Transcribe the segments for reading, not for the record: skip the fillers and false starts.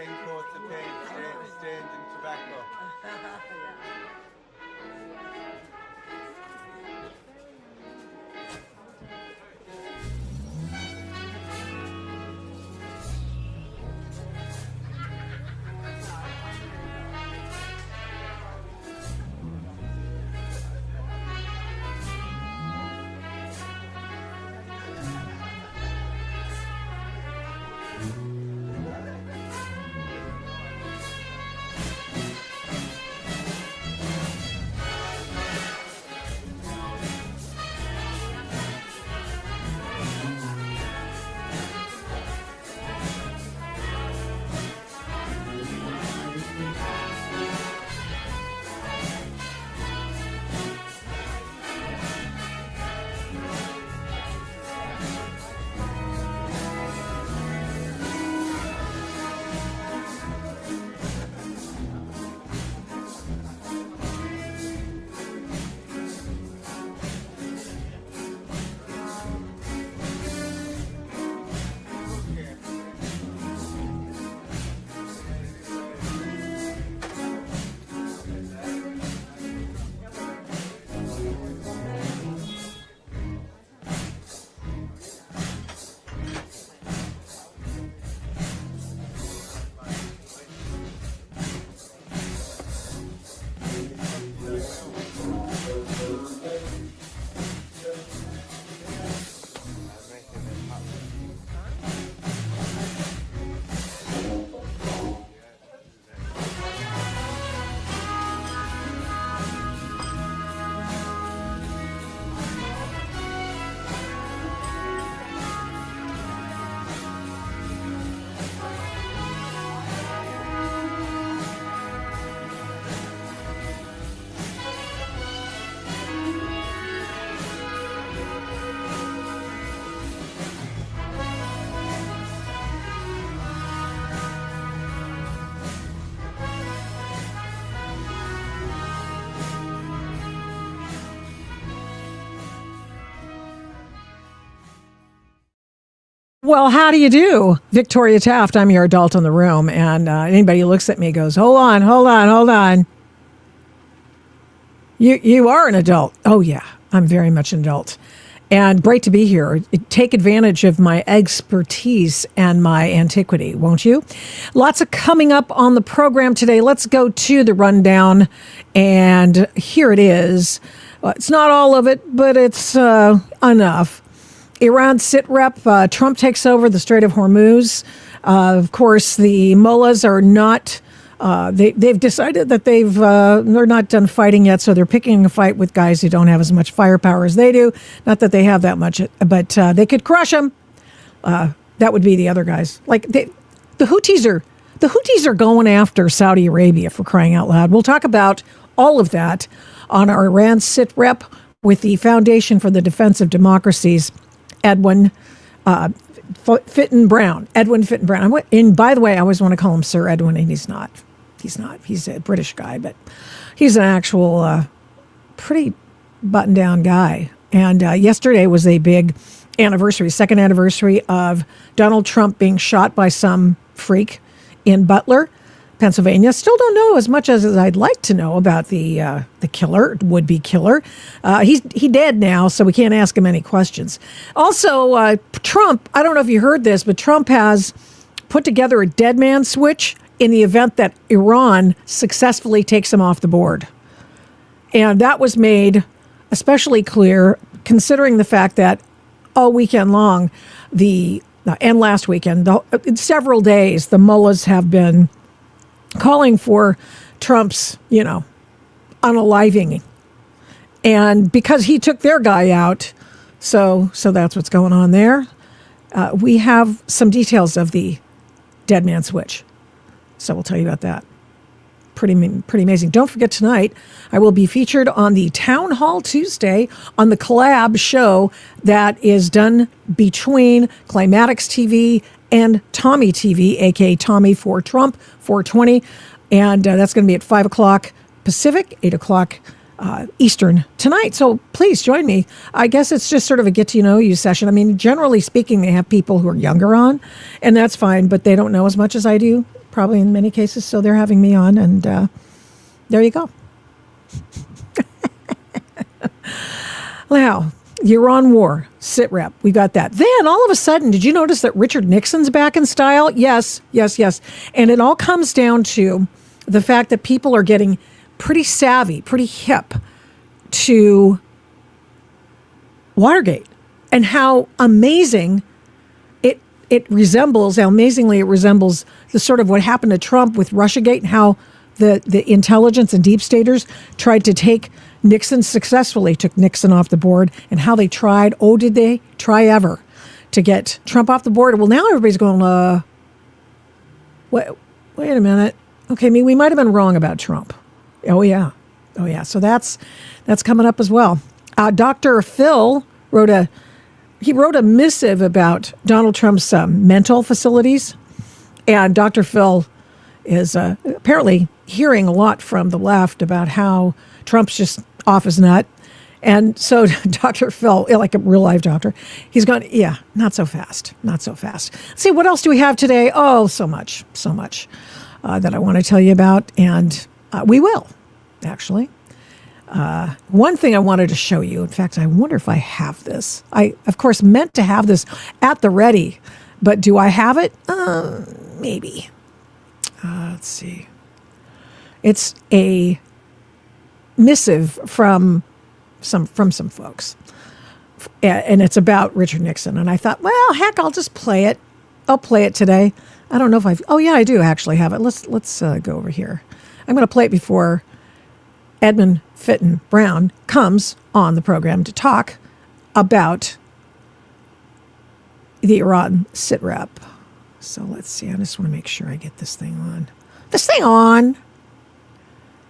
10 coats of paint stained in tobacco. Well, how do you do? Victoria Taft, I'm your adult in the room, and anybody who looks at me goes, hold on. You are an adult. Oh, yeah, I'm very much an adult. And great to be here. Take advantage of my expertise and my antiquity, won't you? Lots of coming up on the program today. Let's go to the rundown, and here it is. It's not all of it, but it's enough. Iran SITREP, Trump takes over the Strait of Hormuz. Of course, the mullahs are not, they've decided that they're not done fighting yet, so they're picking a fight with guys who don't have as much firepower as they do. Not that they have that much, but they could crush them. That would be the other guys. Like the Houthis are going after Saudi Arabia, for crying out loud. We'll talk about all of that on our Iran SITREP with the Foundation for the Defense of Democracies, Edmund Fitton Brown. Edmund Fitton Brown. And by the way, I always want to call him Sir Edwin, and he's not. He's a British guy, but he's an actual pretty buttoned-down guy. And yesterday was a big anniversary, second anniversary of Donald Trump being shot by some freak in Butler, Pennsylvania. Still don't know as much as I'd like to know about the killer, would-be killer. He dead now, so we can't ask him any questions. Also, Trump, I don't know if you heard this, but Trump has put together a dead man switch in the event that Iran successfully takes him off the board. And that was made especially clear considering the fact that all weekend long, and last weekend, in several days, the mullahs have been calling for Trump's, unaliving. And because he took their guy out, so that's what's going on there. We have some details of the dead man switch. So we'll tell you about that. Pretty amazing. Don't forget tonight, I will be featured on the Townhall Tuesday on the collab show that is done between KlymatixTV and Tommy TV, aka Tommy for Trump 420. And that's going to be at 5 o'clock Pacific, 8 o'clock Eastern tonight. So please join me. I guess it's just sort of a get to know you session. I mean, generally speaking, they have people who are younger on, and that's fine, but they don't know as much as I do. probably in many cases. So they're having me on, and there you go. Now, Iran war, SITREP, we got that. Then all of a sudden, did you notice that Richard Nixon's back in style? Yes. And it all comes down to the fact that people are getting pretty savvy, pretty hip to Watergate and how amazingly it resembles the sort of what happened to Trump with Russiagate, and how the intelligence and deep staters tried to take Nixon successfully, took Nixon off the board, and how they tried, did they try ever, to get Trump off the board. Well, now everybody's going, wait a minute. Okay, we might have been wrong about Trump. Oh yeah. So that's coming up as well. Dr. Phil wrote a missive about Donald Trump's mental facilities, and Dr. Phil is apparently hearing a lot from the left about how Trump's just off his nut. And so Dr. Phil, like a real life doctor, he's gone, not so fast. Let's see, what else do we have today? Oh, so much that I want to tell you about. And we will, actually. One thing I wanted to show you, in fact, I wonder if I have this. I, of course, meant to have this at the ready, but do I have it? Maybe. Let's see. It's a missive from some folks, and it's about Richard Nixon. And I thought, well, heck, I'll just play it. I'll play it today. I don't know if I do actually have it. Let's go over here. I'm going to play it before Edmund Fitton Brown comes on the program to talk about the Iran SITREP. So let's see. I just want to make sure I get this thing on.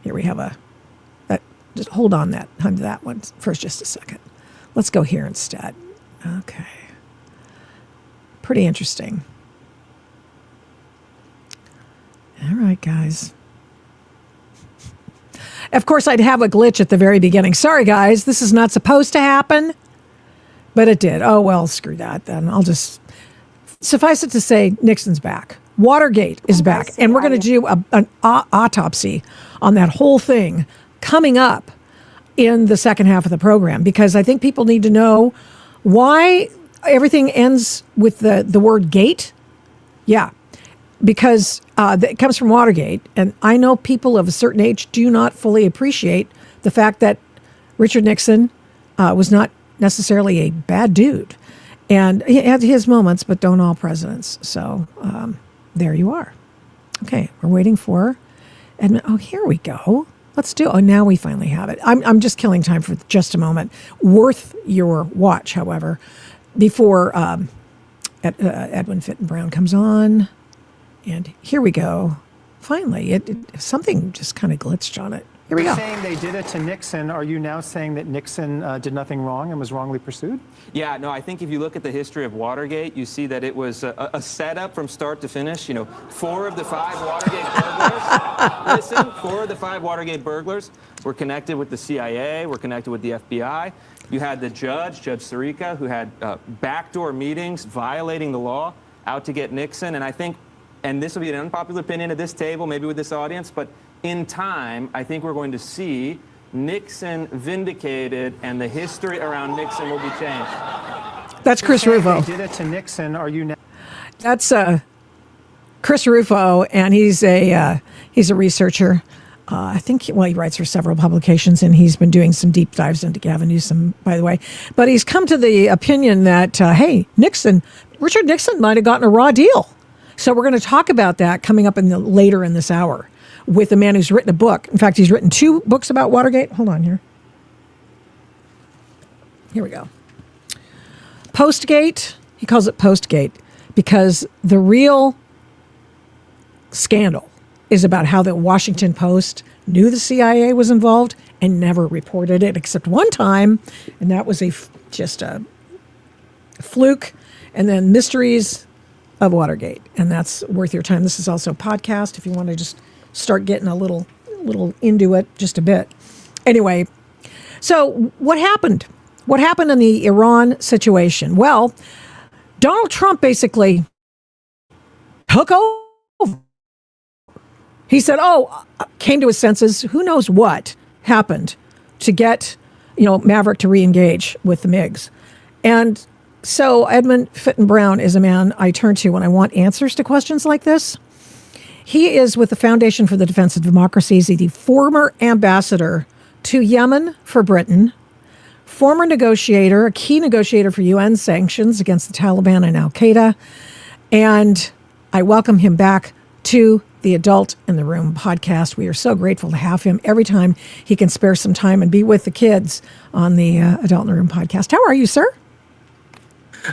Here we have just hold on to that one for just a second. Let's go here instead. Okay. Pretty interesting. All right, guys. Of course, I'd have a glitch at the very beginning. Sorry, guys, this is not supposed to happen, but it did. Oh, well, screw that then. I'll just suffice it to say Nixon's back. Watergate is back, and we're going to do an autopsy on that whole thing coming up in the second half of the program, because I think people need to know why everything ends with the word gate. Yeah, because it comes from Watergate, and I know people of a certain age do not fully appreciate the fact that Richard Nixon was not necessarily a bad dude, and he had his moments, but don't all presidents. So there you are. Okay, we're waiting for Edmund. Oh, here we go. Let's do. Oh, now we finally have it. I'm just killing time for just a moment. Worth your watch, however, before Edwin Fitton Brown comes on. And here we go. Finally, something just kind of glitched on it. Here we go. Saying they did it to Nixon, are you now saying that Nixon did nothing wrong and was wrongly pursued? Yeah, no, I think if you look at the history of Watergate, you see that it was a setup from start to finish. 4 of the 5 Watergate burglars, 4 of the 5 Watergate burglars were connected with the CIA, were connected with the FBI. You had the Judge Sirica, who had backdoor meetings violating the law out to get Nixon. And I think, and this will be an unpopular opinion at this table, maybe with this audience, but in time, I think we're going to see Nixon vindicated, and the history around Nixon will be changed. That's Chris Rufo. They did it to Nixon. Are you now? That's Chris Rufo, and he's a researcher. I think he writes for several publications, and he's been doing some deep dives into Gavin Newsom, by the way. But he's come to the opinion that hey, Richard Nixon might have gotten a raw deal. So we're going to talk about that coming up later in this hour with a man who's written a book. In fact, he's written 2 books about Watergate. Hold on here. Here we go. Postgate. He calls it Postgate because the real scandal is about how the Washington Post knew the CIA was involved and never reported it except one time, and that was just a fluke. And then mysteries of Watergate, and that's worth your time. This is also a podcast if you want to just start getting a little into it just a bit. Anyway, so what happened? What happened in the Iran situation? Well, Donald Trump basically took over He said, came to his senses. Who knows what happened to get, Maverick to re-engage with the MiGs. And so Edmund Fitton Brown is a man I turn to when I want answers to questions like this. He is with the Foundation for the Defense of Democracies, the former ambassador to Yemen for Britain, former negotiator, a key negotiator for UN sanctions against the Taliban and Al-Qaeda. And I welcome him back to the Adult in the Room podcast. We are so grateful to have him every time he can spare some time and be with the kids on the Adult in the Room podcast. How are you, sir?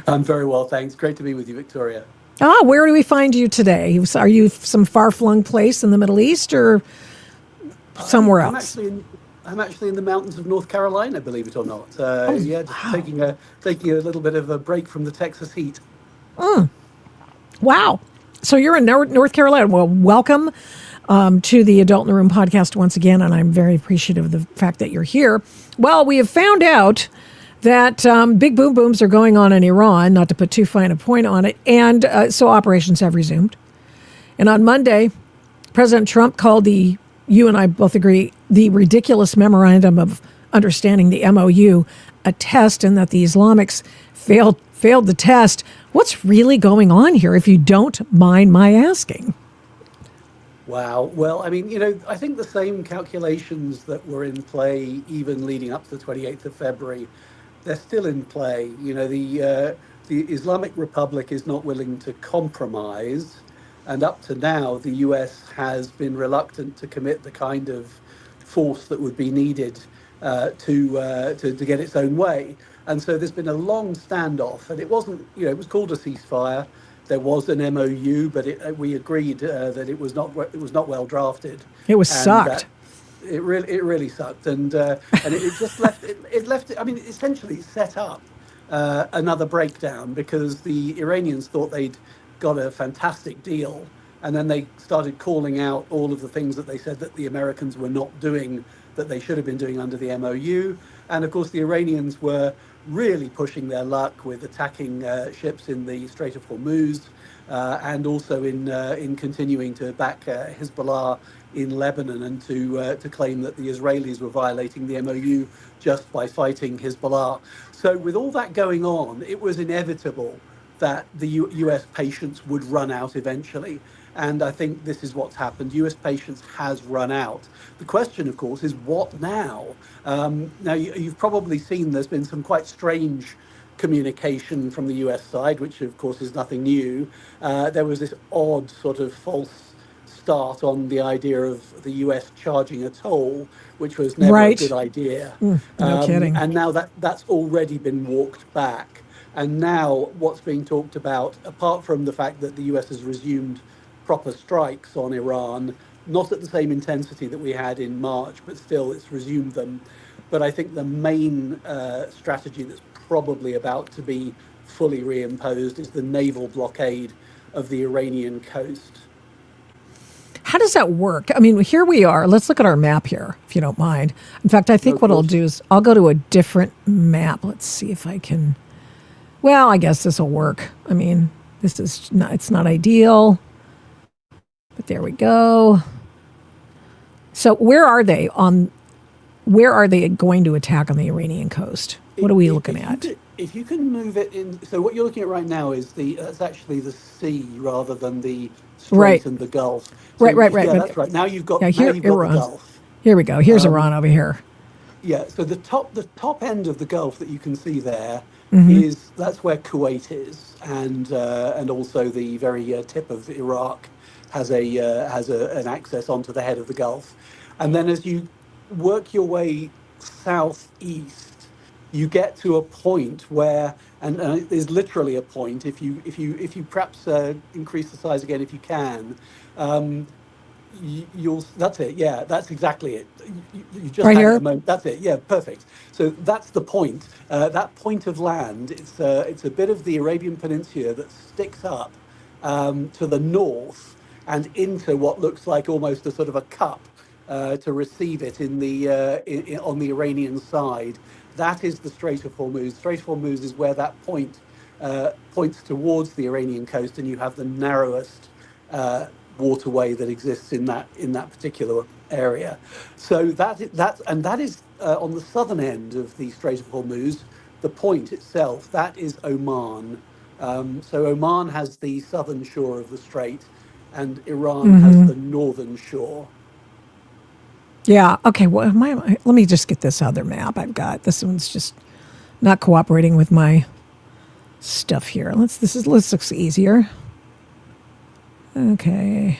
I'm very well, thanks. Great to be with you, Victoria. Where do we find you today? Are you some far-flung place in the Middle East or somewhere else? I'm actually in the mountains of North Carolina, believe it or not. Taking a little bit of a break from the Texas heat. Wow. So you're in North Carolina. Well, welcome to the Adult in the Room podcast once again, and I'm very appreciative of the fact that you're here. Well, we have found out that big boom booms are going on in Iran, not to put too fine a point on it, and so operations have resumed. And on Monday, President Trump called you and I both agree, the ridiculous memorandum of understanding, the MOU, a test, and that the Islamics failed the test. What's really going on here, if you don't mind my asking? Wow. Well, I mean, I think the same calculations that were in play even leading up to the 28th of February, they're still in play. The Islamic Republic is not willing to compromise. And up to now, the US has been reluctant to commit the kind of force that would be needed to get its own way. And so there's been a long standoff, and it wasn't, it was called a ceasefire. There was an MOU, but we agreed that it was not well drafted. It was sucked. It really sucked, and it just left. I mean, essentially set up another breakdown, because the Iranians thought they'd got a fantastic deal, and then they started calling out all of the things that they said that the Americans were not doing that they should have been doing under the MOU. And of course, the Iranians were really pushing their luck with attacking ships in the Strait of Hormuz, and also in continuing to back Hezbollah in Lebanon, and to claim that the Israelis were violating the MOU just by fighting Hezbollah. So with all that going on, it was inevitable that the US patience would run out eventually. And I think this is what's happened. US patience has run out. The question, of course, is what now? Now, you've probably seen there's been some quite strange communication from the US side, which of course is nothing new. There was this odd sort of false start on the idea of the US charging a toll, which was never a good idea. No kidding. And now that's already been walked back. And now what's being talked about, apart from the fact that the US has resumed proper strikes on Iran, not at the same intensity that we had in March, but still it's resumed them. But I think the main strategy that's probably about to be fully reimposed is the naval blockade of the Iranian coast. How does that work? I mean, here we are. Let's look at our map here, if you don't mind. In fact, I think what I'll do is I'll go to a different map. Let's see if I can. Well, I guess this will work. I mean, it's not ideal, but there we go. So where are they going to attack on the Iranian coast? What are we looking at? If you can move it in, so what you're looking at right now is that's actually the sea rather than the Strait and the Gulf. So, right. Yeah, that's right. Now you've got, here, the Gulf. Here we go. Here's Iran over here. Yeah. So the top end of the Gulf that you can see there is that's where Kuwait is, and also the very tip of Iraq has an access onto the head of the Gulf, and then as you work your way southeast, you get to a point where, and there's literally a point. If you perhaps increase the size again, if you can, you'll. That's it. Yeah, that's exactly it. You just right had here. a moment. That's it. Yeah, perfect. So that's the point. That point of land. It's a bit of the Arabian Peninsula that sticks up to the north and into what looks like almost a sort of a cup to receive it on the Iranian side. That is the Strait of Hormuz. Strait of Hormuz is where that point points towards the Iranian coast, and you have the narrowest waterway that exists in that particular area. So that is on the southern end of the Strait of Hormuz. The point itself, that is Oman. So Oman has the southern shore of the strait, and Iran has the northern shore. Yeah. Okay. Well, let me just get this other map I've got. This one's just not cooperating with my stuff here. This looks easier. Okay.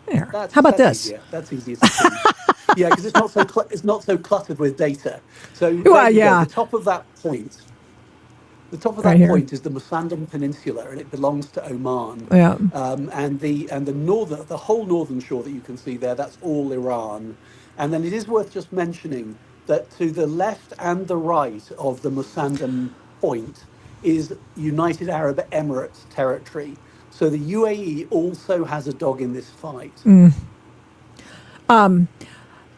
There. How about this? Easier. That's easier to see. Yeah, because it's not so cluttered with data. So well, yeah. The top of that point. The top of right that here. point is the Musandam Peninsula, and it belongs to Oman. Yeah. And the whole northern shore that you can see there, that's all Iran. And then it is worth just mentioning that to the left and the right of the Musandam point is United Arab Emirates territory. So the UAE also has a dog in this fight.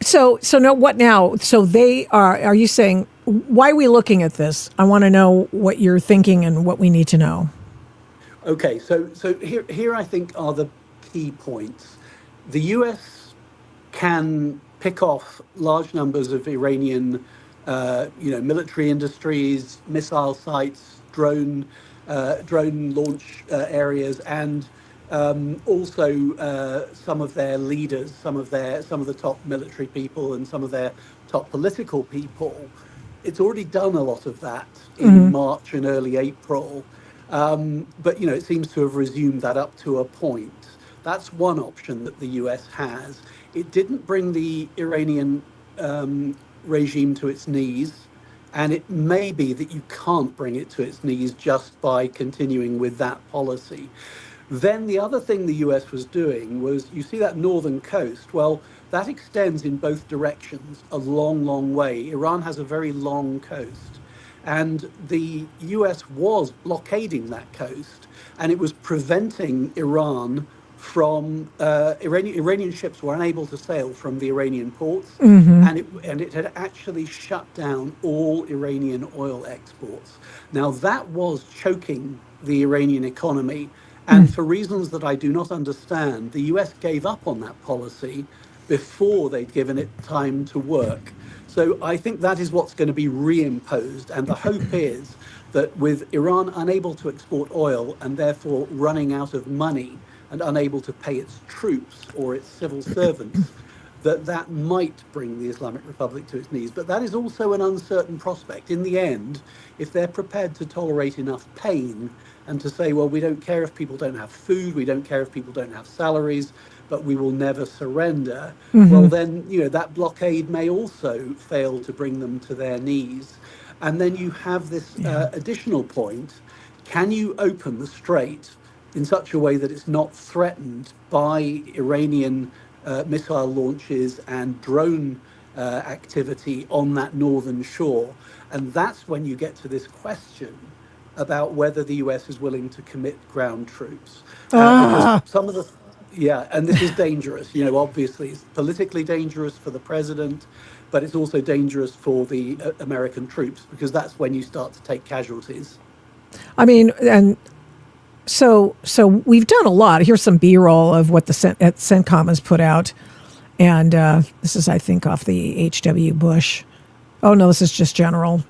So now what now? So they are you saying, why are we looking at this? I want to know what you're thinking and what we need to know. Okay, so here I think are the key points. The US can pick off large numbers of Iranian, military industries, missile sites, drone launch areas, and also some of their leaders, some of the top military people, and some of their top political people. It's already done a lot of that in March and early April, but it seems to have resumed that up to a point. That's one option that the US has. It didn't bring the Iranian regime to its knees, and it may be that you can't bring it to its knees just by continuing with that policy. Then the other thing the US was doing was, you see that northern coast? Well, that extends in both directions a long, long way. Iran has a very long coast. And the US was blockading that coast, and it was preventing Iran from, Iranian ships were unable to sail from the Iranian ports, and it had actually shut down all Iranian oil exports. Now, that was choking the Iranian economy. And for reasons that I do not understand, the US gave up on that policy before they'd given it time to work. So I think that is what's going to be reimposed. And the hope is that with Iran unable to export oil and therefore running out of money and unable to pay its troops or its civil servants, that might bring the Islamic Republic to its knees. But that is also an uncertain prospect. In the end, if they're prepared to tolerate enough pain and to say, well, we don't care if people don't have food, we don't care if people don't have salaries, but we will never surrender, well, then, that blockade may also fail to bring them to their knees. And then you have this additional point. Can you open the strait in such a way that it's not threatened by Iranian missile launches and drone activity on that northern shore? And that's when you get to this question about whether the US is willing to commit ground troops. Because some of the, and this is dangerous. Obviously it's politically dangerous for the president, but it's also dangerous for the American troops, because that's when you start to take casualties. I mean, and so we've done a lot. Here's some B-roll of what the CENTCOM has put out. And this is, I think, off the H.W. Bush. Oh, no, this is just general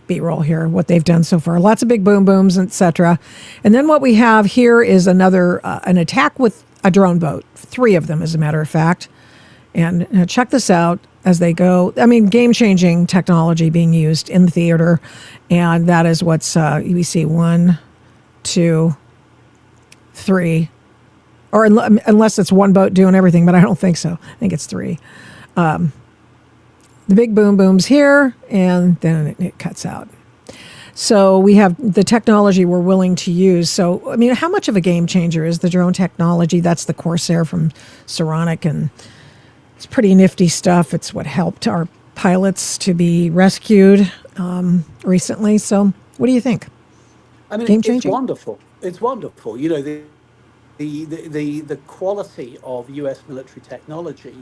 B-roll here, what they've done so far. Lots of big boom booms, etc. And then what we have here is another, an attack with a drone boat. 3 of them, as a matter of fact. And check this out as they go. I mean, game-changing technology being used in the theater. And that is what's, we see 1, 2, 3. Or unless it's one boat doing everything, but I don't think so. I think it's 3. The big boom booms here, and then it cuts out. So we have the technology we're willing to use. So, I mean, how much of a game changer is the drone technology? That's the Corsair from Saronic, and it's pretty nifty stuff. It's what helped our pilots to be rescued recently. So what do you think? I mean, it's wonderful. It's wonderful. The quality of US military technology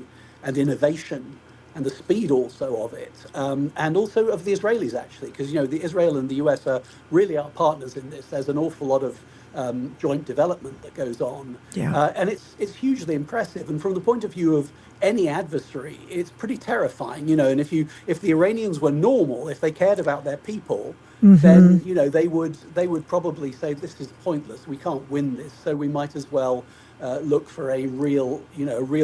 and innovation and the speed also of it, and also of the Israelis, actually, because, the Israel and the US are really our partners in this. There's an awful lot of joint development that goes on, Yeah. and it's hugely impressive. And from the point of view of any adversary, it's pretty terrifying, And if the Iranians were normal, if they cared about their people, then they would probably say, this is pointless. We can't win this, so we might as well look for a real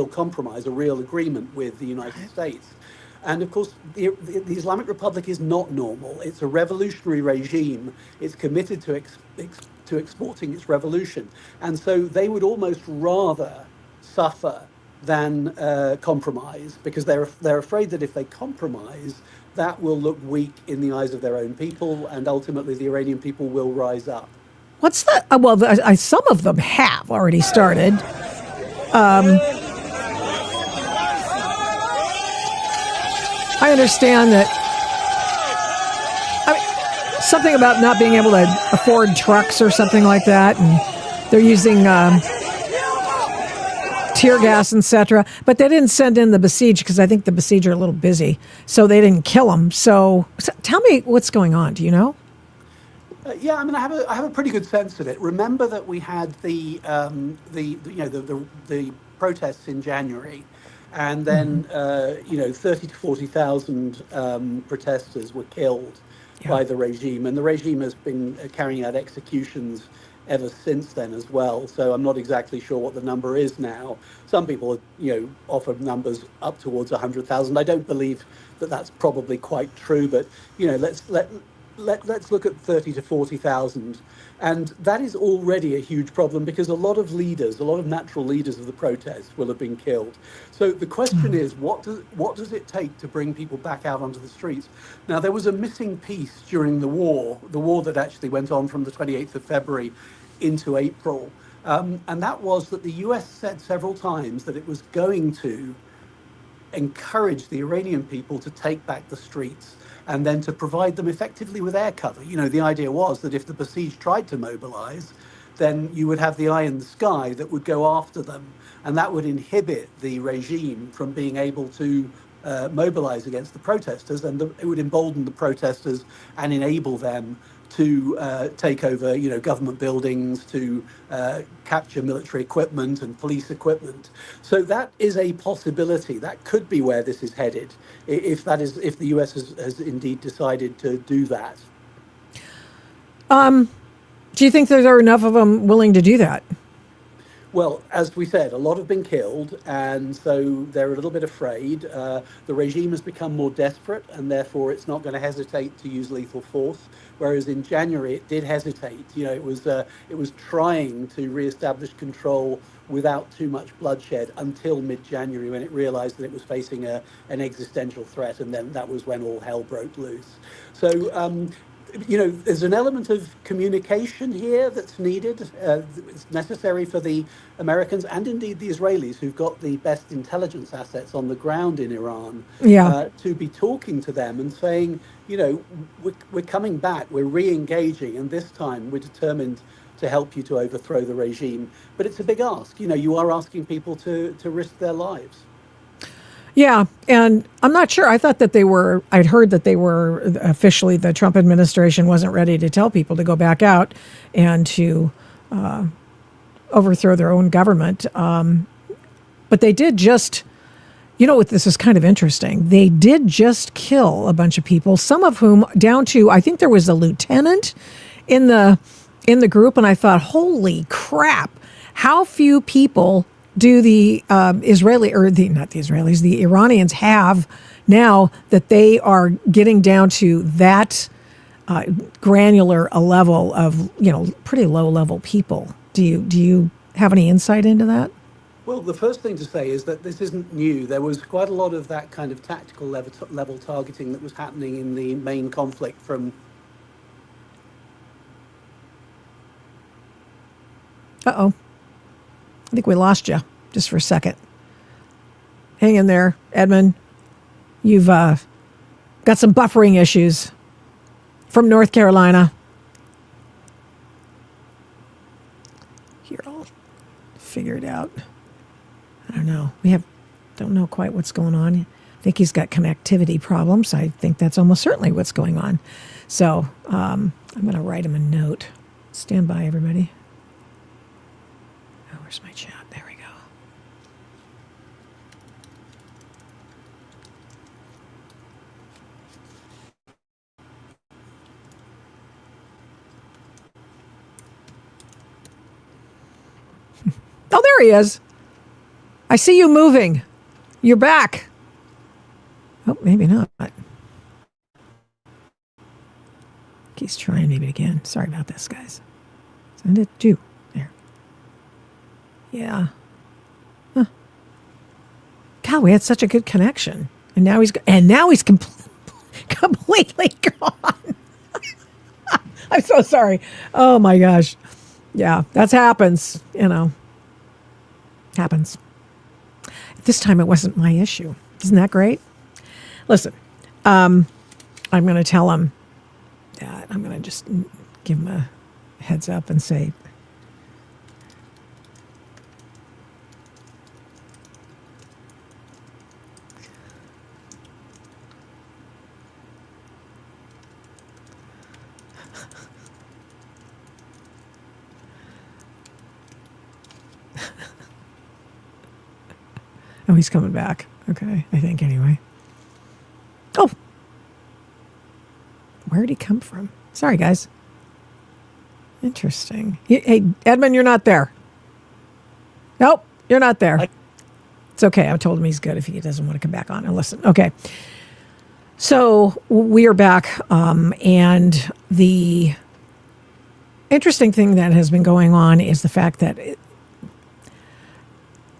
compromise, a real agreement with the United States. And of course, the Islamic Republic is not normal. It's a revolutionary regime. It's committed to exporting its revolution, and so they would almost rather suffer than compromise, because they're afraid that if they compromise, that will look weak in the eyes of their own people, and ultimately the Iranian people will rise up. What's the well? Some of them have already started. I understand that. I mean, something about not being able to afford trucks or something like that, and they're using tear gas, etc. But they didn't send in the besieged because I think the besieged are a little busy, so they didn't kill them. So tell me what's going on. Do you know? Yeah, I mean, I have a pretty good sense of it. Remember that we had the protests in January, and then 30 to 40,000 protesters were killed by the regime, and the regime has been carrying out executions ever since then as well. So I'm not exactly sure what the number is now. Some people, offer numbers up towards 100,000. I don't believe that that's probably quite true, but let's look at 30 to 40,000. And that is already a huge problem, because a lot of natural leaders of the protests will have been killed. So the question is, what does it take to bring people back out onto the streets? Now, there was a missing piece during the war that actually went on from the 28th of February into April. And that was that the US said several times that it was going to encourage the Iranian people to take back the streets, and then to provide them effectively with air cover. The idea was that if the besieged tried to mobilize, then you would have the eye in the sky that would go after them, and that would inhibit the regime from being able to mobilize against the protesters, and it would embolden the protesters and enable them to take over, government buildings, to capture military equipment and police equipment. So that is a possibility. That could be where this is headed, if the US has indeed decided to do that. Do you think there are enough of them willing to do that? Well, as we said, a lot have been killed, and so they're a little bit afraid. The regime has become more desperate, and therefore it's not going to hesitate to use lethal force. Whereas in January it did hesitate. It was trying to reestablish control without too much bloodshed until mid-January, when it realized that it was facing an existential threat, and then that was when all hell broke loose. So there's an element of communication here that's needed. It's necessary for the Americans and indeed the Israelis, who've got the best intelligence assets on the ground in Iran, to be talking to them and saying, we're coming back, we're re-engaging, and this time we're determined to help you to overthrow the regime. But it's a big ask. You are asking people to risk their lives. Yeah, and I'm not sure. I'd heard that they were officially, the Trump administration wasn't ready to tell people to go back out and to overthrow their own government. But they did just, this is kind of interesting. They did just kill a bunch of people, some of whom down to, I think there was a lieutenant in the group. And I thought, holy crap, how few people do the the Iranians have now that they are getting down to that granular a level of, pretty low level people. Do you have any insight into that? Well, the first thing to say is that this isn't new. There was quite a lot of that kind of tactical level targeting that was happening in the main conflict from... Uh-oh. I think we lost you just for a second. Hang in there, Edmund. You've got some buffering issues from North Carolina. Here, I'll figure it out. I don't know. Don't know quite what's going on. think he's got connectivity problems. I think that's almost certainly what's going on. So I'm going to write him a note. Stand by, everybody. Oh, where's my chat? There we go. Oh, there he is. I see you moving. You're back. Oh, maybe not. He's trying maybe again. Sorry about this, guys. Send it to there. Yeah. Huh. God, we had such a good connection, and now he's completely gone. I'm so sorry. Oh my gosh. Yeah, that happens. You know, happens. This time it wasn't my issue. Isn't that great? Listen, I'm going to tell him that. I'm going to just give him a heads up and say, oh, he's coming back. Okay, I think anyway. Oh, where did he come from? Sorry, guys. Interesting. Hey, Edmund, you're not there. Nope, you're not there. It's okay. I told him he's good if he doesn't want to come back on and listen. Okay. So we are back, and the interesting thing that has been going on is the fact that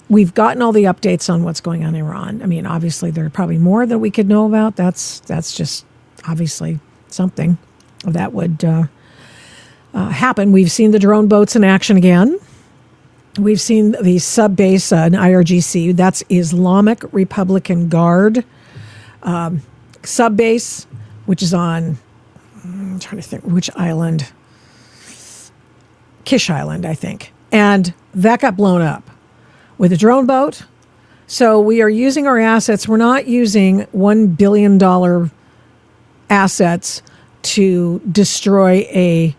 we've gotten all the updates on what's going on in Iran. I mean, obviously, there are probably more that we could know about. That's just obviously something that would happen. We've seen the drone boats in action again. We've seen the sub-base in IRGC. That's Islamic Republican Guard sub-base, which is on, I'm trying to think, which island? Kish Island, I think. And that got blown up with a drone boat. So we are using our assets. We're not using $1 billion assets to destroy a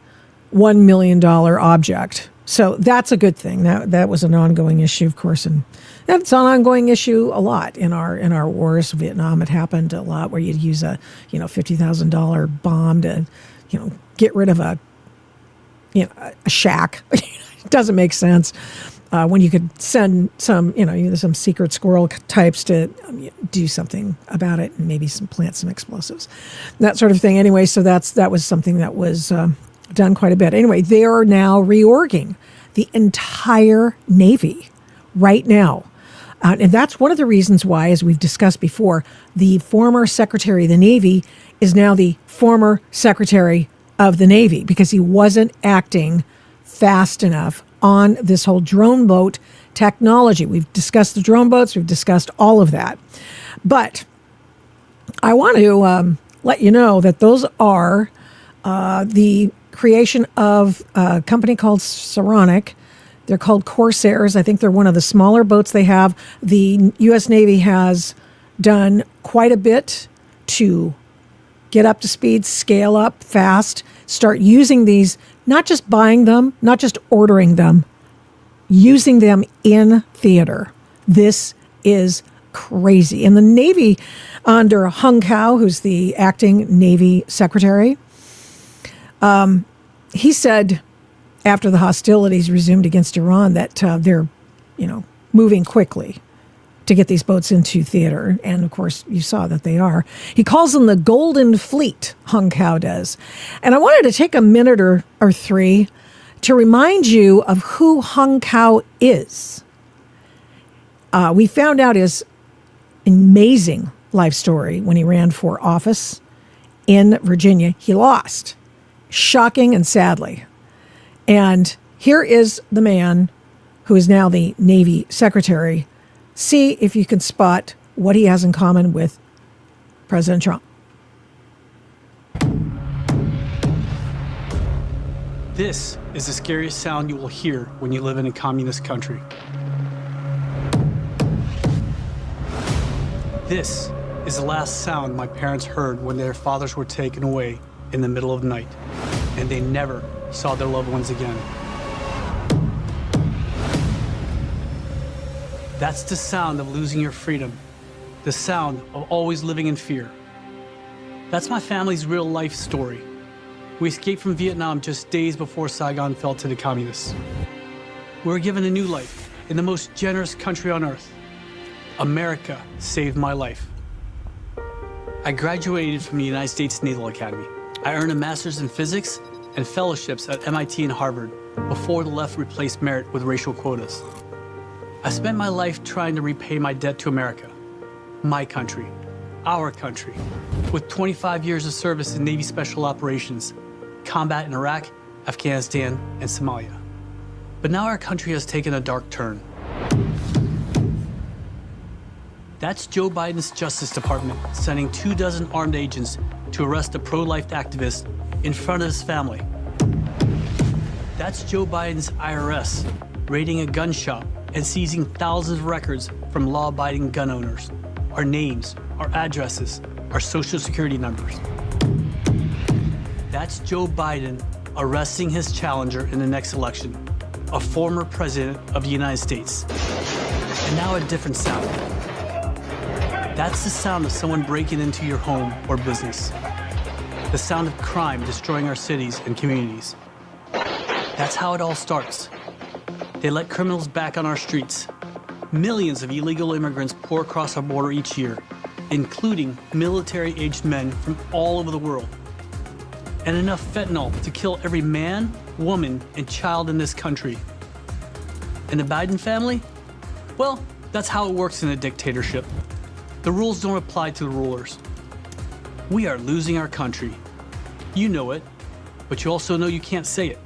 $1 million object. So that's a good thing. That was an ongoing issue, of course, and that's an ongoing issue a lot in our wars. Vietnam, it happened a lot where you'd use a $50,000 bomb to get rid of a shack. It doesn't make sense. When you could send some secret squirrel types to do something about it and maybe plant some explosives, that sort of thing. Anyway, so that was something that was done quite a bit. Anyway, they are now reorging the entire Navy right now. And that's one of the reasons why, as we've discussed before, the former Secretary of the Navy is now the former Secretary of the Navy because he wasn't acting fast enough on this whole drone boat technology. We've discussed the drone boats. We've discussed all of that. But I want to let you know that those are the creation of a company called Saronic. They're called Corsairs. I think they're one of the smaller boats they have. The U.S. Navy has done quite a bit to get up to speed, scale up fast, start using these, not just buying them, not just ordering them, using them in theater. This is crazy. And the Navy, under Hung Kao, who's the acting Navy Secretary, he said after the hostilities resumed against Iran that they're, moving quickly to get these boats into theater. And of course, you saw that they are. He calls them the Golden Fleet, Hung Kao does. And I wanted to take a minute or three to remind you of who Hung Kao is. We found out his amazing life story when he ran for office in Virginia. He lost, shocking and sadly. And here is the man who is now the Navy Secretary. See if you can spot what he has in common with President Trump. This is the scariest sound you will hear when you live in a communist country. This is the last sound my parents heard when their fathers were taken away in the middle of the night, and they never saw their loved ones again. That's the sound of losing your freedom, the sound of always living in fear. That's my family's real life story. We escaped from Vietnam just days before Saigon fell to the communists. We were given a new life in the most generous country on earth. America saved my life. I graduated from the United States Naval Academy. I earned a master's in physics and fellowships at MIT and Harvard before the left replaced merit with racial quotas. I spent my life trying to repay my debt to America, my country, our country, with 25 years of service in Navy Special Operations, combat in Iraq, Afghanistan, and Somalia. But now our country has taken a dark turn. That's Joe Biden's Justice Department sending 24 armed agents to arrest a pro-life activist in front of his family. That's Joe Biden's IRS raiding a gun shop and seizing thousands of records from law-abiding gun owners, our names, our addresses, our social security numbers. That's Joe Biden arresting his challenger in the next election, a former president of the United States. And now a different sound. That's the sound of someone breaking into your home or business. The sound of crime destroying our cities and communities. That's how it all starts. They let criminals back on our streets. Millions of illegal immigrants pour across our border each year, including military-aged men from all over the world. And enough fentanyl to kill every man, woman, and child in this country. And the Biden family? Well, that's how it works in a dictatorship. The rules don't apply to the rulers. We are losing our country. You know it, but you also know you can't say it.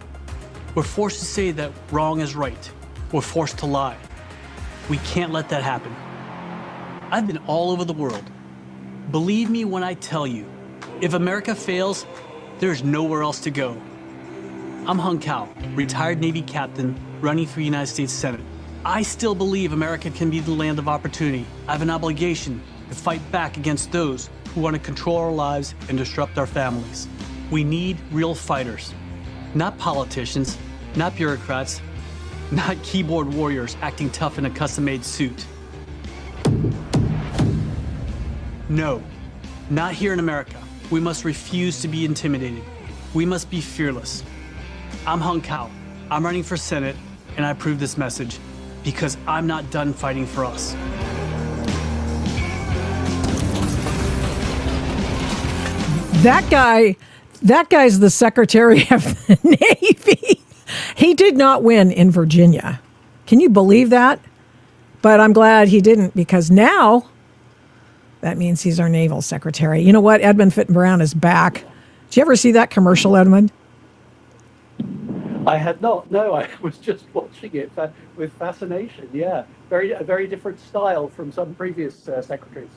We're forced to say that wrong is right. We're forced to lie. We can't let that happen. I've been all over the world. Believe me when I tell you, if America fails, there's nowhere else to go. I'm Hung Cao, retired Navy captain running for the United States Senate. I still believe America can be the land of opportunity. I have an obligation to fight back against those who want to control our lives and disrupt our families. We need real fighters, not politicians, not bureaucrats, not keyboard warriors acting tough in a custom-made suit. No, not here in America. We must refuse to be intimidated. We must be fearless. I'm Hung Cao. I'm running for Senate, and I approve this message because I'm not done fighting for us. That guy's the Secretary of the Navy. He did not win in Virginia. Can you believe that? But I'm glad he didn't, because now that means he's our naval secretary. You know what? Edmund Fitton Brown is back. Did you ever see that commercial, Edmund? I had not. No, I was just watching it with fascination. Yeah, a very different style from some previous secretaries.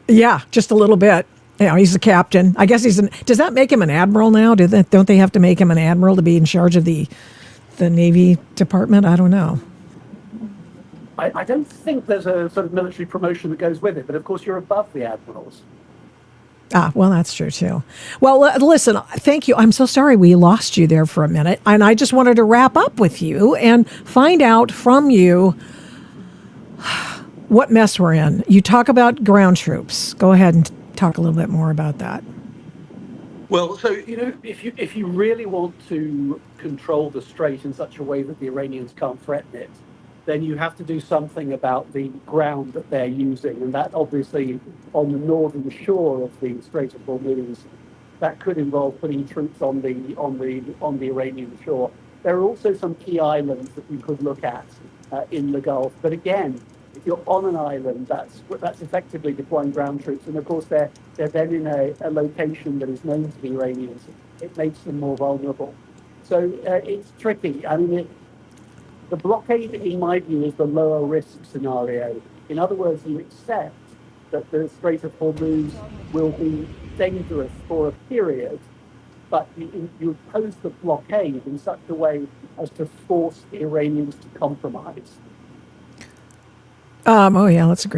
Yeah, just a little bit. You know, he's the captain. I guess does that make him an admiral now? Don't they have to make him an admiral to be in charge of the Navy department? I don't know. I don't think there's a sort of military promotion that goes with it, but of course you're above the admirals. Ah, well, that's true too. Well, listen, thank you. I'm so sorry we lost you there for a minute. And I just wanted to wrap up with you and find out from you what mess we're in. You talk about ground troops. Go ahead and talk a little bit more about that. Well, so, if you really want to control the strait in such a way that the Iranians can't threaten it, then you have to do something about the ground that they're using. And that obviously on the northern shore of the Strait of Hormuz, that could involve putting troops on the Iranian shore. There are also some key islands that we could look at in the Gulf. But again, if you're on an island, that's effectively deploying ground troops. And of course, they're then in a location that is known to the Iranians. It makes them more vulnerable. So it's tricky. I mean, the blockade, in my view, is the lower risk scenario. In other words, you accept that the Strait of Hormuz will be dangerous for a period, but you pose the blockade in such a way as to force the Iranians to compromise. Oh yeah, that's a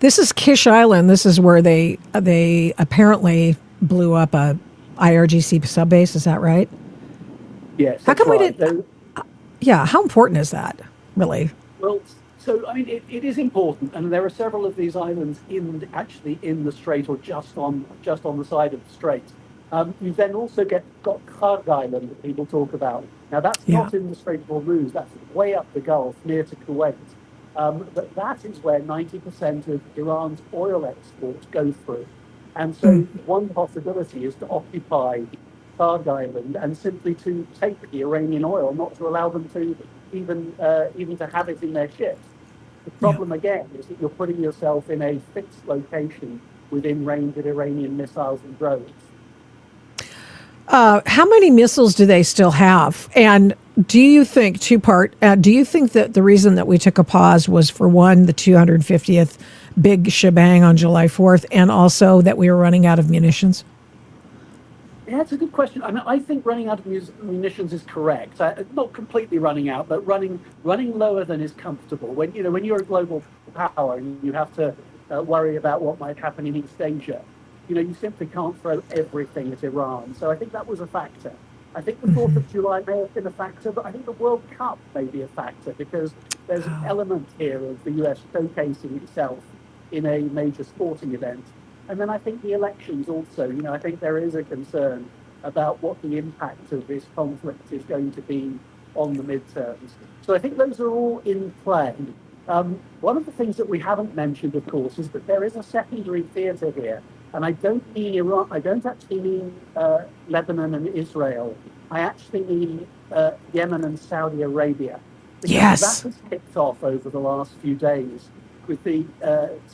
This is Kish Island. This is where they apparently blew up a IRGC subbase. Is that right? Yes. How come we right. didn't? Yeah. How important is that, really? Well, so I mean, it is important, and there are several of these islands actually in the strait or just on the side of the strait. You then also got Kharg Island that people talk about. Now that's not in the Strait of Hormuz. That's way up the Gulf near to Kuwait. But that is where 90% of Iran's oil exports go through. And so one possibility is to occupy Kharg Island and simply to take the Iranian oil, not to allow them to even to have it in their ships. The problem again is that you're putting yourself in a fixed location within range of Iranian missiles and drones. How many missiles do they still have? And do you think, two-part, do you think that the reason that we took a pause was, for one, the 250th big shebang on July 4th, and also that we were running out of munitions? Yeah, that's a good question. I mean, I think running out of munitions is correct. Not completely running out, but running lower than is comfortable. When you're a global power and you have to worry about what might happen in East Asia, you simply can't throw everything at Iran. So I think that was a factor. I think the 4th of July may have been a factor, but I think the World Cup may be a factor because there's an element here of the US showcasing itself in a major sporting event. And then I think the elections also, I think there is a concern about what the impact of this conflict is going to be on the midterms. So I think those are all in play. One of the things that we haven't mentioned, of course, is that there is a secondary theatre here. And I don't mean Iran, I don't actually mean Lebanon and Israel. I actually mean Yemen and Saudi Arabia. Because that has kicked off over the last few days with the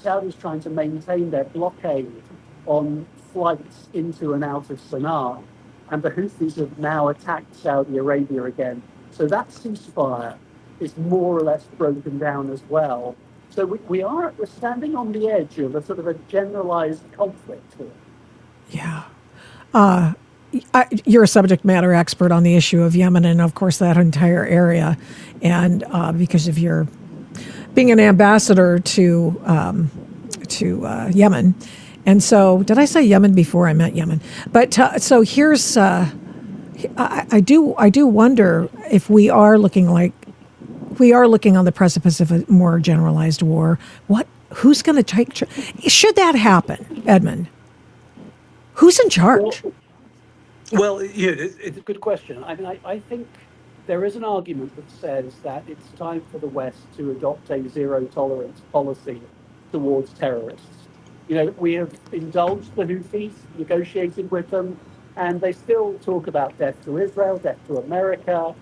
Saudis trying to maintain their blockade on flights into and out of Sana'a. And the Houthis have now attacked Saudi Arabia again. So that ceasefire is more or less broken down as well. So we're standing on the edge of a sort of a generalized conflict here. Yeah. You're a subject matter expert on the issue of Yemen and, of course, that entire area. And because of your being an ambassador to Yemen. And so, did I say Yemen before I meant Yemen? But so here's, I do wonder if we are looking on the precipice of a more generalized war. Who's going to take? Should that happen, Edmund? Who's in charge? Well, it's a good question. I mean, I think there is an argument that says that it's time for the West to adopt a zero-tolerance policy towards terrorists. We have indulged the Houthis, negotiated with them, and they still talk about death to Israel, death to America.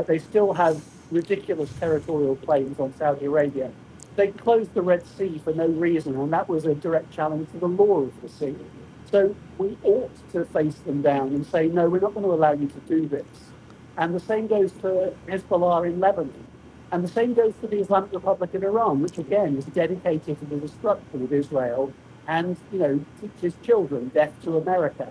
They still have ridiculous territorial claims on Saudi Arabia. They closed the Red Sea for no reason, and that was a direct challenge to the law of the sea. So we ought to face them down and say, no, we're not going to allow you to do this. And the same goes for Hezbollah in Lebanon. And the same goes for the Islamic Republic of Iran, which again is dedicated to the destruction of Israel and, teaches children death to America.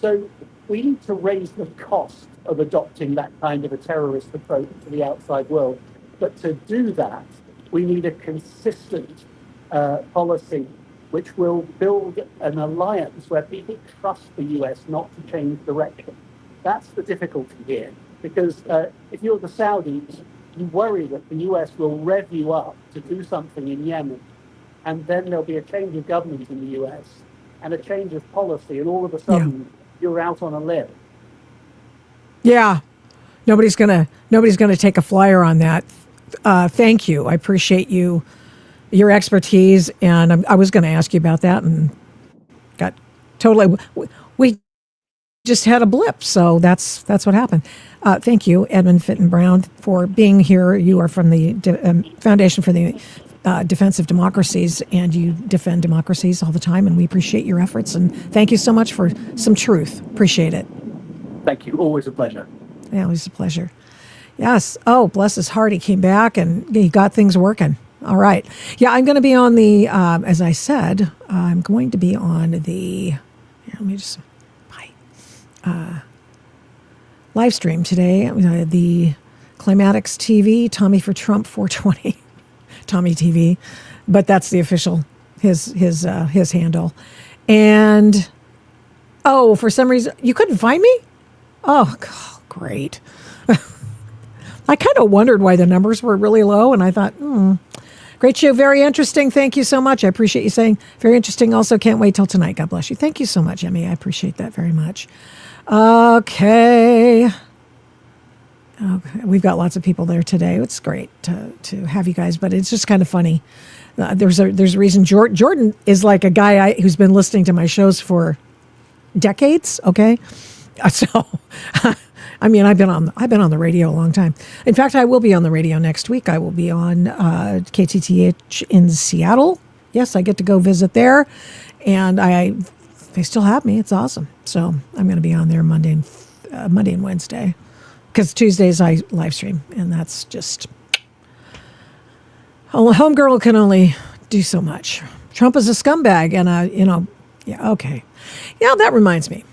So we need to raise the cost of adopting that kind of a terrorist approach to the outside world. But to do that, we need a consistent policy which will build an alliance where people trust the US not to change direction. That's the difficulty here, because if you're the Saudis, you worry that the US will rev you up to do something in Yemen, and then there'll be a change of government in the US and a change of policy, and all of a sudden you're out on a limb. Yeah, nobody's gonna take a flyer on that. Thank you. I appreciate your expertise, and I was going to ask you about that, and got totally. We just had a blip, so that's what happened. Thank you, Edmund Fitton Brown, for being here. You are from the Foundation for the Defense of Democracies, and you defend democracies all the time, and we appreciate your efforts. And thank you so much for some truth. Appreciate it. Thank you. Always a pleasure. Yeah, always a pleasure. Yes. Oh, bless his heart. He came back and he got things working. All right. Yeah, I'm going to be on the, as I said, I'm going to be on the, let me just, live stream today, the KlymatixTV, Tommy for Trump 420. Tommy TV, but that's the official his handle. And for some reason you couldn't find me. Oh, God, great. I kind of wondered why the numbers were really low, and I thought, great show, very interesting. Thank you so much. I appreciate you saying very interesting. Also, can't wait till tonight. God bless you. Thank you so much, Emmy. I appreciate that very much. Okay, we've got lots of people there today. It's great to have you guys, but it's just kind of funny. There's a reason. Jordan is like a guy who's been listening to my shows for decades. Okay, so. I mean, I've been on the radio a long time. In fact, I will be on the radio next week. I will be on KTTH in Seattle. Yes, I get to go visit there, and they still have me. It's awesome. So I'm going to be on there Monday and Wednesday, because Tuesdays I live stream, and that's just a homegirl can only do so much. Trump is a scumbag, and yeah, okay, yeah. That reminds me.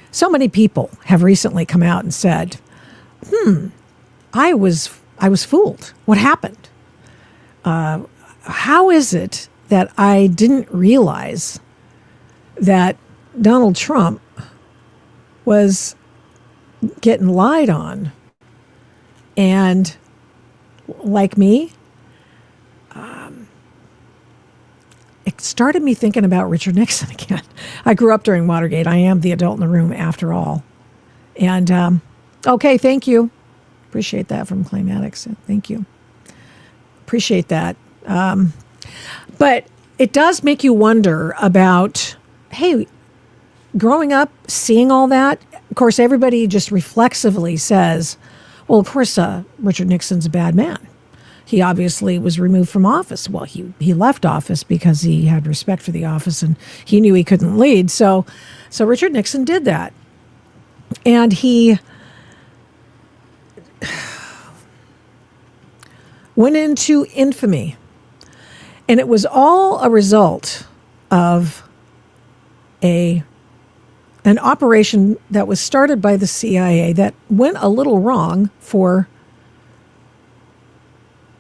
So many people have recently come out and said, I was fooled. What happened? How is it that I didn't realize that Donald Trump was getting lied on? And like me, it started me thinking about Richard Nixon again. I grew up during Watergate. I am the adult in the room after all. And, okay, thank you. Appreciate that from Klymatics. Thank you. Appreciate that. But it does make you wonder about, hey, growing up, seeing all that, of course, everybody just reflexively says, well, of course, Richard Nixon's a bad man. He obviously was removed from office. Well, he left office because he had respect for the office and he knew he couldn't lead. So Richard Nixon did that. And he went into infamy. And it was all a result of an operation that was started by the CIA that went a little wrong for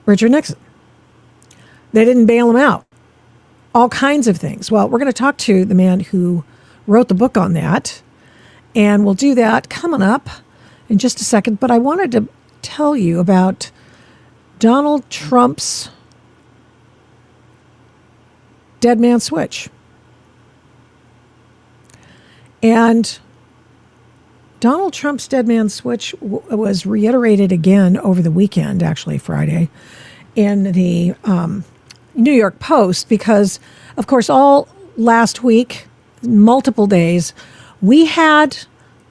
Richard Nixon. They didn't bail him out. All kinds of things. Well, we're going to talk to the man who wrote the book on that, and we'll do that coming up in just a second. But I wanted to tell you about Donald Trump's dead man switch. And Donald Trump's dead man switch was reiterated again over the weekend, actually Friday, in the New York Post, because, of course, all last week, multiple days, we had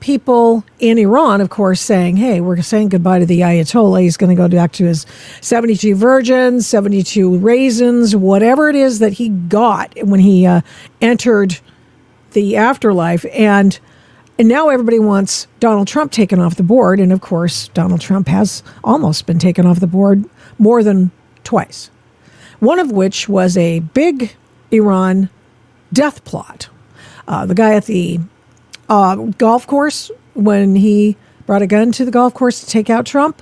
people in Iran, of course, saying, hey, we're saying goodbye to the Ayatollah. He's going to go back to his 72 virgins, 72 raisins, whatever it is that he got when he entered the afterlife. And now everybody wants Donald Trump taken off the board. And of course, Donald Trump has almost been taken off the board more than twice. One of which was a big Iran death plot. The guy at the golf course, when he brought a gun to the golf course to take out Trump,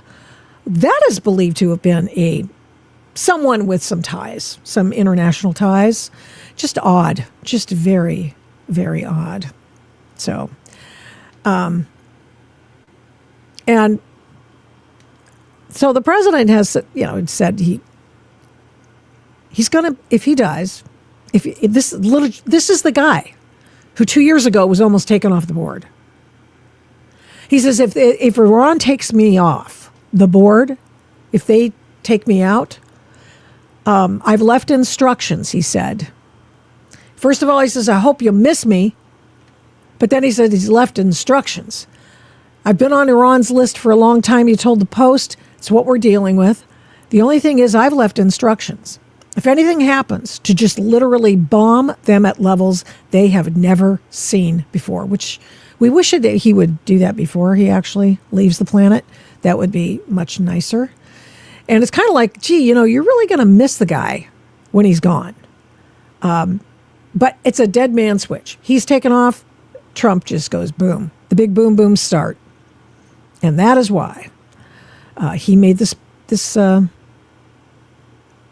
that is believed to have been someone with some ties, some international ties. Just odd. Just very, very odd. So... and so the president has, said he's going to, if he dies, if this is the guy who 2 years ago was almost taken off the board. He says, if Iran takes me off the board, if they take me out, I've left instructions, he said. First of all, he says, I hope you miss me. But then he said he's left instructions. I've been on Iran's list for a long time. He told the Post, it's what we're dealing with. The only thing is I've left instructions. If anything happens, to just literally bomb them at levels they have never seen before, which we wish that he would do that before he actually leaves the planet. That would be much nicer. And it's kind of like, gee, you're really going to miss the guy when he's gone. But it's a dead man switch. He's taken off. Trump just goes boom. The big boom, boom start. And that is why he made this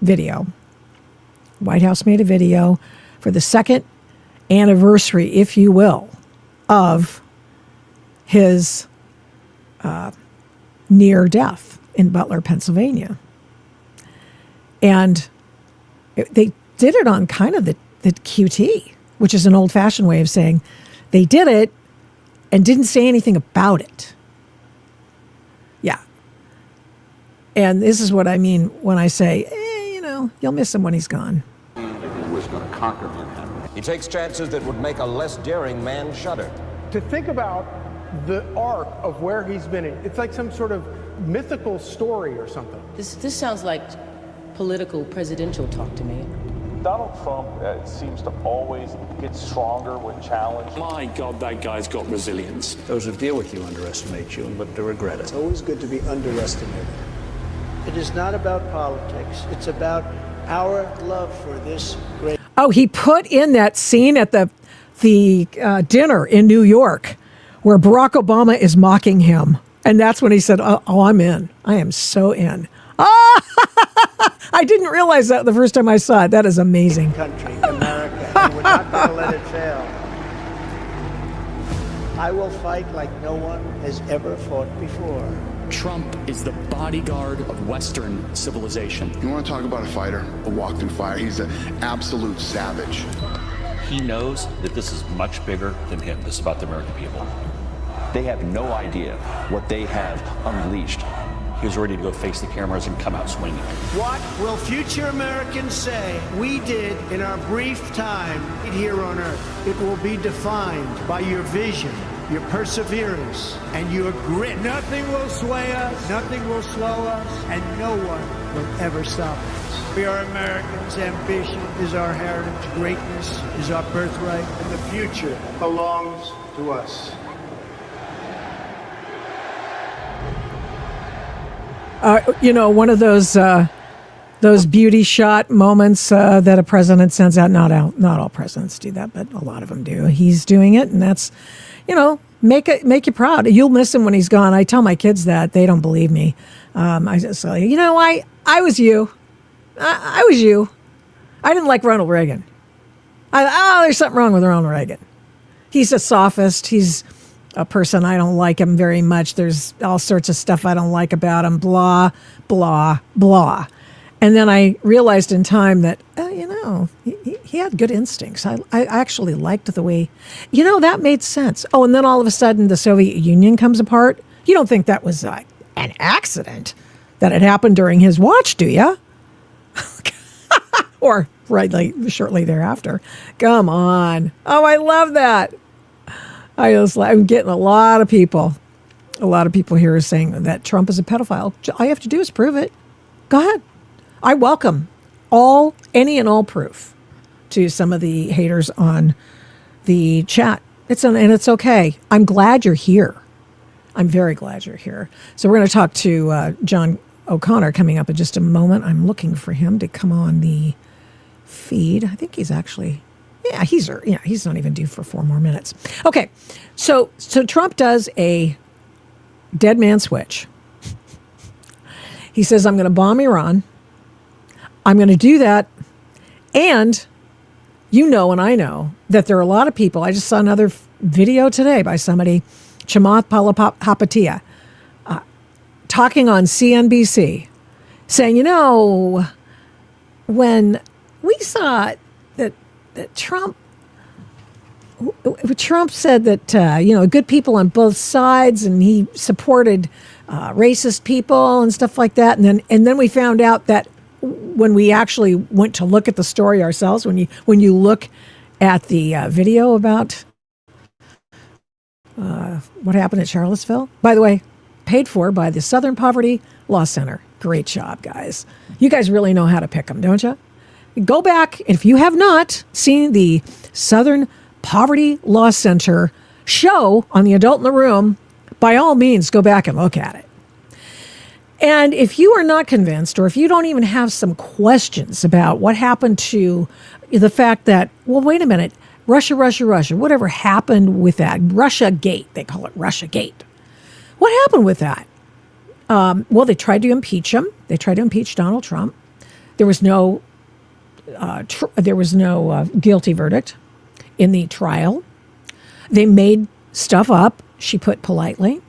video. White House made a video for the second anniversary, if you will, of his near death in Butler, Pennsylvania. And they did it on kind of the QT, which is an old-fashioned way of saying they did it and didn't say anything about it. Yeah. And this is what I mean when I say, you'll miss him when he's gone. Was going to conquer Manhattan. He takes chances that would make a less daring man shudder. To think about the arc of where he's been, it's like some sort of mythical story or something. This sounds like political presidential talk to me. Donald Trump seems to always get stronger when challenged. My God, that guy's got resilience. Those who deal with you underestimate you and live to regret it. It's always good to be underestimated. It is not about politics. It's about our love for this great... Oh, he put in that scene at the dinner in New York where Barack Obama is mocking him. And that's when he said, oh, I'm in. I am so in. I didn't realize that the first time I saw it. That is amazing. Country, America, and we're not going to let it fail. I will fight like no one has ever fought before. Trump is the bodyguard of Western civilization. You want to talk about a fighter, a walk through fire? He's an absolute savage. He knows that this is much bigger than him. This is about the American people. They have no idea what they have unleashed. He was ready to go face the cameras and come out swinging. What will future Americans say we did in our brief time here on Earth? It will be defined by your vision, your perseverance, and your grit. Nothing will sway us, nothing will slow us, and no one will ever stop us. We are Americans. Ambition is our heritage. Greatness is our birthright. And the future belongs to us. One of those beauty shot moments that a president sends out. Not all presidents do that, but a lot of them do. He's doing it, and that's, make you proud. You'll miss him when he's gone. I tell my kids that. They don't believe me. I just say, I was you. I was you. I didn't like Ronald Reagan. There's something wrong with Ronald Reagan. He's a sophist. He's a person, I don't like him very much. There's all sorts of stuff I don't like about him, blah, blah, blah. And then I realized in time that, he had good instincts. I actually liked the way, that made sense. Oh, and then all of a sudden the Soviet Union comes apart. You don't think that was an accident that had happened during his watch, do you? Or shortly thereafter. Come on. Oh, I love that. I'm getting a lot of people here saying that Trump is a pedophile. All you have to do is prove it. Go ahead. I welcome any and all proof to some of the haters on the chat. It's okay. I'm glad you're here. I'm very glad you're here. So we're going to talk to John O'Connor coming up in just a moment. I'm looking for him to come on the feed. I think he's actually... Yeah, he's not even due for 4 more minutes. Okay, so Trump does a dead man switch. He says, I'm going to bomb Iran. I'm going to do that. And and I know that there are a lot of people. I just saw another video today by somebody, Chamath Palihapitiya, talking on CNBC, saying, when we saw that Trump said that, good people on both sides, and he supported racist people and stuff like that. And then we found out that when we actually went to look at the story ourselves, when you look at the video about what happened at Charlottesville, by the way, paid for by the Southern Poverty Law Center. Great job, guys. You guys really know how to pick them, don't you? Go back, if you have not seen the Southern Poverty Law Center show on the Adult in the Room, by all means, go back and look at it. And if you are not convinced, or if you don't even have some questions about what happened to the fact that, well, wait a minute, Russia, whatever happened with that, Russiagate, they call it Russiagate. What happened with that? Well, they tried to impeach him. They tried to impeach Donald Trump. There was no guilty verdict in the trial. They made stuff up, she put politely.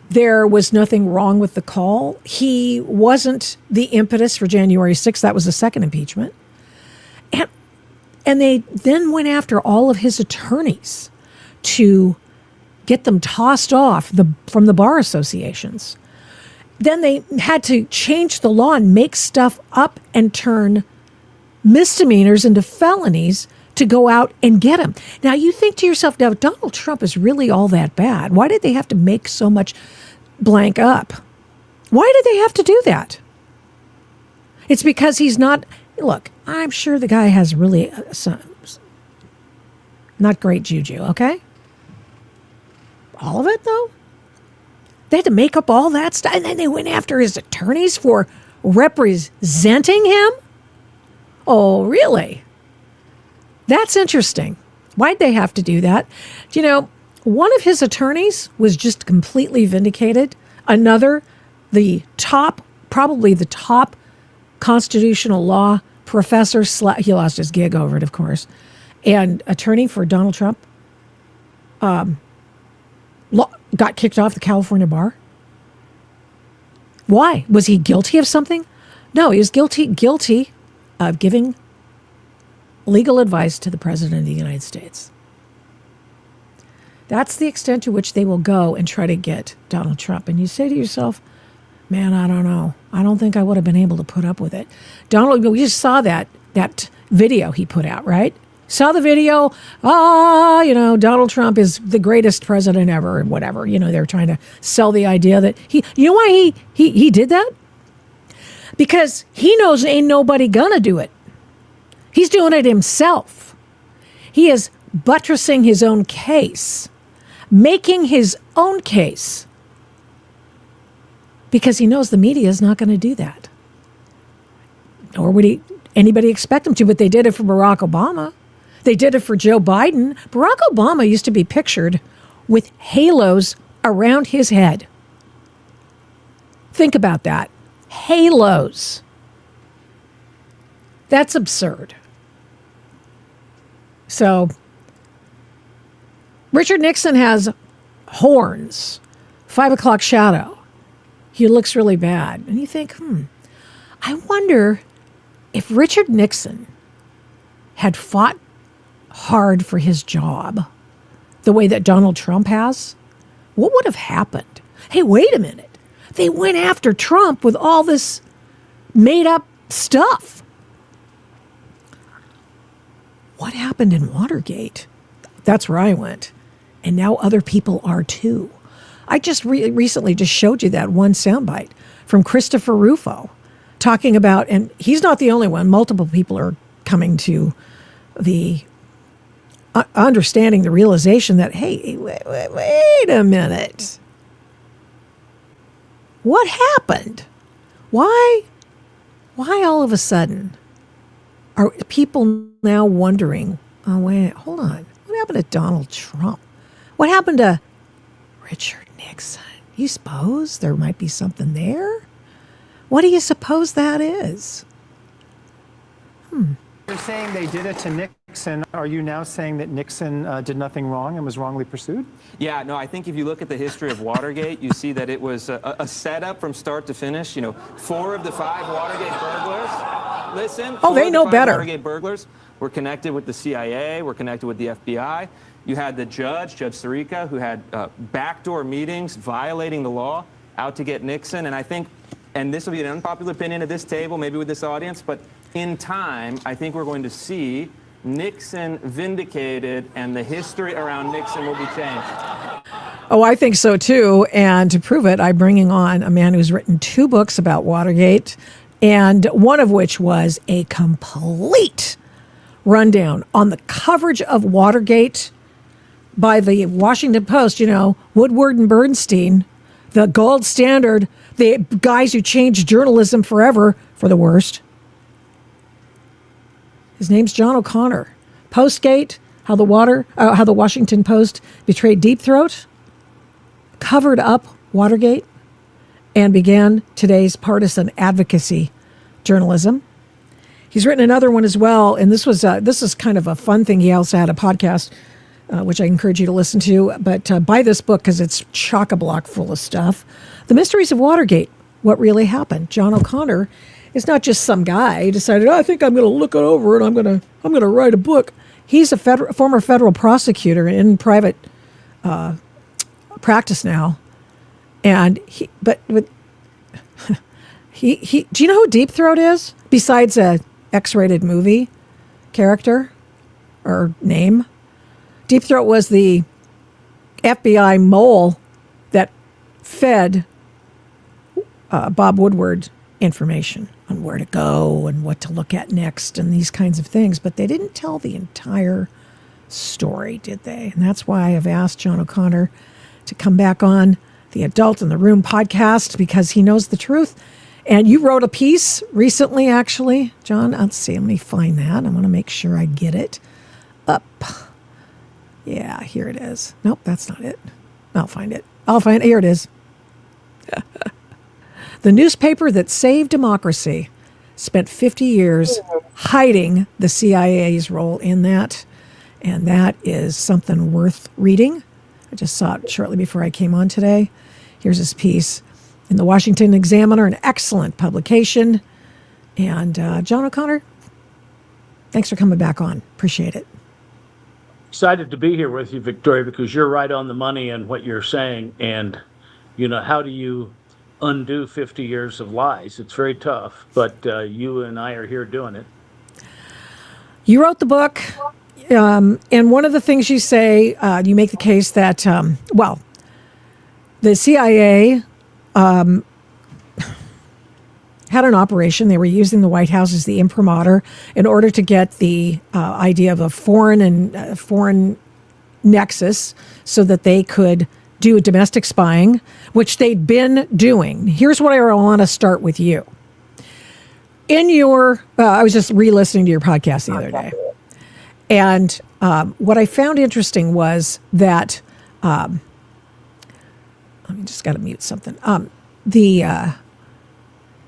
There was nothing wrong with the call. He wasn't the impetus for January 6th. That was the second impeachment. And they then went after all of his attorneys to get them tossed off from the bar associations. Then they had to change the law and make stuff up and turn misdemeanors into felonies to go out and get him. Now, you think to yourself, now, Donald Trump is really all that bad. Why did they have to make so much blank up? Why did they have to do that? It's because he's not... Look, I'm sure the guy has really not great juju, okay? All of it, though? They had to make up all that stuff, and then they went after his attorneys for representing him? Oh, really? That's interesting. Why'd they have to do that? You know, one of his attorneys was just completely vindicated. Another, probably the top constitutional law professor, he lost his gig over it, of course, and attorney for Donald Trump, got kicked off the California bar. Why? Was he guilty of something? No, he was guilty of giving legal advice to the President of the United States. That's the extent to which they will go and try to get Donald Trump. And you say to yourself, man, I don't know. I don't think I would have been able to put up with it. We just saw that video he put out, right? Saw the video. Donald Trump is the greatest president ever, and whatever. They're trying to sell the idea that you know why he did that? Because he knows ain't nobody gonna do it. He's doing it himself. He is buttressing his own case, making his own case, because he knows the media is not going to do that. Nor would anybody expect him to, but they did it for Barack Obama. They did it for Joe Biden. Barack Obama used to be pictured with halos around his head. Think about that. Halos. That's absurd. So, Richard Nixon has horns, 5 o'clock shadow. He looks really bad. And you think, I wonder if Richard Nixon had fought hard for his job the way that Donald Trump has, what would have happened? Hey, wait a minute. They went after Trump with all this made up stuff. What happened in Watergate? That's where I went. And now other people are too. I just recently just showed you that one soundbite from Christopher Rufo talking about, and he's not the only one, multiple people are coming to the understanding, the realization that, hey, wait a minute. What happened? Why all of a sudden are people now wondering, oh, wait, hold on. What happened to Donald Trump? What happened to Richard Nixon? You suppose there might be something there? What do you suppose that is? You're saying they did it to Nixon. Are you now saying that Nixon did nothing wrong and was wrongly pursued? Yeah, no, I think if you look at the history of Watergate, you see that it was a setup from start to finish. 4 of the 5 Watergate burglars, listen. Oh, they know better. Watergate burglars were connected with the CIA, were connected with the FBI. You had the Judge Sirica, who had backdoor meetings violating the law out to get Nixon. And I think, and this will be an unpopular opinion at this table, maybe with this audience, but in time, I think we're going to see Nixon vindicated and the history around Nixon will be changed. Oh, I think so too. And to prove it, I'm bringing on a man who's written 2 books about Watergate, and one of which was a complete rundown on the coverage of Watergate by the Washington Post, Woodward and Bernstein, the gold standard, the guys who changed journalism forever for the worst. His name's John O'Connor. Postgate, how the Washington Post betrayed Deep Throat, covered up Watergate, and began today's partisan advocacy journalism. He's written another one as well, and this is kind of a fun thing. He also had a podcast, which I encourage you to listen to. But buy this book because it's chock-a-block full of stuff. The Mysteries of Watergate: What Really Happened. John O'Connor is not just some guy. He decided, I think I'm going to look it over and I'm going to write a book. He's a former federal prosecutor in private practice now, and he do you know who Deep Throat is? Besides a X-rated movie character or name, Deep Throat was the FBI mole that fed Bob Woodward information on where to go and what to look at next and these kinds of things. But they didn't tell the entire story, did they? And that's why I've asked John O'Connor to come back on the Adult in the Room podcast, because he knows the truth. And you wrote a piece recently, actually, John. Let's see. Let me find that. I want to make sure I get it up. Yeah, here it is. Nope, that's not it. I'll find it. Here it is. The newspaper that saved democracy spent 50 years hiding the CIA's role in that. And that is something worth reading. I just saw it shortly before I came on today. Here's his piece in the Washington Examiner, an excellent publication. And John O'Connor, thanks for coming back on. Appreciate it. Excited to be here with you, Victoria, because you're right on the money in what you're saying. And, how do you undo 50 years of lies? It's very tough, but you and I are here doing it. You wrote the book, and one of the things you say, you make the case that, the CIA had an operation. They were using the White House as the imprimatur in order to get the idea of a foreign nexus so that they could do domestic spying, which they'd been doing. Here's what I want to start with you. In your, I was just re-listening to your podcast the other day. And what I found interesting was that, let me just got to mute something.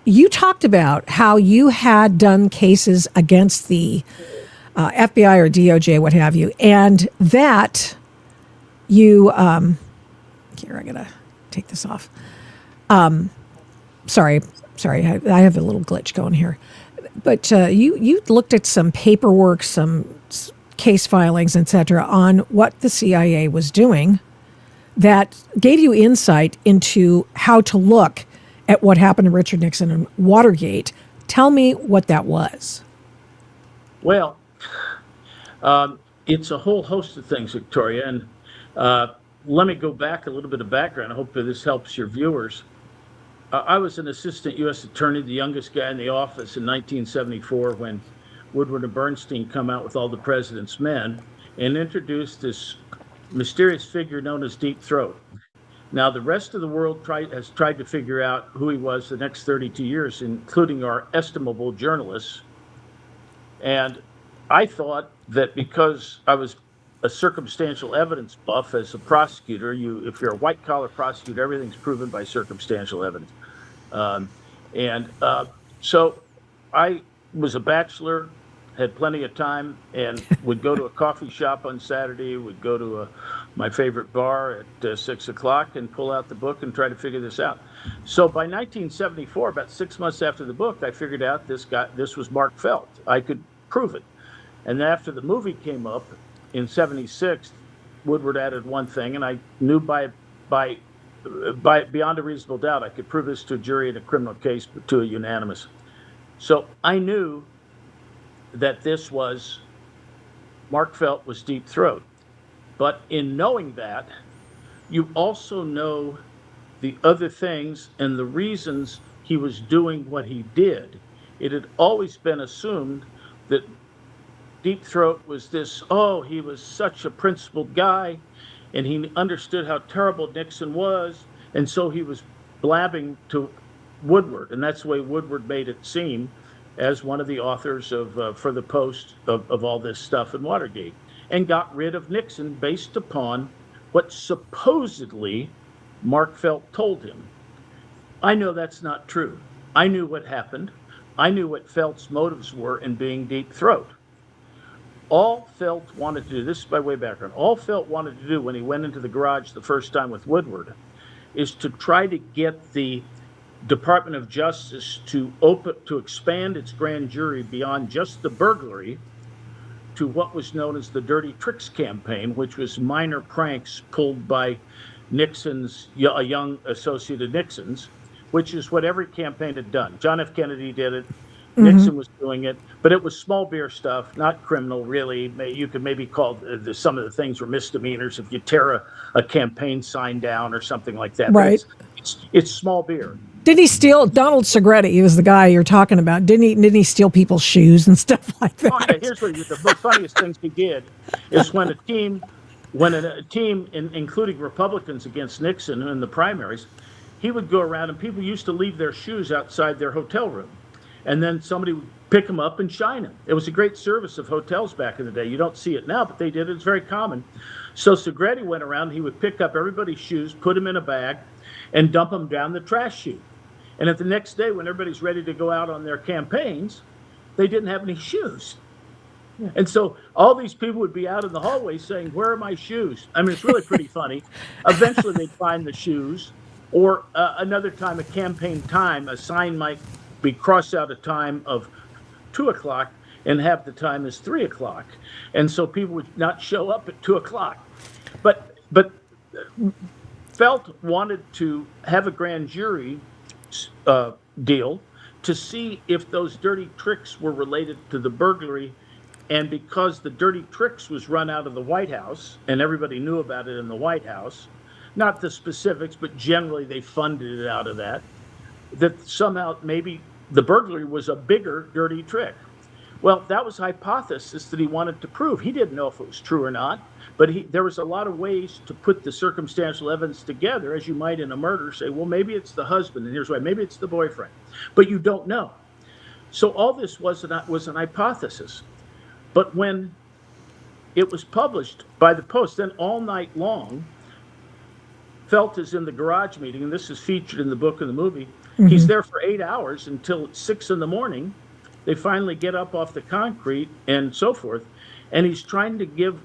You talked about how you had done cases against the FBI or DOJ, what have you, and that you, here, I got to take this off. Sorry, I have a little glitch going here. But you looked at some paperwork, some case filings, etc., on what the CIA was doing that gave you insight into how to look at what happened to Richard Nixon and Watergate. Tell me what that was. Well, it's a whole host of things, Victoria. And let me go back a little bit of background. I hope that this helps your viewers. I was an assistant U.S. attorney, the youngest guy in the office in 1974 when Woodward and Bernstein come out with All the President's Men and introduced this mysterious figure known as Deep Throat. Now, the rest of the world has tried to figure out who he was the next 32 years, including our estimable journalists. And I thought that because I was a circumstantial evidence buff as a prosecutor, if you're a white-collar prosecutor, everything's proven by circumstantial evidence. So I was a bachelor, had plenty of time, and would go to a coffee shop on Saturday, would go to my favorite bar at 6 o'clock and pull out the book and try to figure this out. So by 1974, about 6 months after the book, I figured out this was Mark Felt. I could prove it. And after the movie came up in 76, Woodward added one thing, and I knew by beyond a reasonable doubt I could prove this to a jury in a criminal case to a unanimous. So I knew that this was Mark Felt was Deep Throat. But in knowing that, you also know the other things and the reasons he was doing what he did. It had always been assumed that Deep Throat was this, he was such a principled guy, and he understood how terrible Nixon was, and so he was blabbing to Woodward, and that's the way Woodward made it seem as one of the authors of for the Post of all this stuff in Watergate, and got rid of Nixon based upon what supposedly Mark Felt told him. I know that's not true. I knew what happened. I knew what Felt's motives were in being Deep Throat. All Felt wanted to do, this is by way of background, all Felt wanted to do when he went into the garage the first time with Woodward is to try to get the Department of Justice to expand its grand jury beyond just the burglary to what was known as the Dirty Tricks campaign, which was minor pranks pulled by Nixon's, a young associate of Nixon's, which is what every campaign had done. John F. Kennedy did it. Nixon was doing it, but it was small beer stuff, not criminal, really. You could maybe call some of the things were misdemeanors if you tear a campaign sign down or something like that. Right. It's small beer. Didn't he steal Donald Segretti? He was the guy you're talking about. Didn't he steal people's shoes and stuff like that? Oh, yeah, here's what the funniest things he did is when a team, including Republicans against Nixon in the primaries, he would go around and people used to leave their shoes outside their hotel room. And then somebody would pick them up and shine them. It was a great service of hotels back in the day. You don't see it now, but they did. It's very common. So Segretti went around. He would pick up everybody's shoes, put them in a bag, and dump them down the trash chute. And at the next day, when everybody's ready to go out on their campaigns, they didn't have any shoes. Yeah. And so all these people would be out in the hallway saying, "Where are my shoes?" I mean, it's really pretty funny. Eventually, they'd find the shoes. Or another time, a campaign time, a sign might be crossed out a time of 2 o'clock and have the time as 3 o'clock. And so people would not show up at 2 o'clock. But Felt wanted to have a grand jury deal to see if those dirty tricks were related to the burglary. And because the dirty tricks was run out of the White House, and everybody knew about it in the White House, not the specifics, but generally they funded it out of that somehow maybe the burglary was a bigger dirty trick. Well, that was a hypothesis that he wanted to prove. He didn't know if it was true or not, but there was a lot of ways to put the circumstantial evidence together, as you might in a murder say, well, maybe it's the husband, and here's why, maybe it's the boyfriend, but you don't know. So all this was an hypothesis. But when it was published by the Post, then all night long, Felt is in the garage meeting, and this is featured in the book and the movie. Mm-hmm. He's there for 8 hours until 6 in the morning. They finally get up off the concrete and so forth. And he's trying to give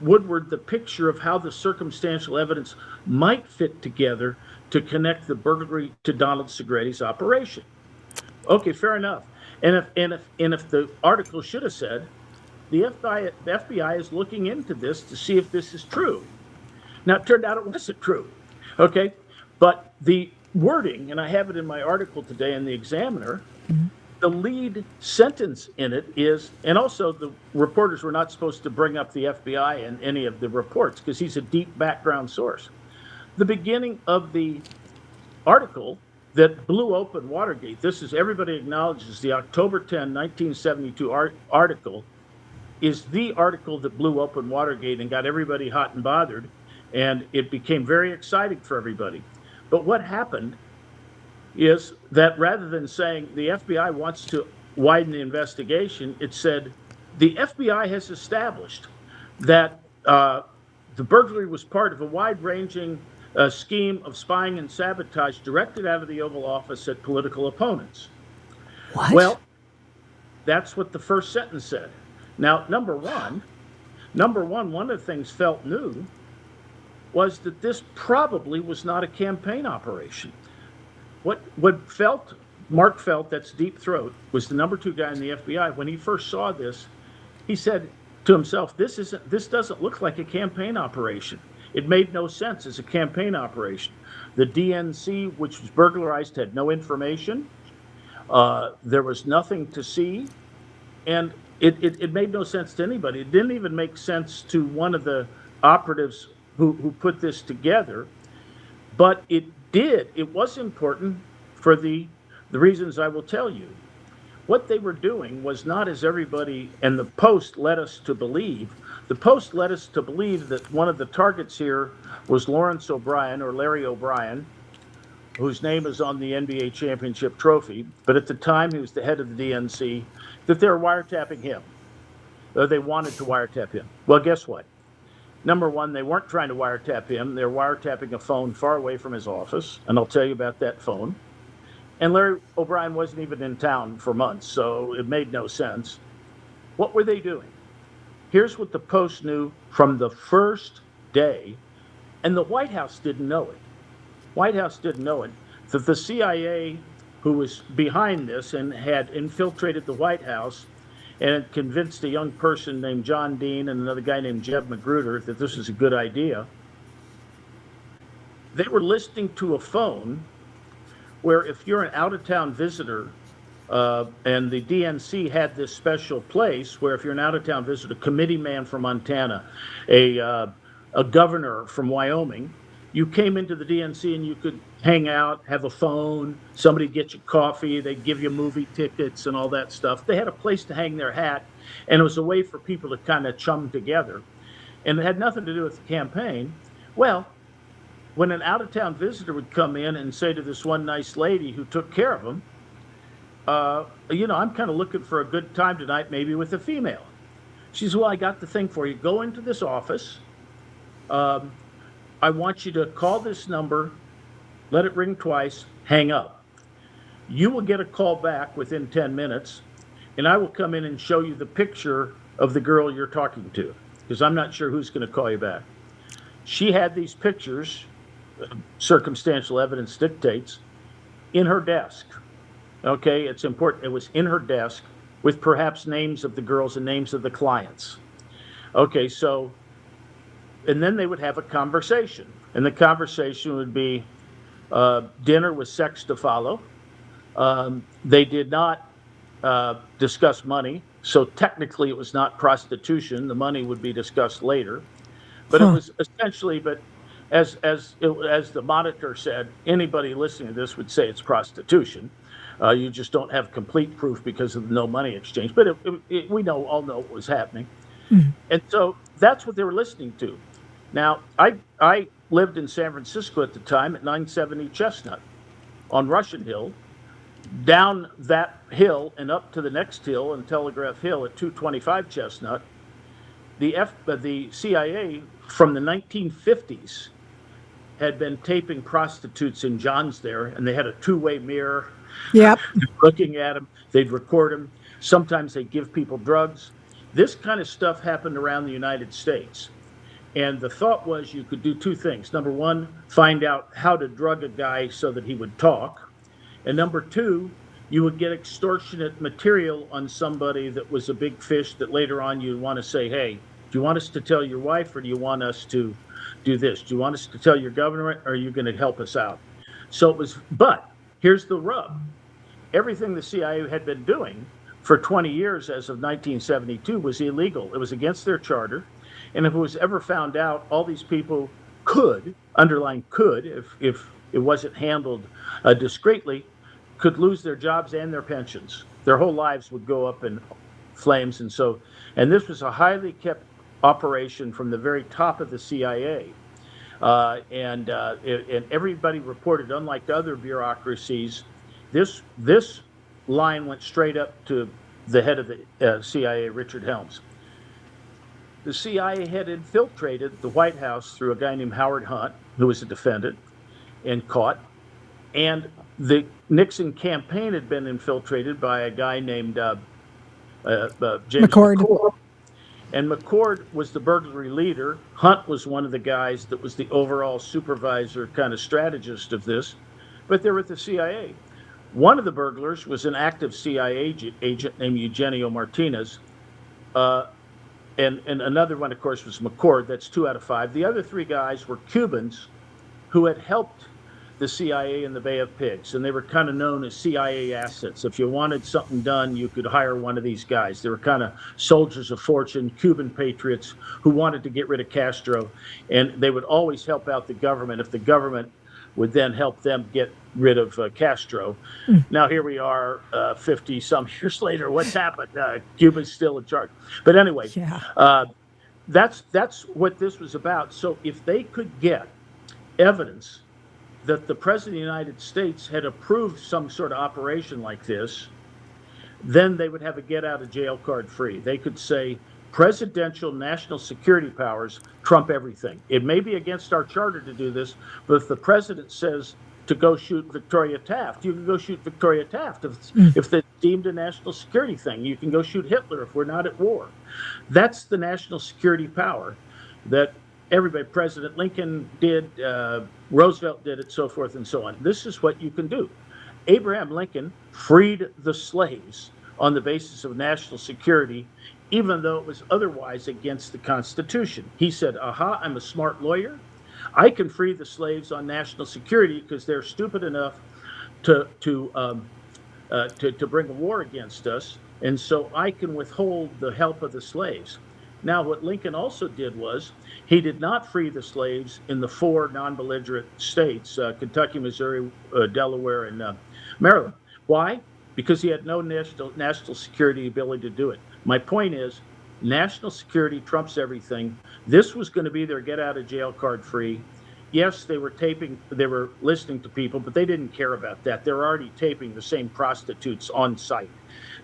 Woodward the picture of how the circumstantial evidence might fit together to connect the burglary to Donald Segretti's operation. Okay, fair enough. And if the article should have said, the FBI is looking into this to see if this is true. Now, it turned out it wasn't true. Okay, but the wording, and I have it in my article today in the Examiner, the lead sentence in it is, and also the reporters were not supposed to bring up the FBI in any of the reports because he's a deep background source. The beginning of the article that blew open Watergate, this is, everybody acknowledges the October 10, 1972 article is the article that blew open Watergate and got everybody hot and bothered, and it became very exciting for everybody. But what happened is that rather than saying the FBI wants to widen the investigation, it said the FBI has established that the burglary was part of a wide-ranging scheme of spying and sabotage directed out of the Oval Office at political opponents. What? Well, that's what the first sentence said. Now, number one, one of the things Felt knew was that this probably was not a campaign operation. What Mark Felt, that's Deep Throat, was the number 2 guy in the FBI. When he first saw this, he said to himself, this doesn't look like a campaign operation. It made no sense as a campaign operation. The DNC, which was burglarized, had no information. There was nothing to see. And it made no sense to anybody. It didn't even make sense to one of the operatives who put this together. But it did. It was important for the reasons I will tell you. What they were doing was not as everybody, and the Post led us to believe. The Post led us to believe that one of the targets here was Lawrence O'Brien, or Larry O'Brien, whose name is on the NBA championship trophy. But at the time, he was the head of the DNC, that they were wiretapping him. Or they wanted to wiretap him. Well, guess what? Number one, they weren't trying to wiretap him. They were wiretapping a phone far away from his office, and I'll tell you about that phone. And Larry O'Brien wasn't even in town for months, so it made no sense. What were they doing? Here's what the Post knew from the first day, and the White House didn't know it. White House didn't know it, that the CIA, who was behind this and had infiltrated the White House and convinced a young person named John Dean and another guy named Jeb Magruder that this was a good idea. They were listening to a phone where if you're an out-of-town visitor, and the DNC had this special place where if you're an out-of-town visitor, a committee man from Montana, a governor from Wyoming, you came into the DNC and you could hang out, have a phone, somebody get you coffee, they'd give you movie tickets and all that stuff. They had a place to hang their hat, and it was a way for people to kind of chum together. And it had nothing to do with the campaign. Well, when an out-of-town visitor would come in and say to this one nice lady who took care of him, I'm kind of looking for a good time tonight, maybe with a female. She says, well, I got the thing for you. Go into this office. I want you to call this number, let it ring twice, hang up. You will get a call back within 10 minutes, and I will come in and show you the picture of the girl you're talking to, because I'm not sure who's going to call you back. She had these pictures, circumstantial evidence dictates, in her desk. Okay, it's important. It was in her desk with perhaps names of the girls and names of the clients. Okay, so, and then they would have a conversation. And the conversation would be dinner with sex to follow. They did not discuss money. So technically it was not prostitution. The money would be discussed later. But it was essentially, but as the Monitor said, anybody listening to this would say it's prostitution. You just don't have complete proof because of the no money exchange. But we all know what was happening. Mm-hmm. And so that's what they were listening to. Now, I lived in San Francisco at the time at 970 Chestnut on Russian Hill, down that hill and up to the next hill and Telegraph Hill at 225 Chestnut. The CIA from the 1950s had been taping prostitutes in John's there, and they had a two-way mirror. Yep. Looking at them, they'd record them. Sometimes they'd give people drugs. This kind of stuff happened around the United States. And the thought was you could do two things. Number one, find out how to drug a guy so that he would talk. And number two, you would get extortionate material on somebody that was a big fish that later on you'd want to say, hey, do you want us to tell your wife or do you want us to do this? Do you want us to tell your government or are you going to help us out? So it was, but here's the rub. Everything the CIA had been doing for 20 years as of 1972 was illegal. It was against their charter. And if it was ever found out, all these people could, underline could, if it wasn't handled discreetly, could lose their jobs and their pensions. Their whole lives would go up in flames. And this was a highly kept operation from the very top of the CIA. And everybody reported, unlike other bureaucracies, this line went straight up to the head of the CIA, Richard Helms. The CIA had infiltrated the White House through a guy named Howard Hunt, who was a defendant and caught. And the Nixon campaign had been infiltrated by a guy named James McCord. And McCord was the burglary leader. Hunt was one of the guys that was the overall supervisor, kind of strategist of this. But they were at the CIA. One of the burglars was an active CIA agent named Eugenio Martinez. And another one, of course, was McCord. That's 2 out of 5. The other 3 guys were Cubans who had helped the CIA in the Bay of Pigs, and they were kind of known as CIA assets. If you wanted something done, you could hire one of these guys. They were kind of soldiers of fortune, Cuban patriots who wanted to get rid of Castro, and they would always help out the government if the government would then help them get rid of Castro. Now here we are 50 some years later. What's happened? Cuba's still in charge. But anyway, that's what this was about. So if they could get evidence that the President of the United States had approved some sort of operation like this, then they would have a get out of jail card free. They could say presidential national security powers trump everything. It may be against our charter to do this, but if the president says to go shoot Victoria Taft. You can go shoot Victoria Taft if it's deemed a national security thing. You can go shoot Hitler if we're not at war. That's the national security power that everybody, President Lincoln did, Roosevelt did it, so forth and so on. This is what you can do. Abraham Lincoln freed the slaves on the basis of national security, even though it was otherwise against the Constitution. He said, aha, I'm a smart lawyer. I can free the slaves on national security because they're stupid enough to bring a war against us, and so I can withhold the help of the slaves. Now, what Lincoln also did was he did not free the slaves in the 4 non-belligerent states, Kentucky, Missouri, Delaware, and Maryland. Why? Because he had no national security ability to do it. My point is, national security trumps everything. This was going to be their get out of jail card free. Yes, they were listening to people, but they didn't care about that. They're already taping the same prostitutes on site.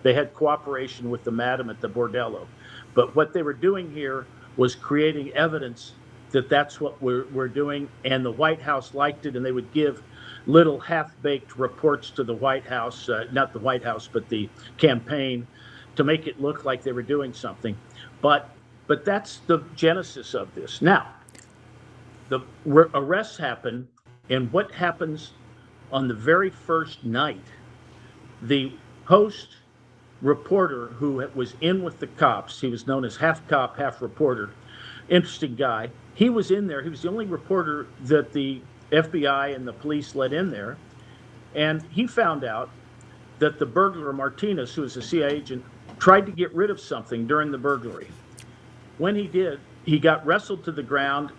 They had cooperation with the madam at the bordello. But what they were doing here was creating evidence that that's what we're doing, and the White House liked it, and they would give little half-baked reports to the White House, not the White House, but the campaign, to make it look like they were doing something. But that's the genesis of this. Now, the arrests happen, and what happens on the very first night, the Post reporter who was in with the cops, he was known as half cop, half reporter, interesting guy. He was in there. He was the only reporter that the FBI and the police let in there. And he found out that the burglar, Martinez, who was a CIA agent, tried to get rid of something during the burglary. When he did, he got wrestled to the ground.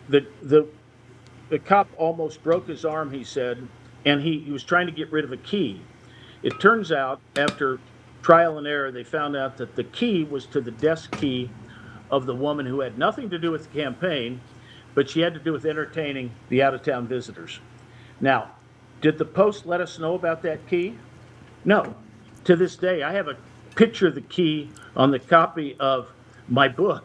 The cop almost broke his arm, he said, and he was trying to get rid of a key. It turns out, after trial and error, they found out that the key was to the desk key of the woman who had nothing to do with the campaign, but she had to do with entertaining the out-of-town visitors. Now, did the Post let us know about that key? No. To this day, I have a picture of the key on the copy of my book,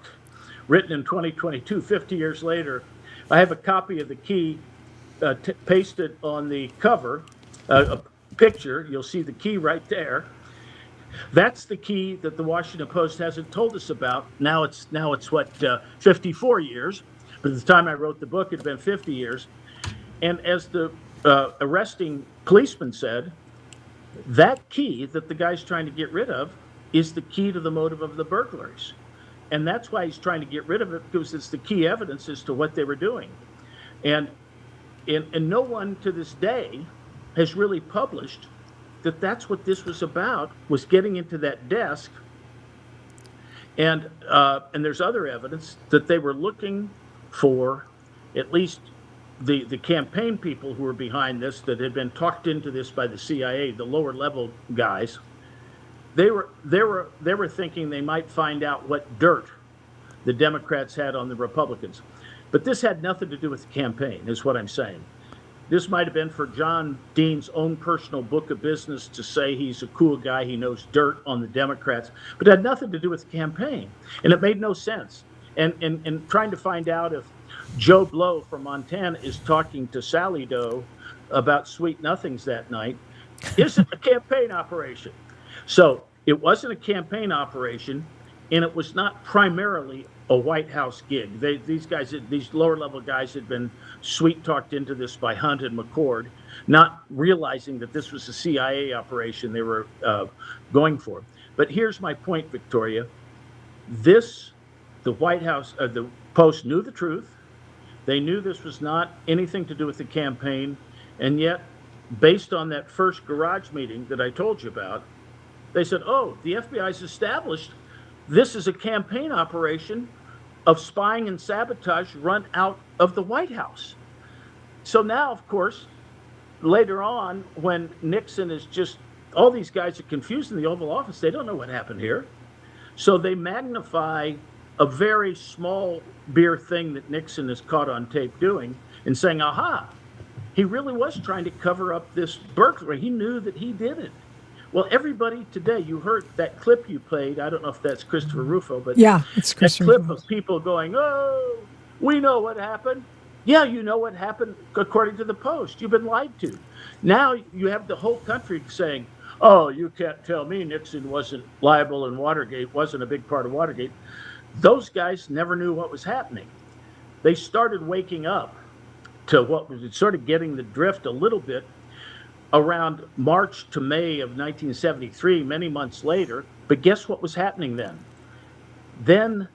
written in 2022, 50 years later. I have a copy of the key pasted on the cover, a picture. You'll see the key right there. That's the key that the Washington Post hasn't told us about. Now it's what, 54 years. But at the time I wrote the book, it had been 50 years. And as the arresting policeman said, that key that the guy's trying to get rid of is the key to the motive of the burglaries. And that's why he's trying to get rid of it, because it's the key evidence as to what they were doing. And no one to this day has really published that that's what this was about, was getting into that desk. And there's other evidence that they were looking for, at least the campaign people who were behind this, that had been talked into this by the CIA, the lower level guys. They were thinking they might find out what dirt the Democrats had on the Republicans. But this had nothing to do with the campaign, is what I'm saying. This might have been for John Dean's own personal book of business to say he's a cool guy, he knows dirt on the Democrats, but it had nothing to do with the campaign. And it made no sense. And trying to find out if Joe Blow from Montana is talking to Sally Doe about sweet nothings that night isn't a campaign operation. So it wasn't a campaign operation, and it was not primarily a White House gig. These lower level guys had been sweet talked into this by Hunt and McCord, not realizing that this was a CIA operation they were going for. But here's my point, Victoria. The White House, the Post knew the truth. They knew this was not anything to do with the campaign, and yet, based on that first garage meeting that I told you about, they said, oh, the FBI's established this is a campaign operation of spying and sabotage run out of the White House. So now, of course, later on, when Nixon is just, all these guys are confused in the Oval Office. They don't know what happened here. So they magnify a very small beer thing that Nixon is caught on tape doing and saying, aha, he really was trying to cover up this burglary. He knew that he did it. Well, everybody today, you heard that clip you played. I don't know if that's Christopher Rufo, but yeah, it's Christopher that clip Rufo. of people going, oh, we know what happened. Yeah, you know what happened according to the Post. You've been lied to. Now you have the whole country saying, oh, you can't tell me Nixon wasn't liable and Watergate wasn't a big part of Watergate. Those guys never knew what was happening. They started waking up to what was sort of getting the drift a little bit around March to May of 1973, many months later. But guess what was happening then? Then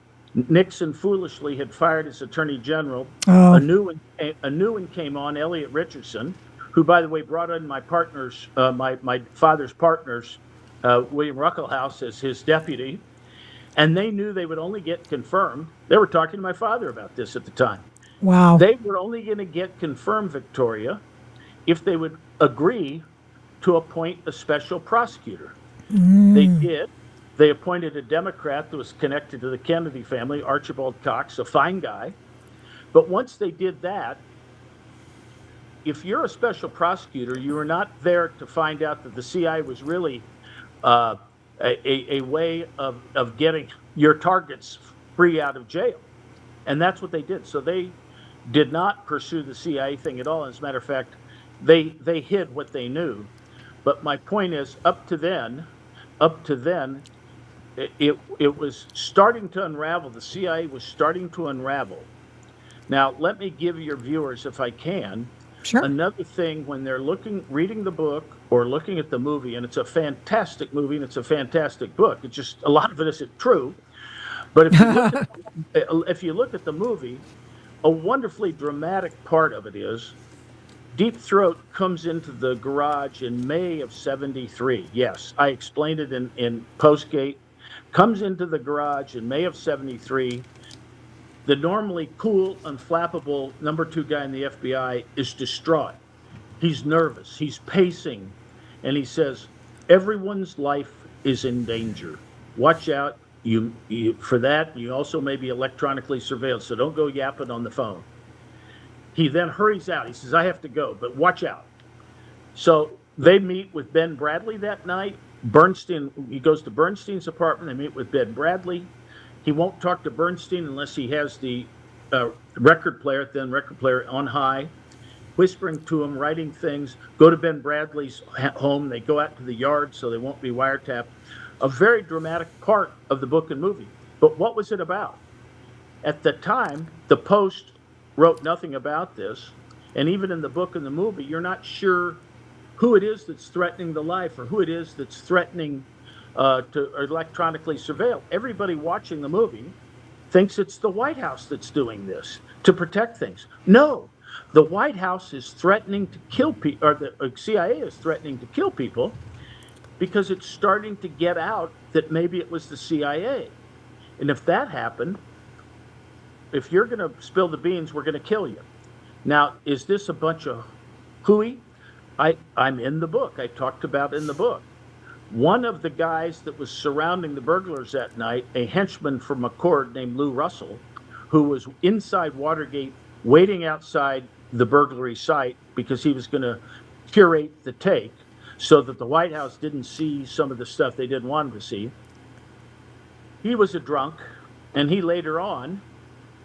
Nixon foolishly had fired his attorney general. Oh. A new one came on, Elliot Richardson, who, by the way, brought in my partners, my father's partners, William Ruckelshaus, as his deputy. And they knew they would only get confirmed. They were talking to my father about this at the time. Wow. They were only going to get confirmed, Victoria, if they would agree to appoint a special prosecutor. They did. They appointed a Democrat that was connected to the Kennedy family, Archibald Cox, a fine guy. But once they did that, if you're a special prosecutor, you are not there to find out that the CIA was really a way of getting your targets free out of jail. And that's what they did. So they did not pursue the CIA thing at all. As a matter of fact, they hid what they knew. But my point is, up to then, it was starting to unravel. The CIA was starting to unravel. Now, let me give your viewers, if I can, another thing when they're reading the book or looking at the movie, and it's a fantastic movie and it's a fantastic book. It's just a lot of it isn't true. But if you look at the movie, a wonderfully dramatic part of it is Deep Throat comes into the garage in May of '73. Yes, I explained it in Postgate. Comes into the garage in May of '73. The normally cool, unflappable #2 guy in the FBI is distraught. He's nervous. He's pacing. And he says, everyone's life is in danger. Watch out. For that, you also may be electronically surveilled, so don't go yapping on the phone. He then hurries out. He says, I have to go, but watch out. So they meet with Ben Bradley that night. He goes to Bernstein's apartment. They meet with Ben Bradley. He won't talk to Bernstein unless he has the record player on high, whispering to him, writing things. Go to Ben Bradley's home. They go out to the yard so they won't be wiretapped. A very dramatic part of the book and movie. But what was it about? At the time, the Post wrote nothing about this. And even in the book and the movie, you're not sure who it is that's threatening the life or who it is that's threatening to electronically surveil. Everybody watching the movie thinks it's the White House that's doing this to protect things. No, the White House is threatening to kill people, or the CIA is threatening to kill people because it's starting to get out that maybe it was the CIA. And if that happened, if you're going to spill the beans, we're going to kill you. Now, is this a bunch of hooey? I'm in the book. I talked about in the book. One of the guys that was surrounding the burglars that night, a henchman from McCord named Lou Russell, who was inside Watergate waiting outside the burglary site because he was going to curate the take so that the White House didn't see some of the stuff they didn't want to see. He was a drunk, and he later on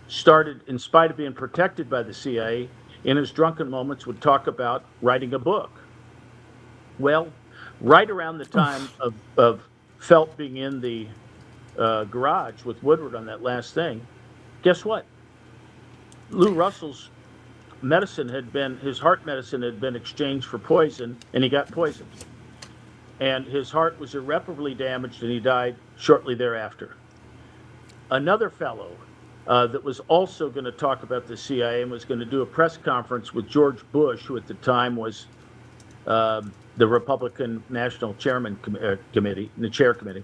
started, in spite of being protected by the CIA, in his drunken moments would talk about writing a book. Well, right around the time of Felt being in the garage with Woodward on that last thing, guess what? Lou Russell's his heart medicine had been exchanged for poison, and he got poisoned. And his heart was irreparably damaged, and he died shortly thereafter. Another fellow that was also going to talk about the CIA and was going to do a press conference with George Bush, who at the time was the Republican National Chairman Committee, the Chair Committee.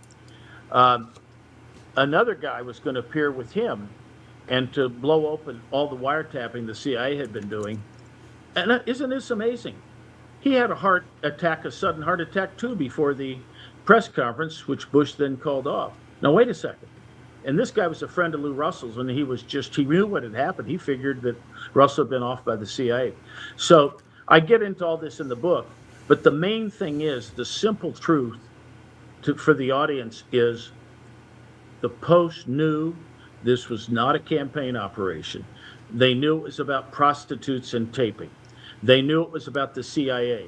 Another guy was going to appear with him and to blow open all the wiretapping the CIA had been doing. And isn't this amazing? He had a sudden heart attack too, before the press conference, which Bush then called off. Now, wait a second. And this guy was a friend of Lou Russell's, and he knew what had happened. He figured that Russell had been off by the CIA. So I get into all this in the book, but the main thing is, the simple truth for the audience is the Post knew this was not a campaign operation. They knew it was about prostitutes and taping. They knew it was about the CIA.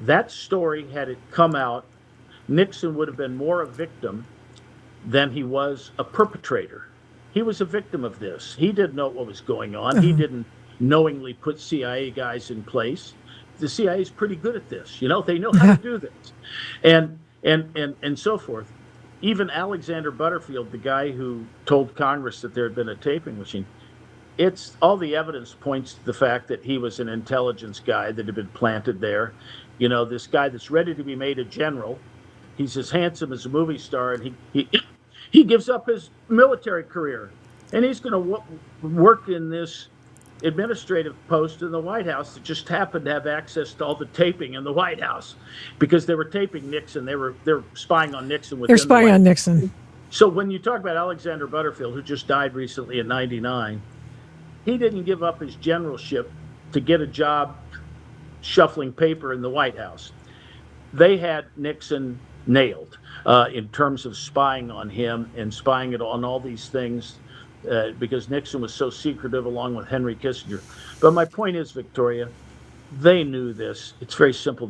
That story, had it come out, Nixon would have been more a victim than he was a perpetrator. He was a victim of this. He didn't know what was going on. He didn't knowingly put CIA guys in place. The CIA is pretty good at this. You know, they know how to do this, and so forth. Even Alexander Butterfield, the guy who told Congress that there had been a taping machine, it's all the evidence points to the fact that he was an intelligence guy that had been planted there. You know, this guy that's ready to be made a general. He's as handsome as a movie star, and he gives up his military career, and he's going to work in this administrative post in the White House that just happened to have access to all the taping in the White House, because they were taping Nixon. They're spying on Nixon. They're spying on Nixon. So when you talk about Alexander Butterfield, who just died recently in '99, he didn't give up his generalship to get a job shuffling paper in the White House. They had Nixon nailed in terms of spying on him and spying it on all these things, because Nixon was so secretive, along with Henry Kissinger. But my point is, Victoria, they knew this. It's very simple.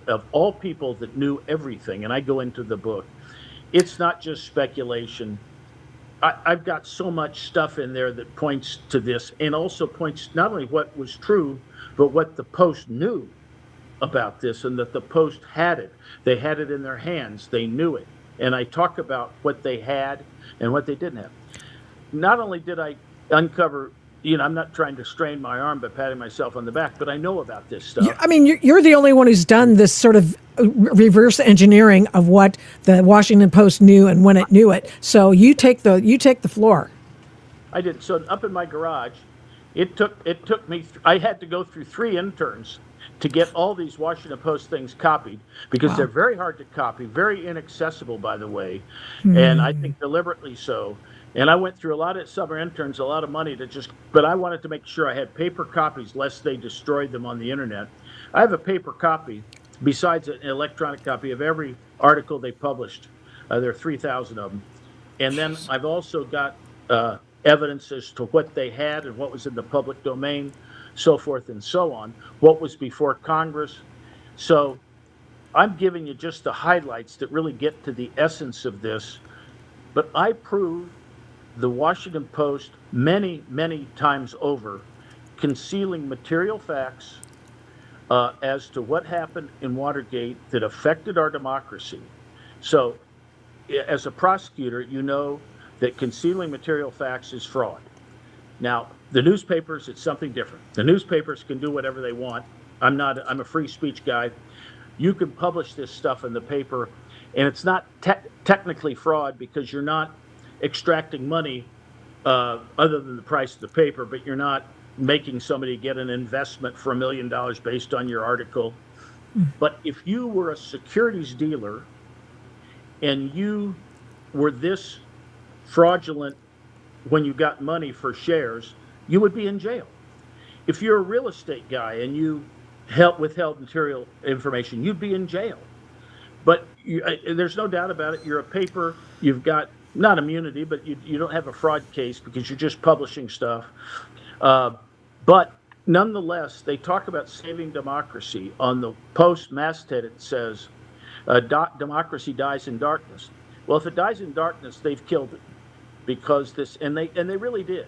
Of all people that knew everything, and I go into the book, it's not just speculation. I've got so much stuff in there that points to this, and also points not only what was true, but what the Post knew about this, and that the Post had it. They had it in their hands. They knew it. And I talk about what they had and what they didn't have. Not only did I uncover, you know, I'm not trying to strain my arm by patting myself on the back, but I know about this stuff. I mean, you're the only one who's done this sort of reverse engineering of what the Washington Post knew and when it knew it. So you take the floor. I did. So up in my garage, it took me. I had to go through 3 interns to get all these Washington Post things copied, because they're very hard to copy, very inaccessible, by the way, and I think deliberately so. And I went through a lot of summer interns, a lot of money but I wanted to make sure I had paper copies, lest they destroyed them on the internet. I have a paper copy, besides an electronic copy, of every article they published. There are 3,000 of them. And then I've also got evidence as to what they had and what was in the public domain, so forth and so on, what was before Congress. So I'm giving you just the highlights that really get to the essence of this. But I prove the Washington Post many, many times over, concealing material facts as to what happened in Watergate that affected our democracy. So as a prosecutor, you know that concealing material facts is fraud. Now, the newspapers, it's something different. The newspapers can do whatever they want. I'm a free speech guy. You can publish this stuff in the paper, and it's not technically fraud, because you're not extracting money other than the price of the paper, but you're not making somebody get an investment for $1 million based on your article. But if you were a securities dealer and you were this fraudulent when you got money for shares, you would be in jail. If you're a real estate guy and you withheld material information, you'd be in jail. But there's no doubt about it. You're a paper. You've got not immunity, but you don't have a fraud case because you're just publishing stuff. But nonetheless, they talk about saving democracy. On the Post masthead, it says, democracy dies in darkness. Well, if it dies in darkness, they've killed it. Because and they really did,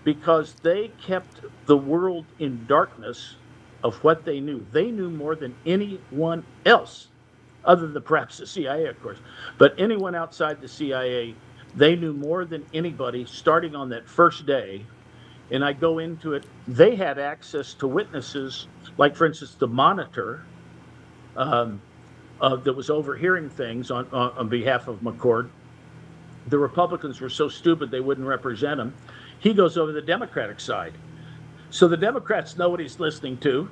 because they kept the world in darkness of what they knew. They knew more than anyone else, other than perhaps the CIA, of course. But anyone outside the CIA, they knew more than anybody, starting on that first day. And I go into it. They had access to witnesses, like, for instance, the Monitor, that was overhearing things on behalf of McCord. The Republicans were so stupid they wouldn't represent him. He goes over the Democratic side. So the Democrats know what he's listening to.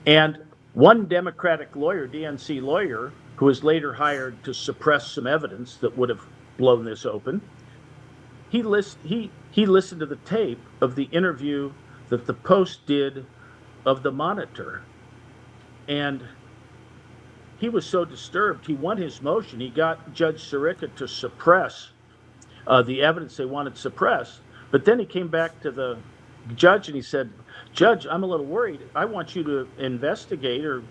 And one Democratic lawyer, DNC lawyer, who was later hired to suppress some evidence that would have blown this open, he listened to the tape of the interview that the Post did of the Monitor. And he was so disturbed, he won his motion. He got Judge Sirica to suppress the evidence they wanted suppressed. But then he came back to the judge and he said, Judge, I'm a little worried. I want you to investigate, or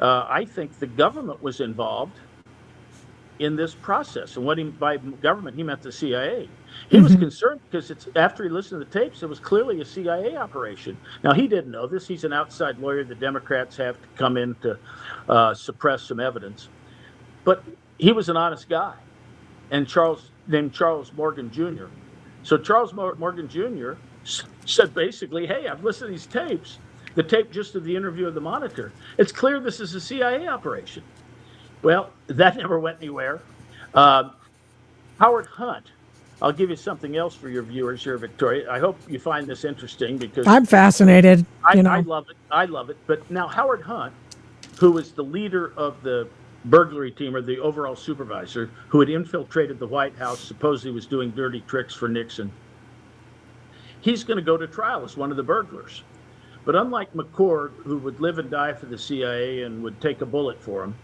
I think the government was involved in this process. And by government, he meant the CIA. He was concerned because after he listened to the tapes, it was clearly a CIA operation. Now, he didn't know this. He's an outside lawyer. The Democrats have to come in to suppress some evidence. But he was an honest guy, and named Charles Morgan Jr. So Charles Morgan Jr. said basically, hey, I've listened to these tapes, the tape just of the interview of the Monitor. It's clear this is a CIA operation. Well, that never went anywhere. Howard Hunt, I'll give you something else for your viewers here, Victoria. I hope you find this interesting because I'm fascinated. I love it. I love it. But now Howard Hunt, who was the leader of the burglary team, or the overall supervisor, who had infiltrated the White House, supposedly was doing dirty tricks for Nixon, he's going to go to trial as one of the burglars. But unlike McCord, who would live and die for the CIA and would take a bullet for him,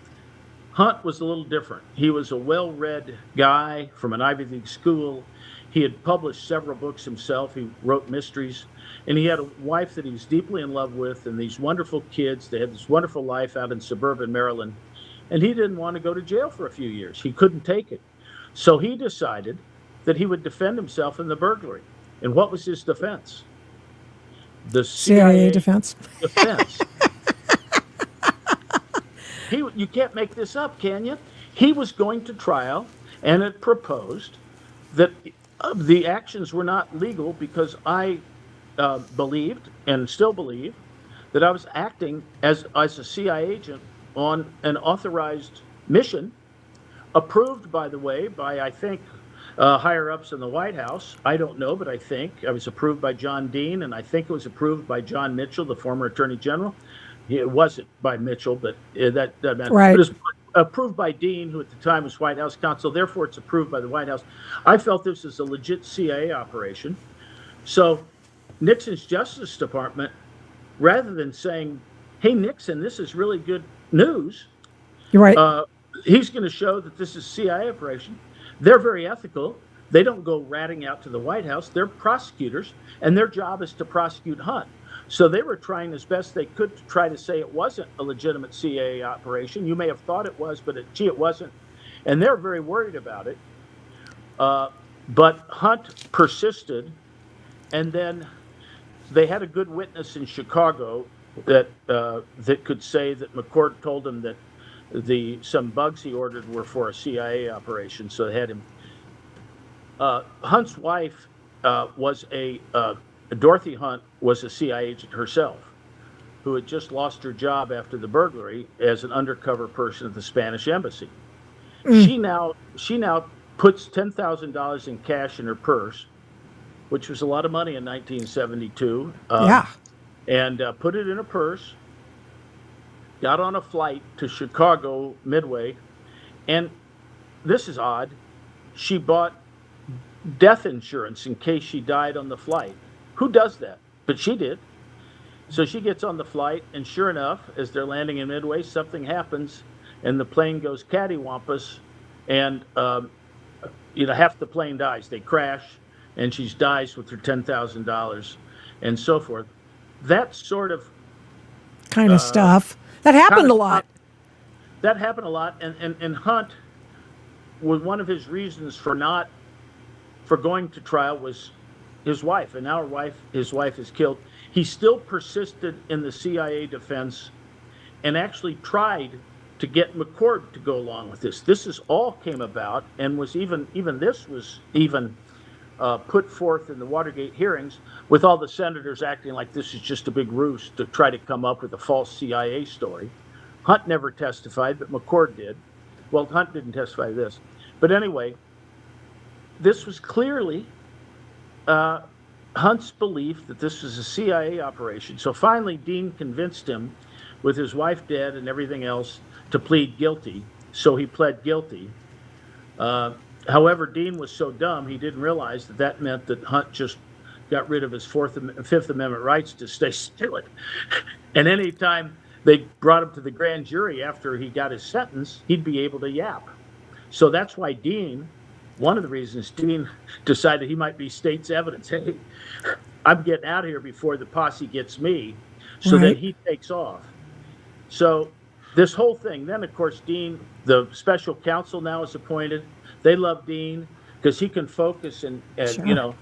Hunt was a little different. He was a well-read guy from an Ivy League school. He had published several books himself. He wrote mysteries. And he had a wife that he was deeply in love with and these wonderful kids. They had this wonderful life out in suburban Maryland. And he didn't want to go to jail for a few years. He couldn't take it. So he decided that he would defend himself in the burglary. And what was his defense? The CIA defense. You can't make this up, can you? He was going to trial and had proposed that the actions were not legal because I believed and still believe that I was acting as a CIA agent on an authorized mission, approved, by the way, by, I think, higher-ups in the White House. I don't know, but I think I was approved by John Dean, and I think it was approved by John Mitchell, the former Attorney General. It wasn't by Mitchell, but that meant right. It was approved by Dean, who at the time was White House counsel. Therefore, it's approved by the White House. I felt this was a legit CIA operation. So Nixon's Justice Department, rather than saying, hey, Nixon, this is really good news. You're right. He's going to show that this is CIA operation. They're very ethical. They don't go ratting out to the White House. They're prosecutors, and their job is to prosecute Hunt. So they were trying as best they could to try to say it wasn't a legitimate CIA operation. You may have thought it was, but it wasn't. And they're very worried about it. But Hunt persisted, and then they had a good witness in Chicago that could say that McCord told him that some bugs he ordered were for a CIA operation. So they had him. Hunt's wife was Dorothy Hunt was a CIA agent herself, who had just lost her job after the burglary as an undercover person at the Spanish embassy. She now puts $10,000 in cash in her purse, which was a lot of money in 1972. And put it in a purse, got on a flight to Chicago Midway, and this is odd, she bought death insurance in case she died on the flight. Who does that? But she did. So she gets on the flight, and sure enough, as they're landing in Midway, something happens, and the plane goes cattywampus, and half the plane dies. They crash, and she dies with her $10,000, and so forth. That sort of kind of stuff. That happened a lot. That happened a lot, and Hunt, was one of his reasons for going to trial was his wife, and now his wife is killed. He still persisted in the CIA defense and actually tried to get McCord to go along with this. This all came about and was even put forth in the Watergate hearings, with all the senators acting like this is just a big ruse to try to come up with a false CIA story. Hunt never testified, but McCord did. Well, Hunt didn't testify to this. But anyway, this was clearly Hunt's belief that this was a CIA operation. So finally, Dean convinced him, with his wife dead and everything else, to plead guilty. So he pled guilty. However, Dean was so dumb, he didn't realize that meant that Hunt just got rid of his Fifth Amendment rights to stay silent. And any time they brought him to the grand jury after he got his sentence, he'd be able to yap. So that's why Dean one of the reasons Dean decided he might be state's evidence. Hey, I'm getting out of here before the posse gets me. So then he takes off. So this whole thing, then of course, Dean, the special counsel now is appointed. They love Dean because he can focus and you know.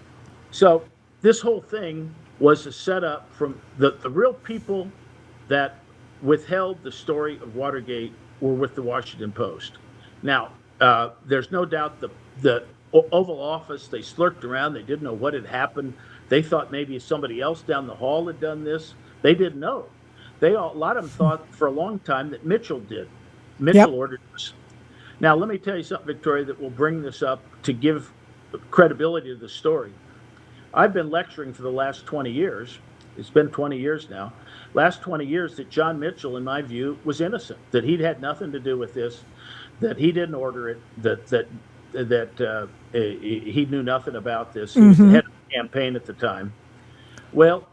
So this whole thing was a setup from the real people that withheld the story of Watergate were with the Washington Post. Now, there's no doubt the Oval Office, they slurked around. They didn't know what had happened. They thought maybe somebody else down the hall had done this. They didn't know. A lot of them thought for a long time that Mitchell did. Mitchell ordered this. Now, let me tell you something, Victoria, that will bring this up to give credibility to the story. I've been lecturing for the last 20 years. It's been 20 years now. Last 20 years that John Mitchell, in my view, was innocent, that he'd had nothing to do with this, that he didn't order it, that he knew nothing about this. He was the head of the campaign at the time. Well,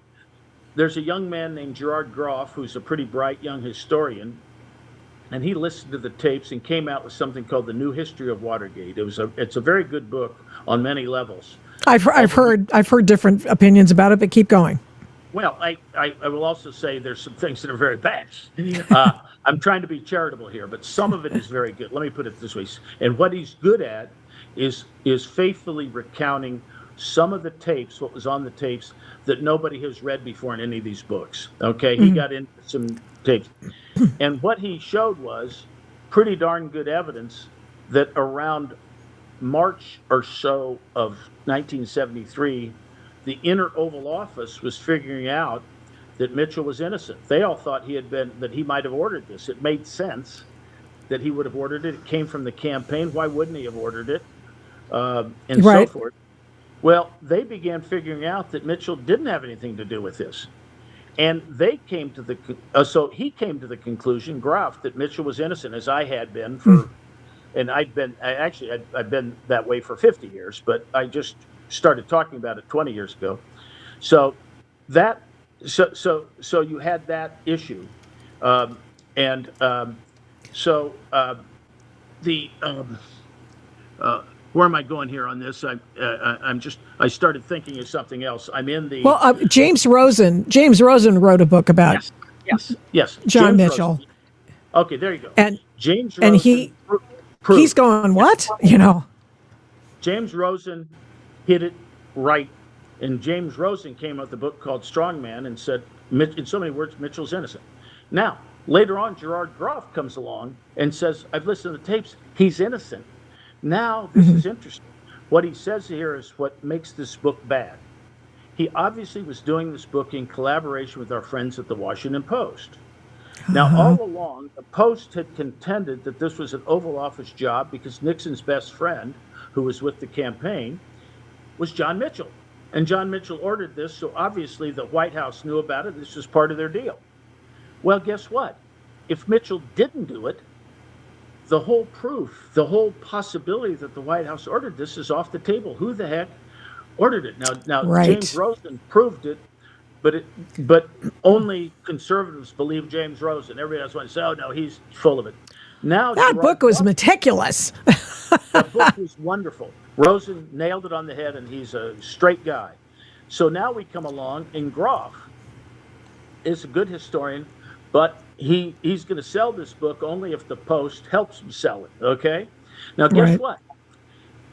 there's a young man named Gerard Groff, who's a pretty bright young historian, and he listened to the tapes and came out with something called The New History of Watergate. It's a very good book on many levels. I've heard different opinions about it, but keep going. Well, I will also say there's some things that are very bad. I'm trying to be charitable here, but some of it is very good. Let me put it this way. And what he's good at is faithfully recounting some of the tapes, what was on the tapes, that nobody has read before in any of these books. Okay, he got into some tapes. And what he showed was pretty darn good evidence that around March or so of 1973, the inner Oval Office was figuring out that Mitchell was innocent. They all thought that he might have ordered this. It made sense that he would have ordered it. It came from the campaign. Why wouldn't he have ordered it? And so forth. Well, they began figuring out that Mitchell didn't have anything to do with this. And they came to so he came to the conclusion, Groff, that Mitchell was innocent, as I had been for, and I've been that way for 50 years, but I just started talking about it 20 years ago. So so you had that issue. Where am I going here on this? I started thinking of something else. I'm in the James Rosen wrote a book about yes John Mitchell. Rosen. Okay, there you go. And James Rosen, and he's going, what? You know. James Rosen hit it right, and James Rosen came out with a book called Strongman and said, in so many words, Mitchell's innocent. Now, later on, Gerard Groff comes along and says, I've listened to the tapes, he's innocent. Now, this is interesting. What he says here is what makes this book bad. He obviously was doing this book in collaboration with our friends at the Washington Post. Now, all along, the Post had contended that this was an Oval Office job because Nixon's best friend, who was with the campaign, was John Mitchell. And John Mitchell ordered this, so obviously the White House knew about it. This was part of their deal. Well, guess what? If Mitchell didn't do it, the whole proof, the whole possibility that the White House ordered this is off the table. Who the heck ordered it? Now James Rosen proved it, but only conservatives believe James Rosen. Everybody else wants to say, oh, no, he's full of it. Now that book was meticulous. The book was wonderful. Rosen nailed it on the head, and he's a straight guy. So now we come along, and Groff is a good historian, but he's going to sell this book only if the Post helps him sell it, okay? Now, guess what?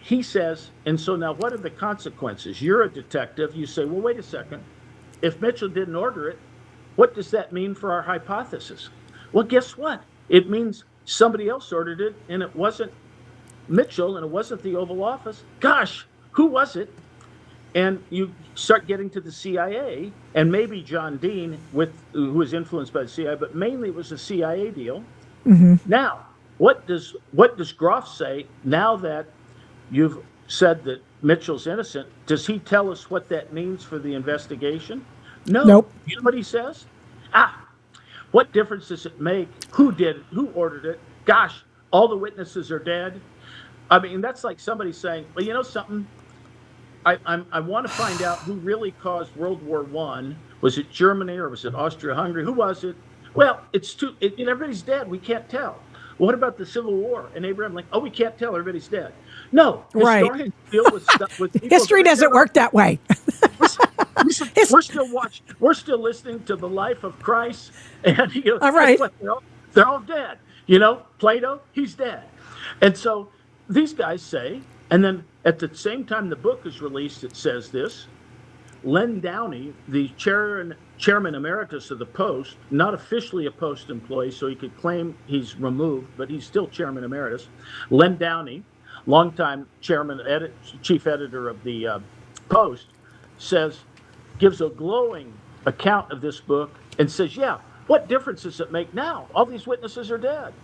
He says, and so now what are the consequences? You're a detective. You say, well, wait a second. If Mitchell didn't order it, what does that mean for our hypothesis? Well, guess what? It means somebody else ordered it, and it wasn't Mitchell, and it wasn't the Oval Office. Gosh, who was it? And you start getting to the CIA, and maybe John Dean, who was influenced by the CIA, but mainly it was a CIA deal. Now, what does Groff say now that you've said that Mitchell's innocent? Does he tell us what that means for the investigation? No. Nope. You know what he says? What difference does it make? Who did it? Who ordered it? Gosh, all the witnesses are dead. I mean, that's like somebody saying, well, you know something? I want to find out who really caused World War I. Was it Germany or was it Austria-Hungary? Who was it? Well, everybody's dead. We can't tell. What about the Civil War? And Abraham Lincoln, oh, we can't tell, everybody's dead. No, Right. historians deal with stuff with people. History doesn't work that way. We're still listening to the life of Christ, and All right. they're all dead. Plato, he's dead. And so these guys say, and then at the same time the book is released, it says this: Len Downey, the chairman emeritus of the Post, not officially a Post employee, so he could claim he's removed, but he's still chairman emeritus. Len Downey, longtime chief editor of the Post, gives a glowing account of this book and says, yeah, what difference does it make now? All these witnesses are dead.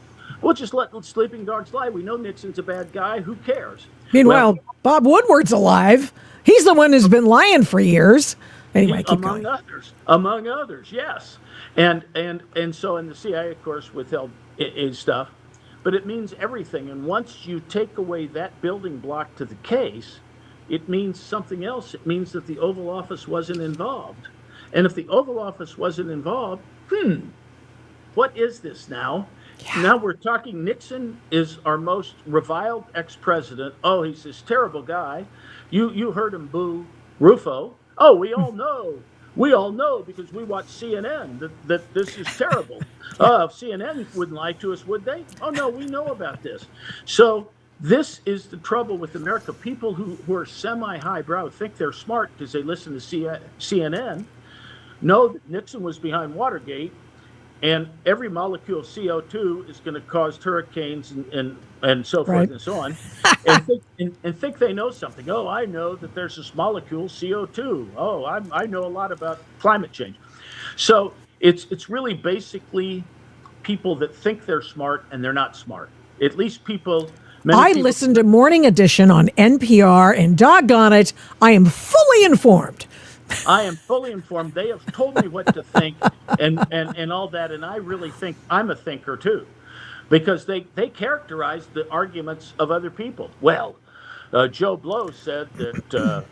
We'll just let sleeping dogs lie. We know Nixon's a bad guy. Who cares? Meanwhile, Bob Woodward's alive. He's the one who's been lying for years. Anyway, keep going. Among others, yes. And so in the CIA, of course, withheld his stuff. But it means everything. And once you take away that building block to the case, it means something else. It means that the Oval Office wasn't involved. And if the Oval Office wasn't involved, what is this now? Yeah. Now we're talking Nixon is our most reviled ex-president. Oh, he's this terrible guy. You heard him boo Rufo. Oh, we all know. We all know because we watch CNN that this is terrible. CNN wouldn't lie to us, would they? Oh, no, we know about this. So this is the trouble with America. People who are semi-highbrow think they're smart because they listen to CNN, know that Nixon was behind Watergate, and every molecule of CO2 is going to cause hurricanes and so forth and so on, and think they know something. Oh, I know that there's this molecule CO2. Oh, I know a lot about climate change. So it's really basically people that think they're smart and they're not smart. At least people. I listened to Morning Edition on NPR, and doggone it, I am fully informed. I am fully informed. They have told me what to think and all that, and I really think I'm a thinker too, because they characterize the arguments of other people. Well, Joe Blow said that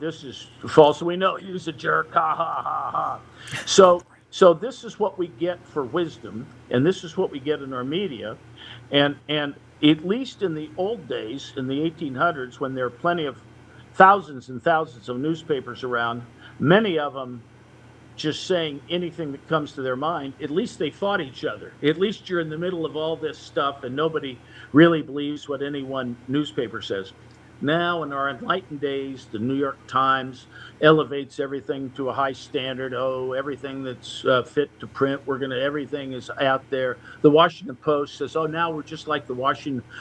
this is false. We know he's a jerk. Ha ha ha ha. So this is what we get for wisdom, and this is what we get in our media, and at least in the old days, in the 1800s, when there were plenty of thousands and thousands of newspapers around, many of them just saying anything that comes to their mind, at least they fought each other. At least you're in the middle of all this stuff and nobody really believes what any one newspaper says. Now, in our enlightened days, the New York Times elevates everything to a high standard. Oh, everything that's fit to print, everything is out there. The Washington Post says, oh, now we're just like the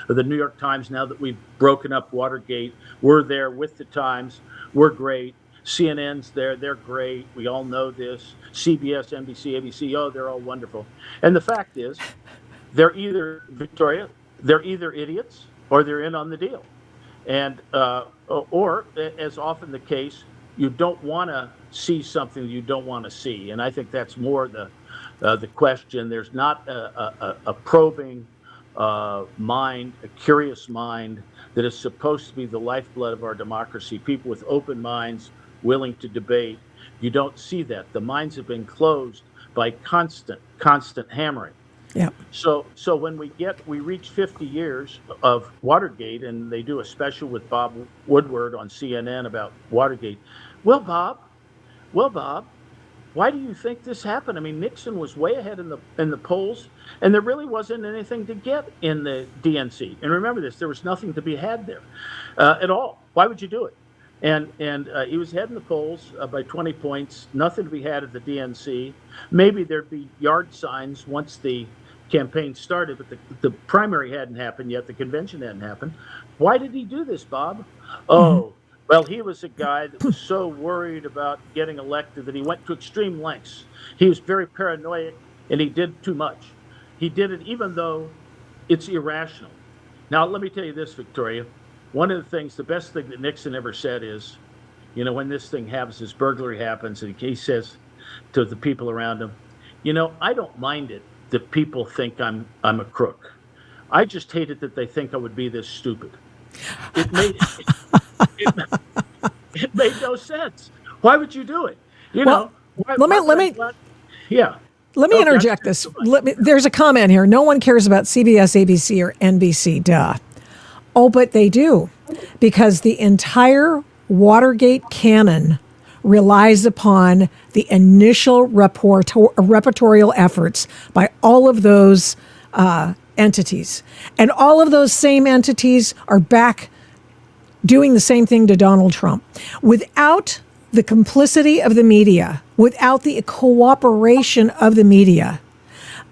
New York Times. Now that we've broken up Watergate, we're there with the Times. We're great. CNN's there. They're great. We all know this. CBS, NBC, ABC, oh, they're all wonderful. And the fact is, they're either idiots or they're in on the deal. And or as often the case, you don't want to see something you don't want to see, and I think that's more the question. There's not a probing mind, a curious mind that is supposed to be the lifeblood of our democracy. People with open minds, willing to debate. You don't see that. The minds have been closed by constant hammering. Yeah. So when we reach 50 years of Watergate, and they do a special with Bob Woodward on CNN about Watergate. Well, Bob, why do you think this happened? I mean, Nixon was way ahead in the polls, and there really wasn't anything to get in the DNC. And remember this: there was nothing to be had there at all. Why would you do it? And he was ahead in the polls by 20 points. Nothing to be had at the DNC. Maybe there'd be yard signs once the campaign started, but the primary hadn't happened yet. The convention hadn't happened. Why did he do this, Bob? Oh, well, he was a guy that was so worried about getting elected that he went to extreme lengths. He was very paranoid, and he did too much. He did it even though it's irrational. Now, let me tell you this, Victoria. One of the things, the best thing that Nixon ever said is, when this thing happens, this burglary happens, and he says to the people around him, I don't mind it that people think I'm a crook. I just hate it that they think I would be this stupid. It made no sense. Why would you do it? Let me Yeah. Let me interject this. There's a comment here. No one cares about CBS, ABC, or NBC. Duh. Oh, but they do, because the entire Watergate canon relies upon the initial reportorial efforts by all of those entities. And all of those same entities are back doing the same thing to Donald Trump. Without the complicity of the media, without the cooperation of the media,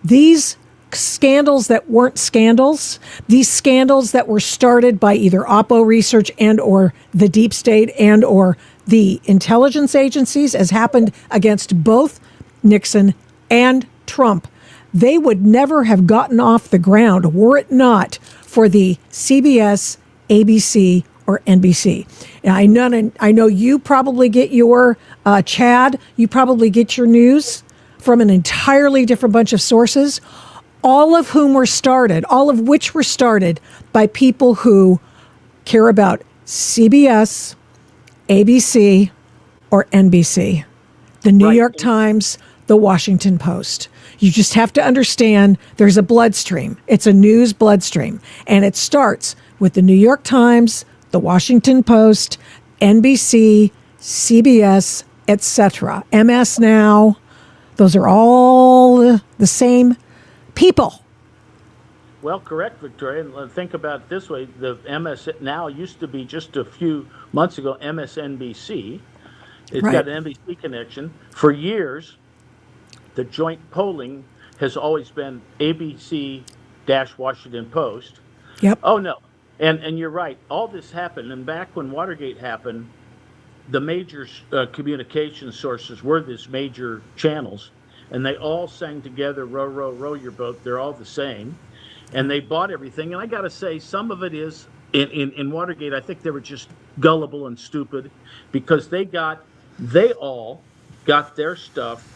these scandals that weren't scandals, these scandals that were started by either Oppo Research and or the deep state and or the intelligence agencies, as happened against both Nixon and Trump, they would never have gotten off the ground were it not for the CBS, ABC, or NBC. And I know you probably get your, Chad, you probably get your news from an entirely different bunch of sources, all of which were started by people who care about CBS, ABC, or NBC, the New York Times, the Washington Post. You just have to understand there's a bloodstream. It's a news bloodstream. And it starts with the New York Times, the Washington Post, NBC, CBS, etc. MS Now. Those are all the same people. Well, correct, Victoria. And think about it this way. The MS Now used to be just a few months ago MSNBC. It's got an NBC connection. For years, the joint polling has always been ABC-Washington Post. Yep. Oh, no. And you're right. All this happened. And back when Watergate happened, the major communication sources were these major channels. And they all sang together, row, row, row your boat. They're all the same. And they bought everything. And I got to say, some of it is, in Watergate, I think they were just gullible and stupid because they all got their stuff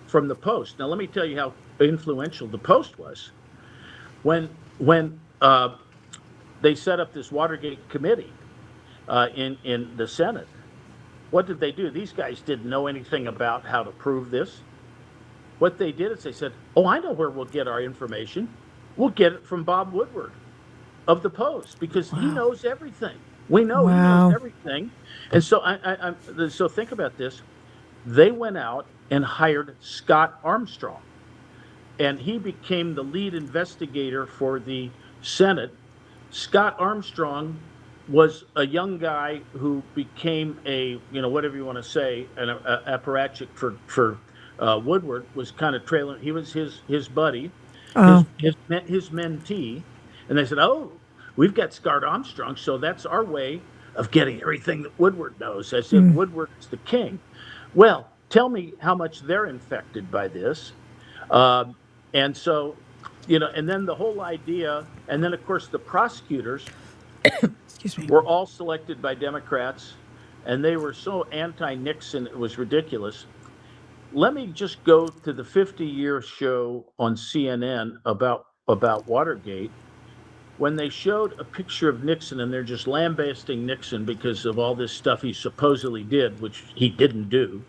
from the Post. Now, let me tell you how influential the Post was. When they set up this Watergate committee in the Senate, what did they do? These guys didn't know anything about how to prove this. What they did is they said, oh, I know where we'll get our information. We'll get it from Bob Woodward of the Post because he knows everything. We know he knows everything. And so so think about this. They went out and hired Scott Armstrong, and he became the lead investigator for the Senate. Scott Armstrong was a young guy who became a, whatever you want to say, an apparatchik for Woodward, was kind of trailing. He was his buddy, his mentee, and they said, oh, we've got Scott Armstrong, so that's our way of getting everything that Woodward knows, as if Woodward is the king. Well, tell me how much they're infected by this. And so, and then the whole idea, and then, of course, the prosecutors were all selected by Democrats, and they were so anti-Nixon, it was ridiculous. Let me just go to the 50-year show on CNN about Watergate, when they showed a picture of Nixon, and they're just lambasting Nixon because of all this stuff he supposedly did, which he didn't do.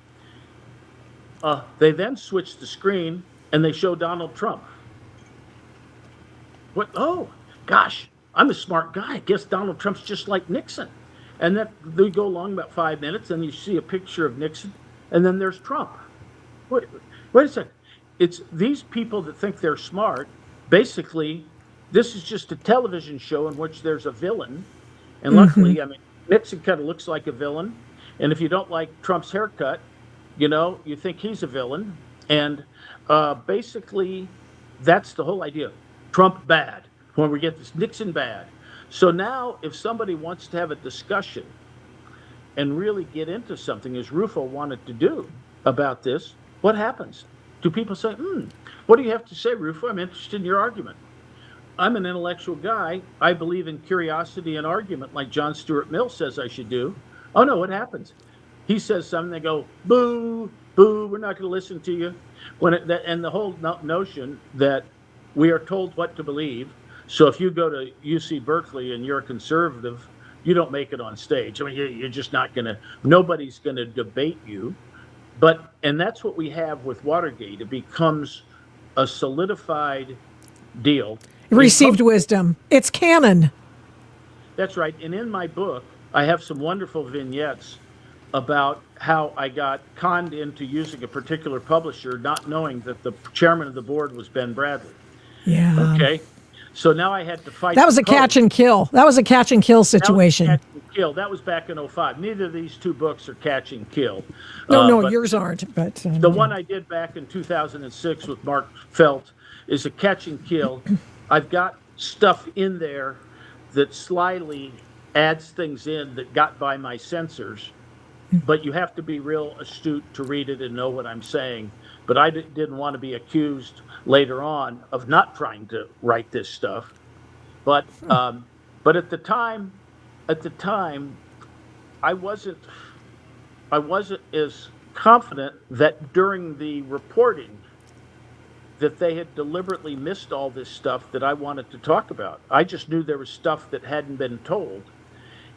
They then switched the screen, and they show Donald Trump. What? Oh, gosh, I'm a smart guy. I guess Donald Trump's just like Nixon. And then they go along about 5 minutes, and you see a picture of Nixon, and then there's Trump. Wait a second. It's these people that think they're smart. Basically, this is just a television show in which there's a villain. And luckily, Nixon kind of looks like a villain. And if you don't like Trump's haircut, you think he's a villain. And basically, that's the whole idea. Trump bad. When we get this, Nixon bad. So now, if somebody wants to have a discussion and really get into something, as Rufo wanted to do about this, what happens? Do people say, what do you have to say, Rufo? I'm interested in your argument. I'm an intellectual guy. I believe in curiosity and argument like John Stuart Mill says I should do. Oh, no, what happens? He says something, they go, boo, boo, we're not going to listen to you. And the whole notion that we are told what to believe. So if you go to UC Berkeley and you're a conservative, you don't make it on stage. I mean, you're just not going to, nobody's going to debate you. And that's what we have with Watergate. It becomes a solidified deal. Received wisdom. It's canon. That's right. And in my book, I have some wonderful vignettes about how I got conned into using a particular publisher, not knowing that the chairman of the board was Ben Bradley. Yeah. Okay. So now I had to fight. That was a catch and kill. That was a catch and kill situation. That was catch and kill. That was back in 2005. Neither of these two books are catch and kill. No, yours aren't. But the one I did back in 2006 with Mark Felt is a catch and kill. I've got stuff in there that slyly adds things in that got by my censors, but you have to be real astute to read it and know what I'm saying. But I didn't want to be accused later on of not trying to write this stuff. But at the time, I wasn't as confident that during the reporting that they had deliberately missed all this stuff that I wanted to talk about. I just knew there was stuff that hadn't been told.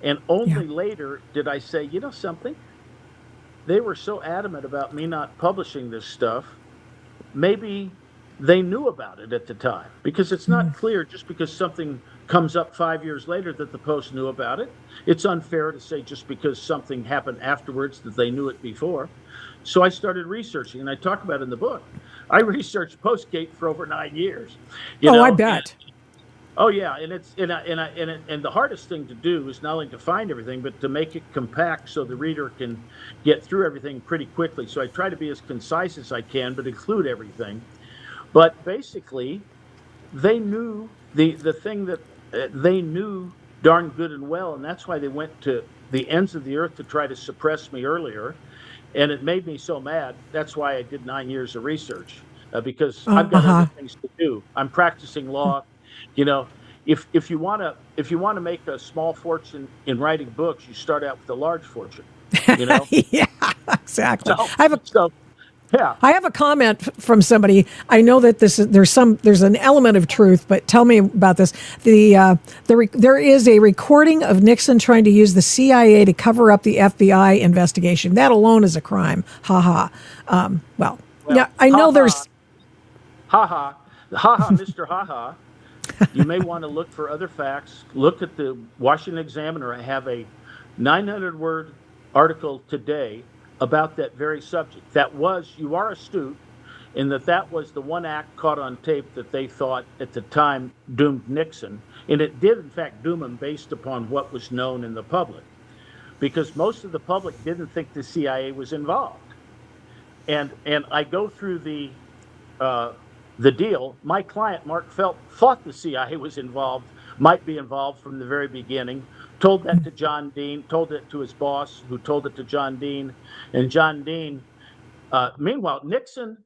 And only later did I say, you know something? They were so adamant about me not publishing this stuff. Maybe they knew about it at the time, because it's not clear just because something comes up 5 years later that the Post knew about it. It's unfair to say just because something happened afterwards that they knew it before. So I started researching, and I talk about it in the book. I researched Postgate for over 9 years. I bet. Oh yeah, and the hardest thing to do is not only to find everything, but to make it compact so the reader can get through everything pretty quickly. So I try to be as concise as I can, but include everything. But basically, they knew the thing that they knew darn good and well, and that's why they went to the ends of the earth to try to suppress me earlier. And it made me so mad. That's why I did 9 years of research, because I've got other things to do. I'm practicing law. You know, if you want to make a small fortune in writing books, you start out with a large fortune. You know. Yeah, exactly. So, I have a comment from somebody. I know that there's an element of truth, but tell me about this. There is a recording of Nixon trying to use the CIA to cover up the FBI investigation. That alone is a crime. Ha ha. Well, yeah, I know there's. Ha ha, Mr. Ha ha. You may want to look for other facts. Look at the Washington Examiner. I have a 900-word article today about that very subject. You are astute in that was the one act caught on tape that they thought at the time doomed Nixon. And it did, in fact, doom him based upon what was known in the public, because most of the public didn't think the CIA was involved. And I go through the deal. My client, Mark Felt, thought the CIA was might be involved from the very beginning, told that to John Dean, told it to his boss, who told it to John Dean. And John Dean, meanwhile, Nixon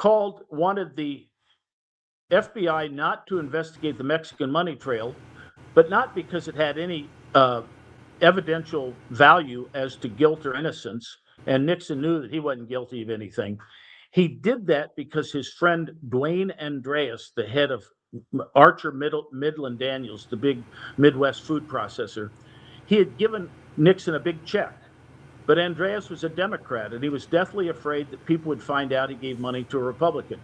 wanted the FBI not to investigate the Mexican money trail, but not because it had any evidential value as to guilt or innocence. And Nixon knew that he wasn't guilty of anything. He did that because his friend Dwayne Andreas, the head of Archer Midland Daniels, the big Midwest food processor, he had given Nixon a big check. But Andreas was a Democrat, and he was deathly afraid that people would find out he gave money to a Republican.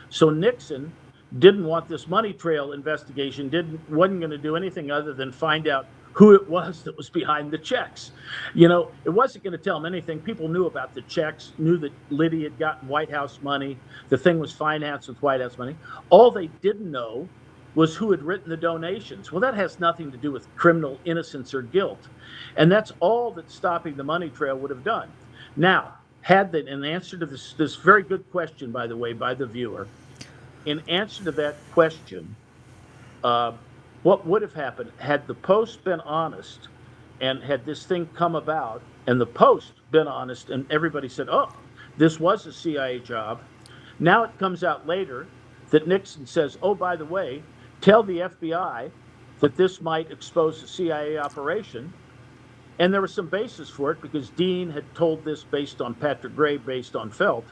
So Nixon didn't want this money trail investigation, wasn't going to do anything other than find out who it was that was behind the checks. You know, it wasn't going to tell them anything. People knew about the checks, knew that Liddy had gotten White House money. The thing was financed with White House money. All they didn't know was who had written the donations. Well, that has nothing to do with criminal innocence or guilt. And that's all that stopping the money trail would have done. Now, in answer to this very good question, by the way, by the viewer, in answer to that question, what would have happened had the Post been honest and had this thing come about and the Post been honest and everybody said, oh, this was a CIA job. Now it comes out later that Nixon says, oh, by the way, tell the FBI that this might expose a CIA operation. And there was some basis for it because Dean had told this based on Patrick Gray, based on Felt.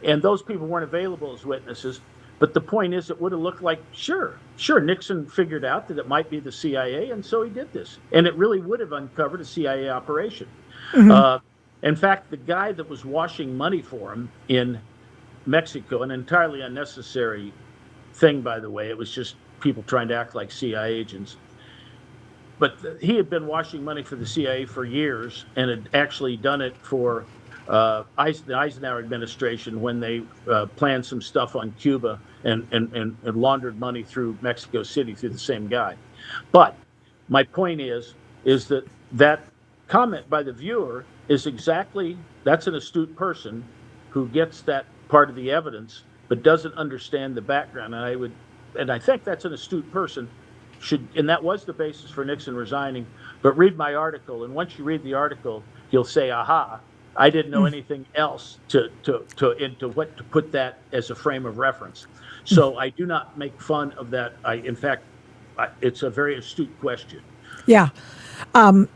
And those people weren't available as witnesses. But the point is, it would have looked like, sure, Nixon figured out that it might be the CIA, and so he did this. And it really would have uncovered a CIA operation. Mm-hmm. In fact, the guy that was washing money for him in Mexico, an entirely unnecessary thing, by the way, it was just people trying to act like CIA agents. But he had been washing money for the CIA for years and had actually done it for the Eisenhower administration when they planned some stuff on Cuba and laundered money through Mexico City through the same guy. But my point is that comment by the viewer is that's an astute person who gets that part of the evidence but doesn't understand the background. And I think that's an astute person. And that was the basis for Nixon resigning. But read my article, and once you read the article, you'll say, "Aha! I didn't know anything else to put that as a frame of reference." So I do not make fun of that. In fact, it's a very astute question. Yeah, and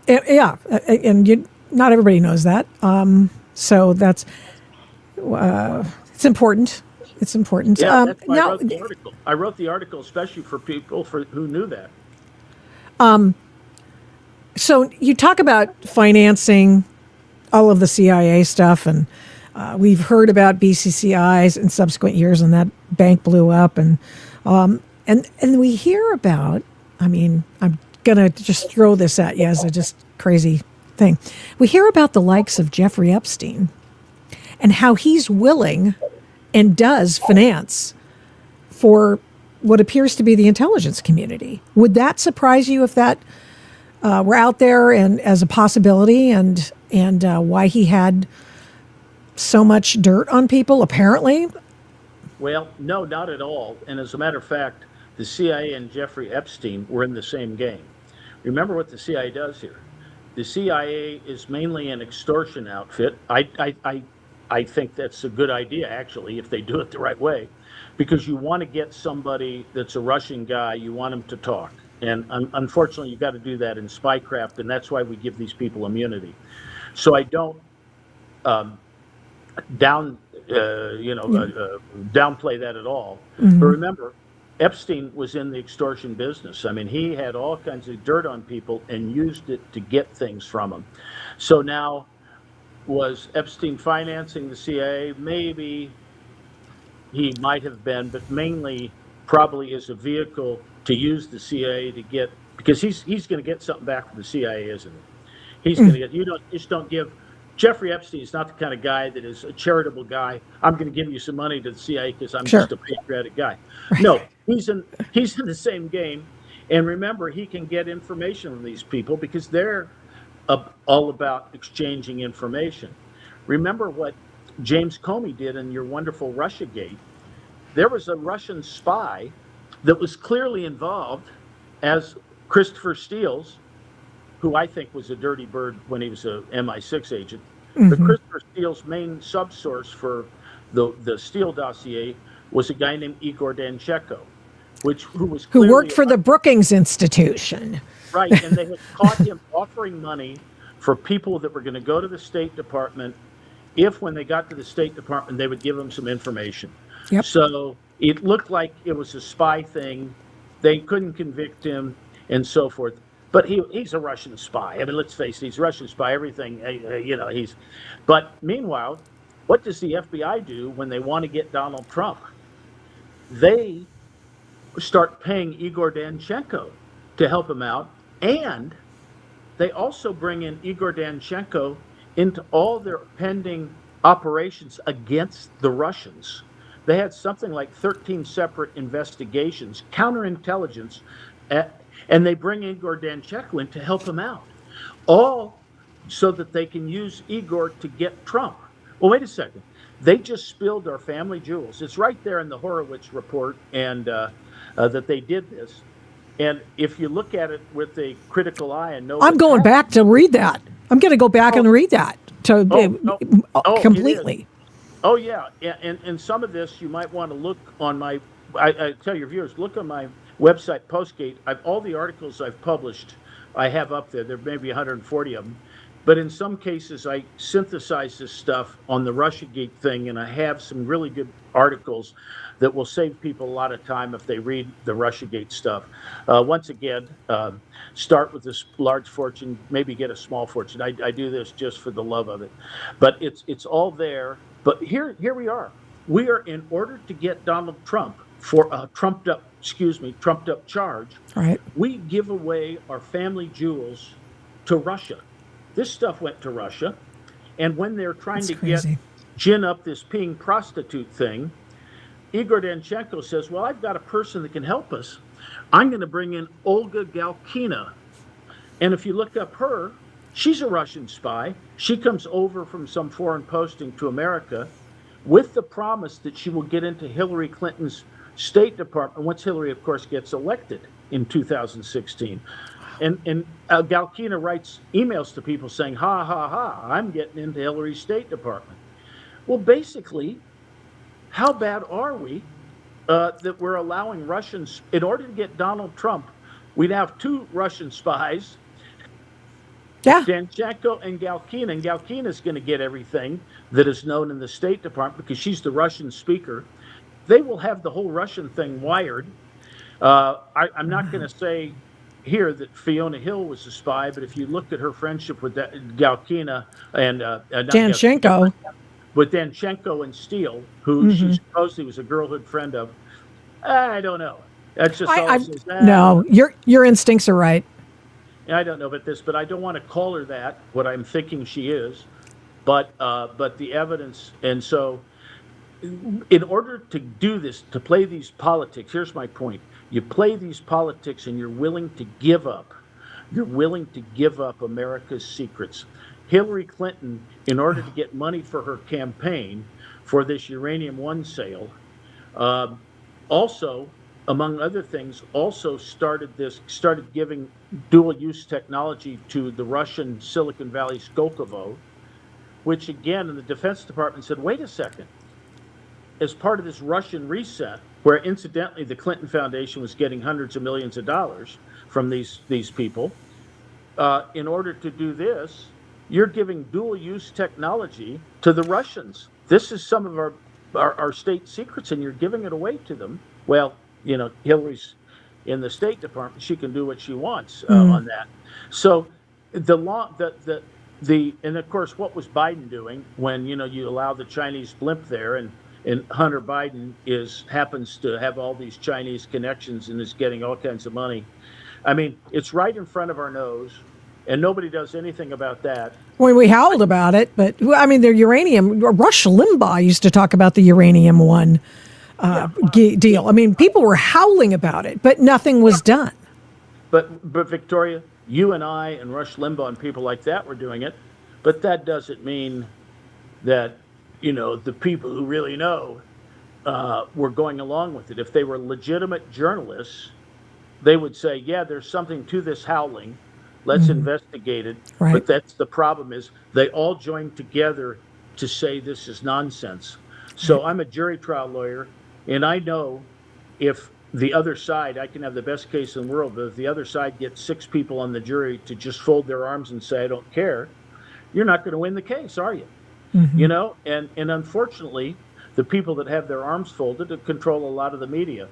not everybody knows that. So that's it's important. It's important. Yeah, that's why I wrote the article. I wrote the article especially for people who knew that. So you talk about financing all of the CIA stuff, and we've heard about BCCIs in subsequent years, and that bank blew up, and we hear about. I mean, I'm gonna just throw this at you as a just crazy thing. We hear about the likes of Jeffrey Epstein and how he's willing and does finance for what appears to be the intelligence community. Would that surprise you if that were out there and as a possibility, and why he had so much dirt on people, apparently? Well, no, not at all. And as a matter of fact, the CIA and Jeffrey Epstein were in the same game. Remember what the CIA does here. The CIA is mainly an extortion outfit. I think that's a good idea, actually, if they do it the right way, because you want to get somebody that's a Russian guy, you want him to talk. And unfortunately, you've got to do that in spycraft, and that's why we give these people immunity. So I don't downplay that at all. Mm-hmm. But remember, Epstein was in the extortion business. I mean, he had all kinds of dirt on people and used it to get things from them. So now, was Epstein financing the CIA? Maybe he might have been, but mainly probably as a vehicle to use the CIA to get, because he's going to get something back from the CIA, isn't he? He's going to get, just don't give. Jeffrey Epstein is not the kind of guy that is a charitable guy. I'm going to give you some money to the CIA because I'm just a patriotic guy. No, he's in the same game. And remember, he can get information from these people because they're all about exchanging information. Remember what James Comey did in your wonderful Russiagate. There was a Russian spy that was clearly involved as Christopher Steele's, who I think was a dirty bird when he was a MI6 agent. Mm-hmm. But Christopher Steele's main subsource for the Steele dossier was a guy named Igor Danchenko, who worked for the Brookings Institution. Right, and they had caught him offering money for people that were going to go to the State Department. If when they got to the State Department, they would give them some information. Yep. So it looked like it was a spy thing. They couldn't convict him and so forth. But he's a Russian spy. I mean, let's face it, he's a Russian spy. Everything, he's. But meanwhile, what does the FBI do when they want to get Donald Trump? They start paying Igor Danchenko to help him out. And they also bring in Igor Danchenko into all their pending operations against the Russians. They had something like 13 separate investigations, counterintelligence, and they bring Igor Danchenko in to help him out, all so that they can use Igor to get Trump. Well, wait a second. They just spilled our family jewels. It's right there in the Horowitz report, and that they did this. And if you look at it with a critical eye and know, I'm going back to read that. I'm going to go back and read that completely. Oh yeah, and some of this you might want to look on my. I tell your viewers, look on my website, Postgate. All the articles I've published, I have up there. There may be 140 of them, But in some cases, I synthesize this stuff on the Russiagate thing, and I have some really good articles that will save people a lot of time if they read the Russiagate stuff. Once again, start with this large fortune, maybe get a small fortune. I do this just for the love of it. But it's all there. But here we are. We are, in order to get Donald Trump for a trumped up charge, right, we give away our family jewels to Russia. This stuff went to Russia. And when they're trying gin up this peeing prostitute thing, Igor Danchenko says, well, I've got a person that can help us. I'm going to bring in Olga Galkina. And if you look up her, she's a Russian spy. She comes over from some foreign posting to America with the promise that she will get into Hillary Clinton's State Department once Hillary, of course, gets elected in 2016. And Galkina writes emails to people saying, ha, ha, ha, I'm getting into Hillary's State Department. Well, basically, how bad are we that we're allowing Russians, in order to get Donald Trump, we'd have two Russian spies, Danchenko and Galkina. And Galkina's going to get everything that is known in the State Department because she's the Russian speaker. They will have the whole Russian thing wired. I'm not going to say here that Fiona Hill was a spy, but if you looked at her friendship with Galkina and Danchenko, with Danchenko and Steele, who she supposedly was a girlhood friend of, I don't know. That's just all it says. No, your instincts are right. I don't know about this, but I don't want to call her that, what I'm thinking she is, but the evidence. And so in order to do this, to play these politics, here's my point. You play these politics and you're willing to give up. You're willing to give up America's secrets. Hillary Clinton, in order to get money for her campaign for this Uranium One sale, also, among other things, also started giving dual-use technology to the Russian Silicon Valley Skolkovo, which again, in the Defense Department said, wait a second. As part of this Russian reset, where incidentally the Clinton Foundation was getting hundreds of millions of dollars from these people, in order to do this, you're giving dual-use technology to the Russians. This is some of our state secrets, and you're giving it away to them. Well, you know, Hillary's in the State Department; she can do what she wants on that. So, the law, and of course, what was Biden doing when you allow the Chinese blimp there, and Hunter Biden happens to have all these Chinese connections and is getting all kinds of money. I mean, it's right in front of our nose. And nobody does anything about that. When we howled about it, but I mean, the uranium, Rush Limbaugh used to talk about the Uranium One deal. I mean, people were howling about it, but nothing was done. But Victoria, you and I and Rush Limbaugh and people like that were doing it. But that doesn't mean that, the people who really know were going along with it. If they were legitimate journalists, they would say, yeah, there's something to this howling. Let's investigate it. Right. But that's the problem is they all joined together to say this is nonsense. So I'm a jury trial lawyer, and I know if the other side, I can have the best case in the world, but if the other side gets 6 people on the jury to just fold their arms and say, I don't care, you're not going to win the case, are you? And unfortunately, the people that have their arms folded control a lot of the media.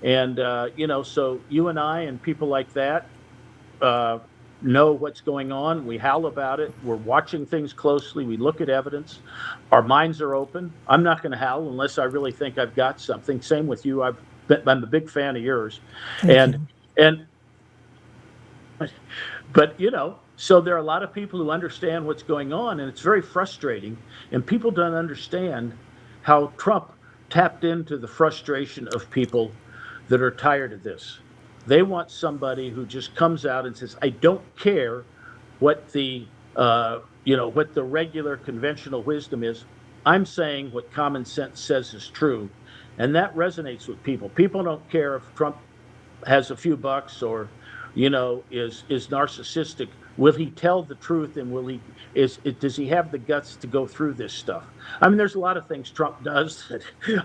And, so you and I and people like that, know what's going on. We howl about it. We're watching things closely. We look at evidence. Our minds are open. I'm not going to howl unless I really think I've got something. Same with you. I'm a big fan of yours. But so there are a lot of people who understand what's going on, and it's very frustrating. And people don't understand how Trump tapped into the frustration of people that are tired of this. They want somebody who just comes out and says, I don't care what the regular conventional wisdom is. I'm saying what common sense says is true. And that resonates with people. People don't care if Trump has a few bucks or, is narcissistic. Will he tell the truth, and does he have the guts to go through this stuff? I mean, there's a lot of things Trump does that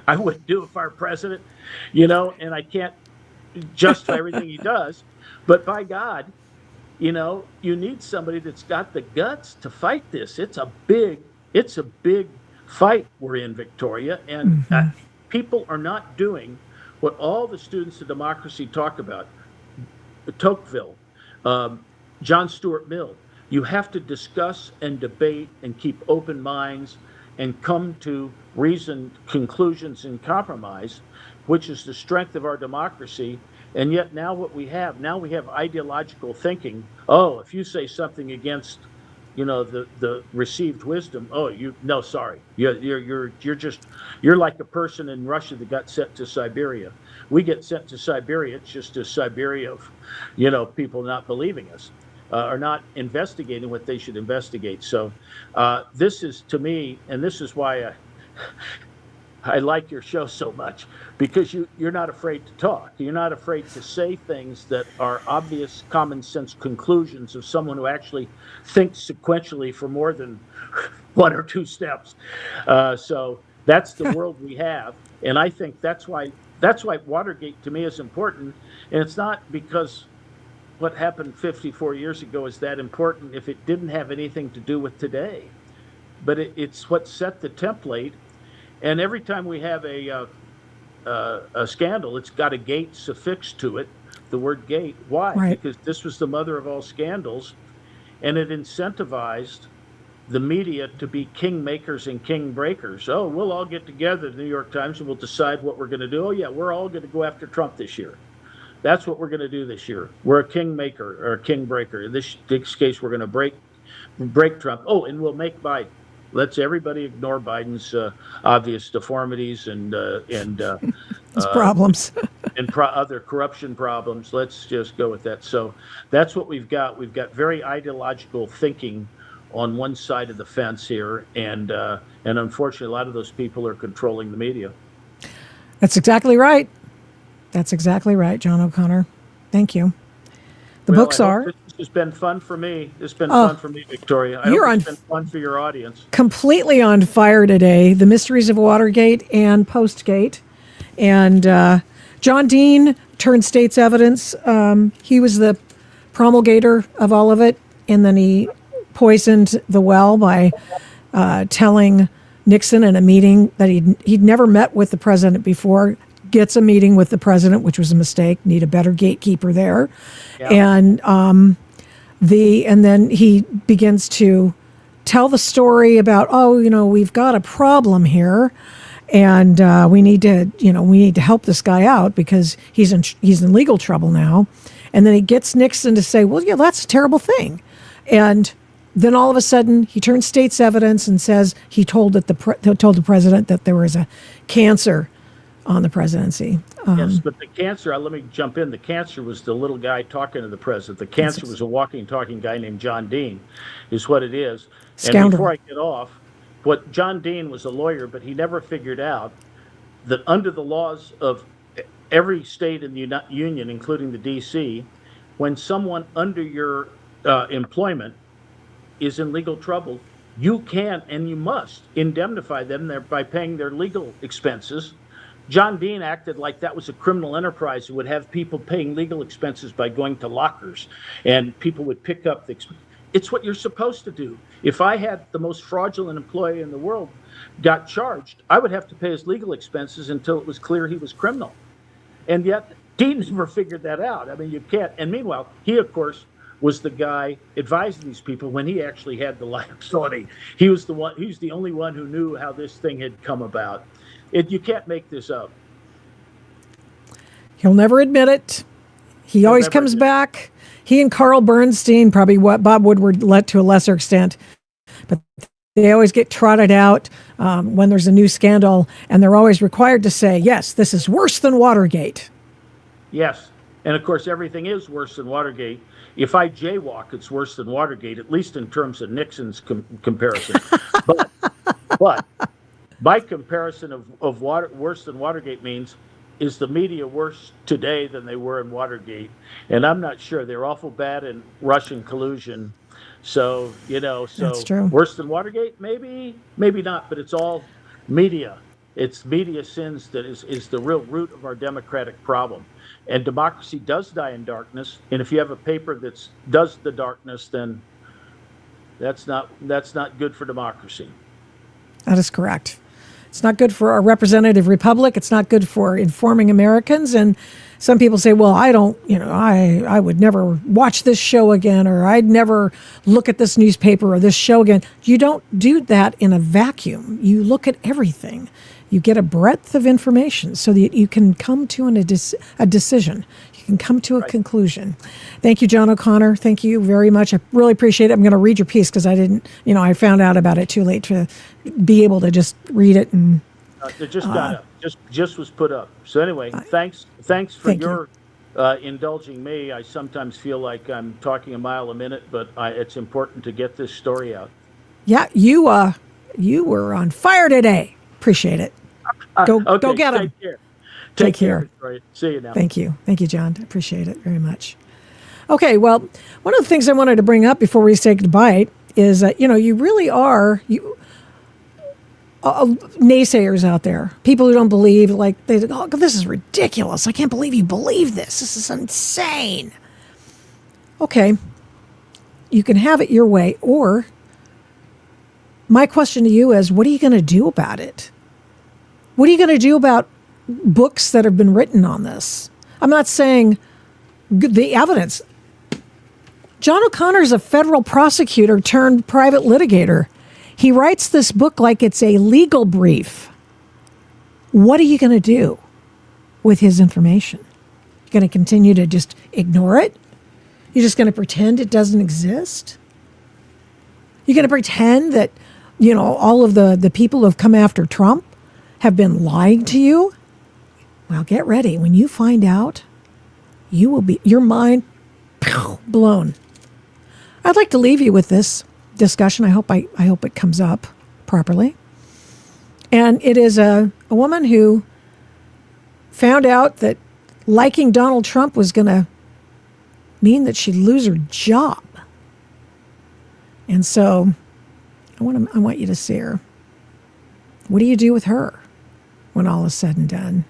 I wouldn't do if I were president, and I can't justify everything he does, but by God, you know, you need somebody that's got the guts to fight this. It's a big fight we're in, Victoria, and people are not doing what all the students of democracy talk about. Tocqueville, John Stuart Mill. You have to discuss and debate and keep open minds and come to reasoned conclusions and compromise, which is the strength of our democracy. And yet now what we have, ideological thinking. Oh, if you say something against, you know, the received wisdom, sorry. You're like a person in Russia that got sent to Siberia. We get sent to Siberia, it's just a Siberia of, you know, people not believing us. Are not investigating what they should investigate. So this is, to me, and this is why I like your show so much, because you're not afraid to talk. You're not afraid to say things that are obvious common sense conclusions of someone who actually thinks sequentially for more than one or two steps. So that's the world we have. And I think that's why Watergate to me is important. And it's not because what happened 54 years ago is that important if it didn't have anything to do with today. But it's what set the template. And every time we have a scandal, it's got a gate suffixed to it, the word gate. Why? Right. Because this was the mother of all scandals, and it incentivized the media to be king makers and king breakers. Oh, we'll all get together, the New York Times, and we'll decide what we're going to do. Oh, yeah, we're all going to go after Trump this year. That's what we're going to do this year. We're a king maker or a king breaker. In this case, we're going to break Trump. Oh, and we'll make Biden. Let's everybody ignore Biden's obvious deformities and his problems and other corruption problems. Let's just go with that. So that's what we've got. We've got very ideological thinking on one side of the fence here, and unfortunately, a lot of those people are controlling the media. That's exactly right. That's exactly right, John O'Connor. Thank you. The books are. This has been fun for me. It's been fun for me, Victoria. I hope it's been fun for your audience. Completely on fire today. The mysteries of Watergate and Postgate. And John Dean turned state's evidence. He was the promulgator of all of it. And then he poisoned the well by telling Nixon in a meeting that he'd never met with the president before. Gets a meeting with the president, which was a mistake. Need a better gatekeeper there. Yeah. And then he begins to tell the story about, we've got a problem here, and we need to help this guy out because he's in legal trouble now. And then he gets Nixon to say, well, yeah, that's a terrible thing. And then all of a sudden he turns state's evidence and says he told the president that there was a cancer on the presidency. Yes, but the cancer, let me jump in. The cancer was the little guy talking to the president. The cancer was a walking, talking guy named John Dean, is what it is. Scoundrel. And before I get off, what John Dean was a lawyer, but he never figured out that under the laws of every state in the Union, including the D.C., when someone under your employment is in legal trouble, you can and you must indemnify them by paying their legal expenses. John Dean acted like that was a criminal enterprise who would have people paying legal expenses by going to lockers, and people would pick up the. It's what you're supposed to do. If I had the most fraudulent employee in the world got charged, I would have to pay his legal expenses until it was clear he was criminal. And yet, Dean never figured that out. I mean, you can't. And meanwhile, he, of course, was the guy advising these people when he actually had the liability. He was the only one who knew how this thing had come about. You can't make this up. He'll never admit it. He always comes back. He and Carl Bernstein, probably what Bob Woodward let to a lesser extent, but they always get trotted out when there's a new scandal, and they're always required to say, yes, this is worse than Watergate. Yes, and of course everything is worse than Watergate. If I jaywalk, it's worse than Watergate, at least in terms of Nixon's comparison. But by comparison of worse than Watergate means, is the media worse today than they were in Watergate? And I'm not sure. They're awful bad in Russian collusion. So, That's true. Worse than Watergate? Maybe not, but it's all media. It's media sins that is the real root of our democratic problem. And democracy does die in darkness. And if you have a paper that does the darkness, then that's not good for democracy. That is correct. It's not good for a representative republic. It's not good for informing Americans. And some people say, well, I don't, I would never watch this show again, or I'd never look at this newspaper or this show again. You don't do that in a vacuum. You look at everything. You get a breadth of information so that you can come to a decision. You can come to a conclusion. Thank you, John O'Connor. Thank you very much. I really appreciate it. I'm going to read your piece because I didn't, I found out about it too late to be able to just read it. And it just got up. Just was put up. So anyway, thanks for your indulging me. I sometimes feel like I'm talking a mile a minute, but it's important to get this story out. Yeah, you were on fire today. Appreciate it. Go get them. Take care. See you now. Thank you, John. Appreciate it very much. Okay, well, one of the things I wanted to bring up before we say goodbye is that you really are naysayers out there, people who don't believe, like they say, oh, this is ridiculous. I can't believe you believe this. This is insane. Okay, you can have it your way, or my question to you is, what are you going to do about it? What are you going to do about books that have been written on this? I'm not saying the evidence. John O'Connor is a federal prosecutor turned private litigator. He writes this book like it's a legal brief. What are you going to do with his information? You're going to continue to just ignore it? You're just going to pretend it doesn't exist? You're going to pretend that, all of the people who have come after Trump have been lying to you? Well, get ready. When you find out, your mind blown. I'd like to leave you with this discussion. I hope it comes up properly. And it is a woman who found out that liking Donald Trump was going to mean that she'd lose her job. And so I want you to see her. What do you do with her when all is said and done?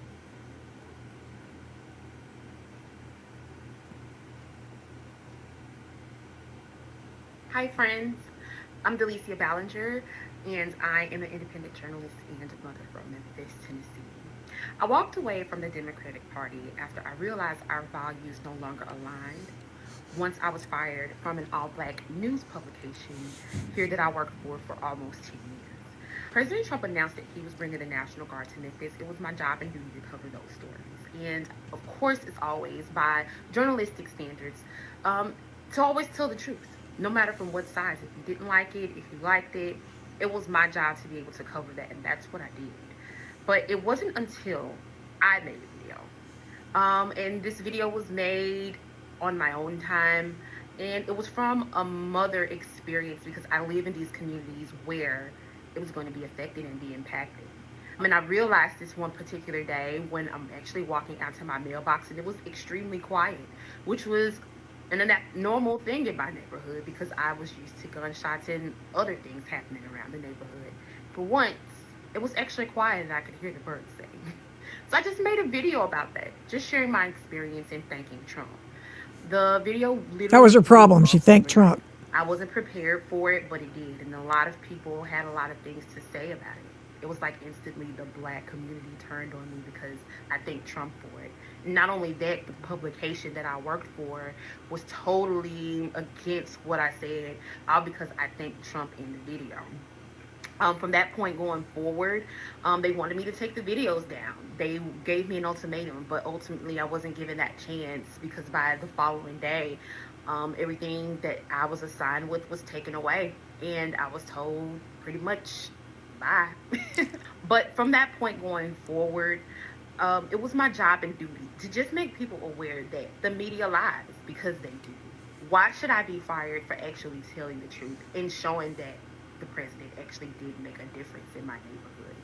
Hi, friends. I'm Delicia Ballinger, and I am an independent journalist and mother from Memphis, Tennessee. I walked away from the Democratic Party after I realized our values no longer aligned. Once I was fired from an all-black news publication here that I worked for almost 10 years. President Trump announced that he was bringing the National Guard to Memphis. It was my job and duty to cover those stories. And of course, as always, by journalistic standards, to always tell the truth, no matter from what side. If you didn't like it, if you liked it, it was my job to be able to cover that, and that's what I did. But it wasn't until I made a video. And this video was made on my own time, and it was from a mother experience because I live in these communities where it was going to be affected and be impacted. And I realized this one particular day when I'm actually walking out to my mailbox, and it was extremely quiet, which was a normal thing in my neighborhood because I was used to gunshots and other things happening around the neighborhood. For once, it was actually quiet and I could hear the birds sing. So I just made a video about that, just sharing my experience and thanking Trump. The video literally... That was her problem. She thanked Trump. I wasn't prepared for it, but it did. And a lot of people had a lot of things to say about it. It was like instantly the black community turned on me because I thanked Trump for it. Not only that, the publication that I worked for was totally against what I said, all because I thanked Trump in the video. From that point going forward, they wanted me to take the videos down. They gave me an ultimatum, but ultimately I wasn't given that chance because by the following day, everything that I was assigned with was taken away. And I was told pretty much, bye. But from that point going forward, it was my job and duty to just make people aware that the media lies, because they do. Why should I be fired for actually telling the truth and showing that the president actually did make a difference in my neighborhood?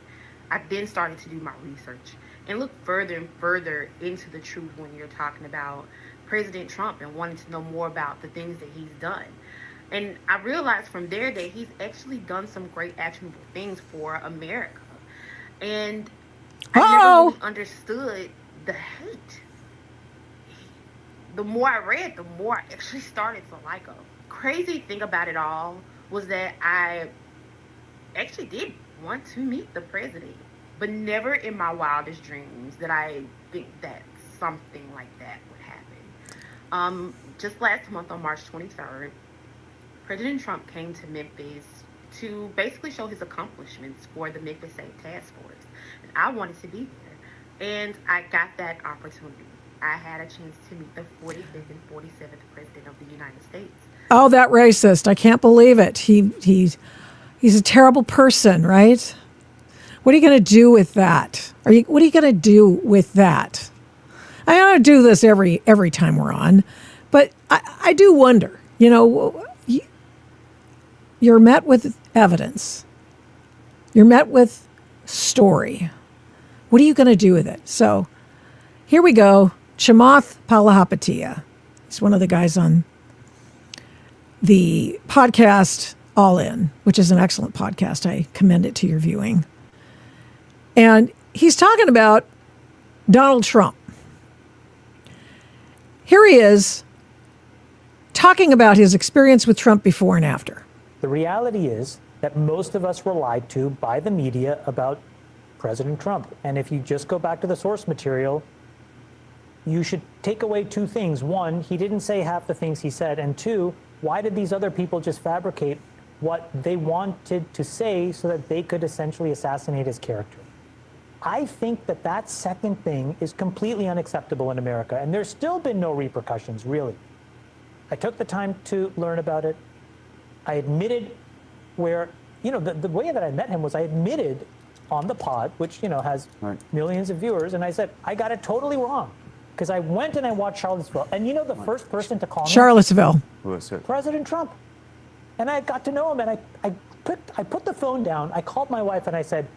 I then started to do my research and look further and further into the truth when you're talking about President Trump and wanting to know more about the things that he's done. And I realized from there that he's actually done some great actionable things for America. And I never really understood the hate. The more I read, the more I actually started to like him. Crazy thing about it all was that I actually did want to meet the president, but never in my wildest dreams did I think that something like that would happen. Just last month on March 23rd, President Trump came to Memphis to basically show his accomplishments for the Memphis 8 Task Force. And I wanted to be there, and I got that opportunity. I had a chance to meet the 45th and 47th President of the United States. Oh, that racist. I can't believe it. He's a terrible person, right? What are you going to do with that? What are you going to do with that? I don't do this every time we're on, but I do wonder, you're met with evidence. You're met with story. What are you going to do with it? So here we go. Chamath Palihapitiya. He's one of the guys on the podcast All In, which is an excellent podcast. I commend it to your viewing. And he's talking about Donald Trump. Here he is talking about his experience with Trump before and after. The reality is that most of us were lied to by the media about President Trump. And if you just go back to the source material, you should take away two things. One, he didn't say half the things he said. And two, why did these other people just fabricate what they wanted to say so that they could essentially assassinate his character? I think that that second thing is completely unacceptable in America, and there's still been no repercussions, really. I took the time to learn about it. I admitted where, the way that I met him was I admitted on the pod, which, has millions of viewers, and I said, I got it totally wrong. Because I went and I watched Charlottesville, and the first person to call me? Charlottesville. Who was it? President Trump. And I got to know him, and I put the phone down, I called my wife, and I said,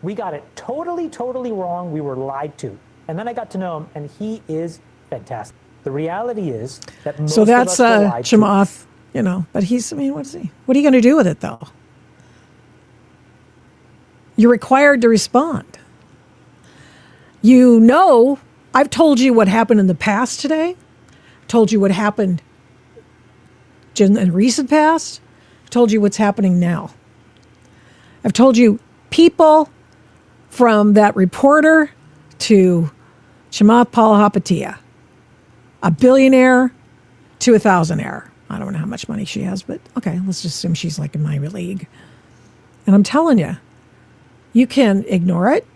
we got it totally, totally wrong. We were lied to. And then I got to know him, and he is fantastic. The reality is that most of us were lied to. Chamath, but he's, what is he? What are you going to do with it, though? You're required to respond. I've told you what happened in the past today, told you what happened in the recent past, told you what's happening now. I've told you people from that reporter to Chamath Palihapitiya, a billionaire to a thousandaire. I don't know how much money she has, but okay, let's just assume she's like in my league. And I'm telling you, you can ignore it,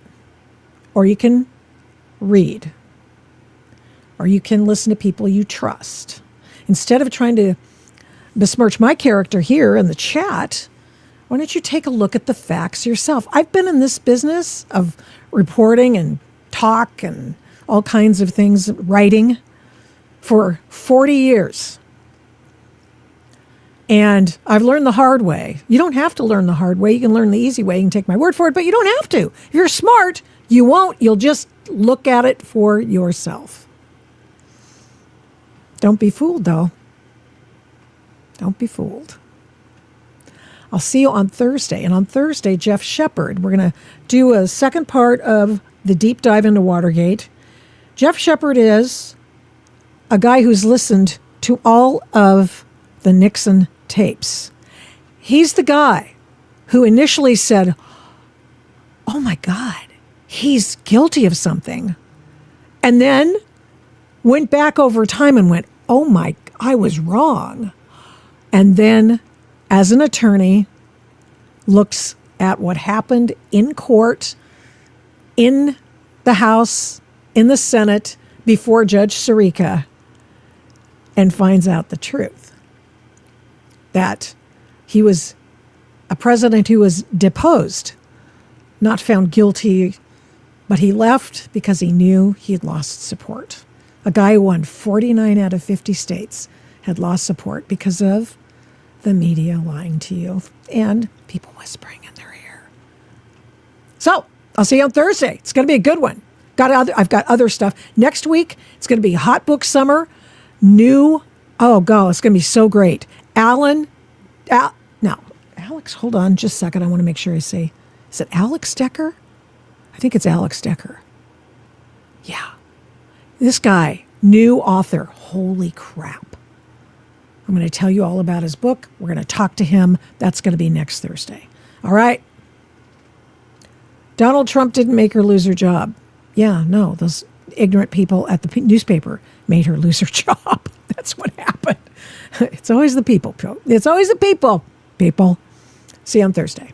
or you can read, or you can listen to people you trust. Instead of trying to besmirch my character here in the chat, why don't you take a look at the facts yourself? I've been in this business of reporting and talk and all kinds of things, writing, for 40 years. And I've learned the hard way. You don't have to learn the hard way. You can learn the easy way. You can take my word for it, but you don't have to. If you're smart, you won't. You'll just look at it for yourself. Don't be fooled, though. Don't be fooled. I'll see you on Thursday. And on Thursday, Jeff Shepard, we're going to do a second part of the deep dive into Watergate. Jeff Shepard is a guy who's listened to all of the Nixon tapes. He's the guy who initially said, oh my God, he's guilty of something. And then went back over time and went, oh my, I was wrong. And then, as an attorney, looks at what happened in court, in the House, in the Senate, before Judge Sirica, and finds out the truth. That he was a president who was deposed, not found guilty, but he left because he knew he had lost support. A guy who won 49 out of 50 states had lost support because of the media lying to you and people whispering in their ear. So I'll see you on Thursday. It's going to be a good one. I've got other stuff. Next week, it's going to be Hot Book Summer. It's going to be so great. Alex, hold on just a second. I want to make sure I say, is it Alex Decker? I think it's Alex Decker. Yeah. This guy, new author. Holy crap. I'm going to tell you all about his book. We're going to talk to him. That's going to be next Thursday. All right. Donald Trump didn't make her lose her job. Yeah, no, those ignorant people at the newspaper made her lose her job. That's what happened. It's always the people. It's always the people. People. See you on Thursday.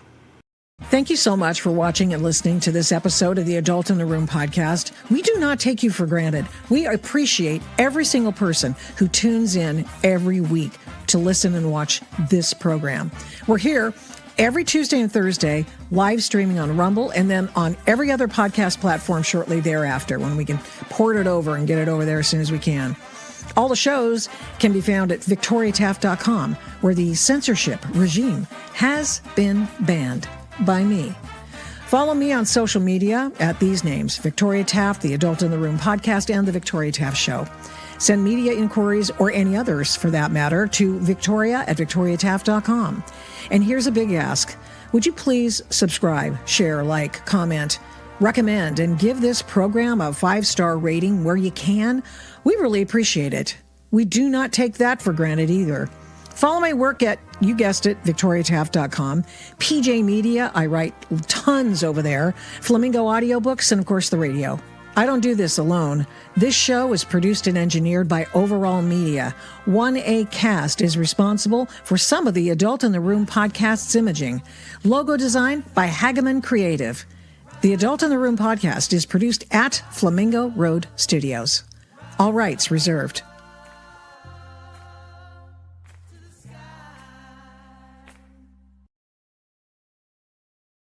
Thank you so much for watching and listening to this episode of the Adult in the Room podcast. We do not take you for granted. We appreciate every single person who tunes in every week to listen and watch this program. We're here every Tuesday and Thursday, live streaming on Rumble, and then on every other podcast platform shortly thereafter when we can port it over and get it over there as soon as we can. All the shows can be found at victoriataft.com, where the censorship regime has been banned by me. Follow me on social media at these names: Victoria Taft, the Adult in the Room podcast, and the Victoria Taft Show. Send media inquiries, or any others for that matter, to victoria@victoriataft.com. And here's a big ask. Would you please subscribe, share, like, comment, recommend, and give this program a 5-star rating where you can? We really appreciate it. We do not take that for granted either. Follow my work at, you guessed it, victoriataft.com. PJ Media, I write tons over there. Flamingo Audiobooks, and of course the radio. I don't do this alone. This show is produced and engineered by Overall Media. 1A Cast is responsible for some of the Adult in the Room podcast's imaging. Logo design by Hageman Creative. The Adult in the Room podcast is produced at Flamingo Road Studios. All rights reserved.